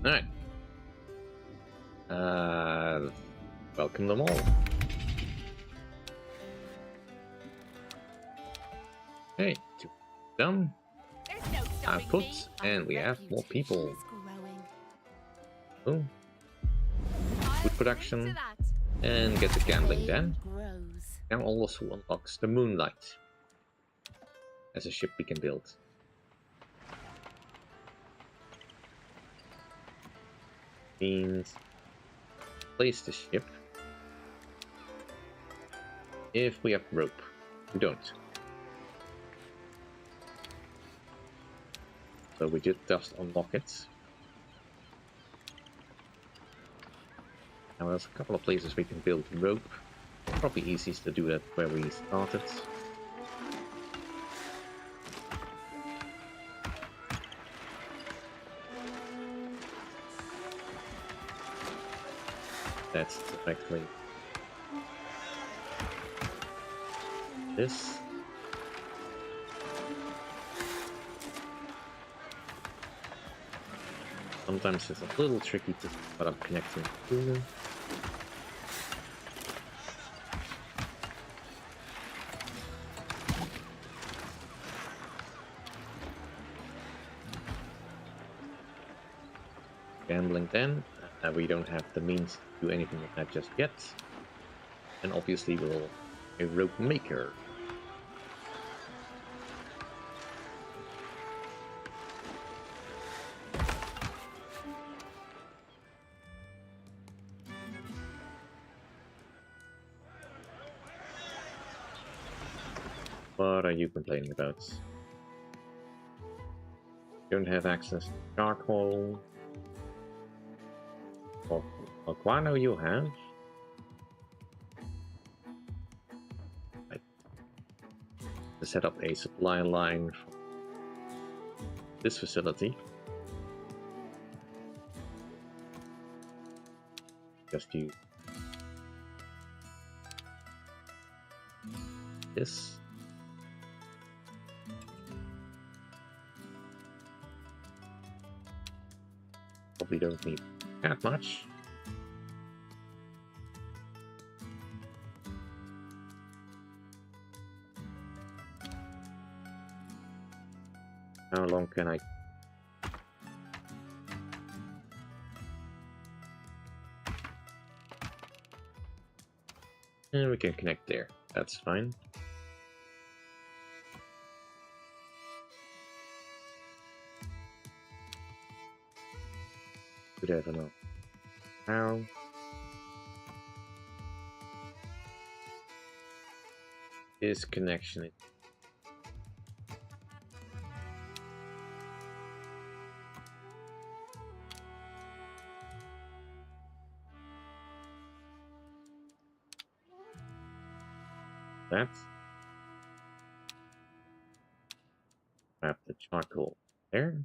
Alright. Welcome them all. Okay, 2 done. There's no stopping Output, me. and we have more people. Reputation is growing. Oh, I'll food production, drink to that. and get the gambling then. Fame grows. Now also unlocks the Moonlight as a ship we can build. Means place the ship if we have rope. We don't. So we did just unlock it. Now there's a couple of places we can build rope. Probably easiest to do that where we started. That's directly this. Sometimes it's a little tricky to see what I'm connecting to. Gambling then. We don't have the means to do anything with that just yet. And obviously we'll a rope maker. What are you complaining about? Don't have access to charcoal. Or guano you have. Right. To set up a supply line for this facility. Just use this. Probably don't need that much. How long can I? And we can connect there. That's fine. Could have enough. How? This connection. That. Grab the charcoal there.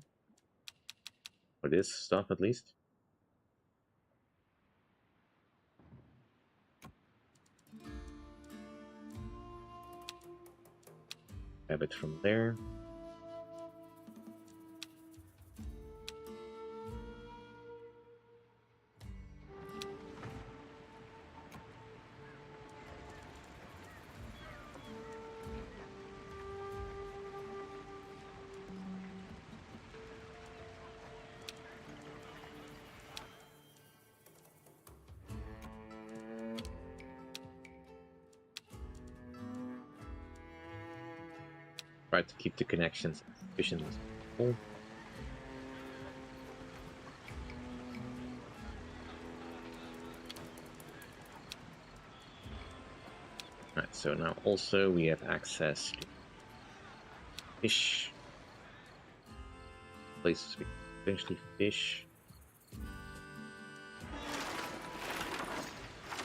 For this stuff at least. Grab it from there. Try to keep the connections as efficient as possible. Right, so now also we have access to fish. Places we can potentially fish.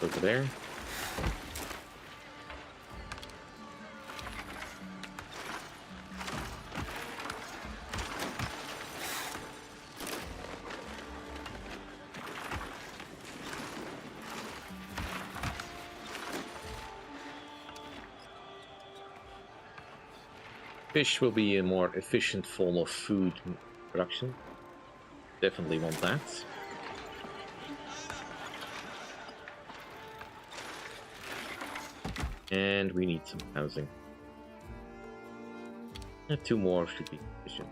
Over there. Fish will be a more efficient form of food production. Definitely want that. And we need some housing. And 2 more should be sufficient.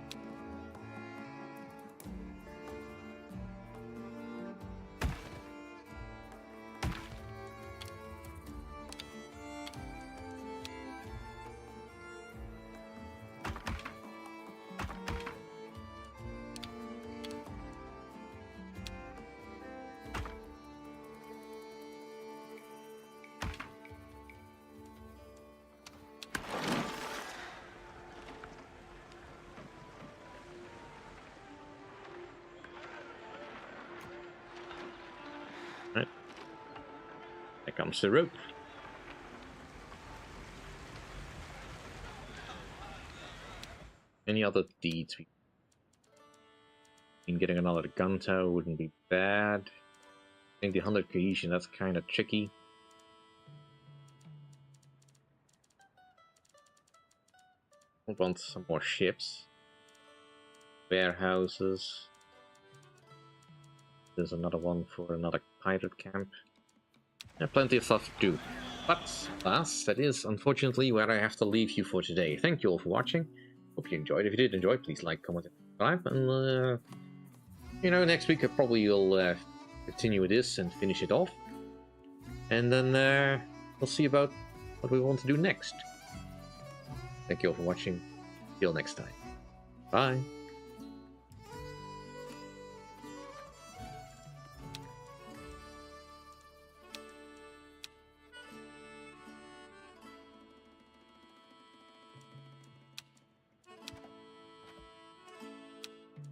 Right. There comes the rope. Any other deeds? Getting another gun tower wouldn't be bad. think the 100 cohesion, that's kind of tricky. I want some more ships. Warehouses. There's another one for another pirate camp. Yeah, plenty of stuff to do. But, alas, that is unfortunately where I have to leave you for today. Thank you all for watching. Hope you enjoyed. If you did enjoy, please like, comment, and subscribe. And, you know, next week I probably will continue with this and finish it off. And then we'll see about what we want to do next. Thank you all for watching. Till next time. Bye.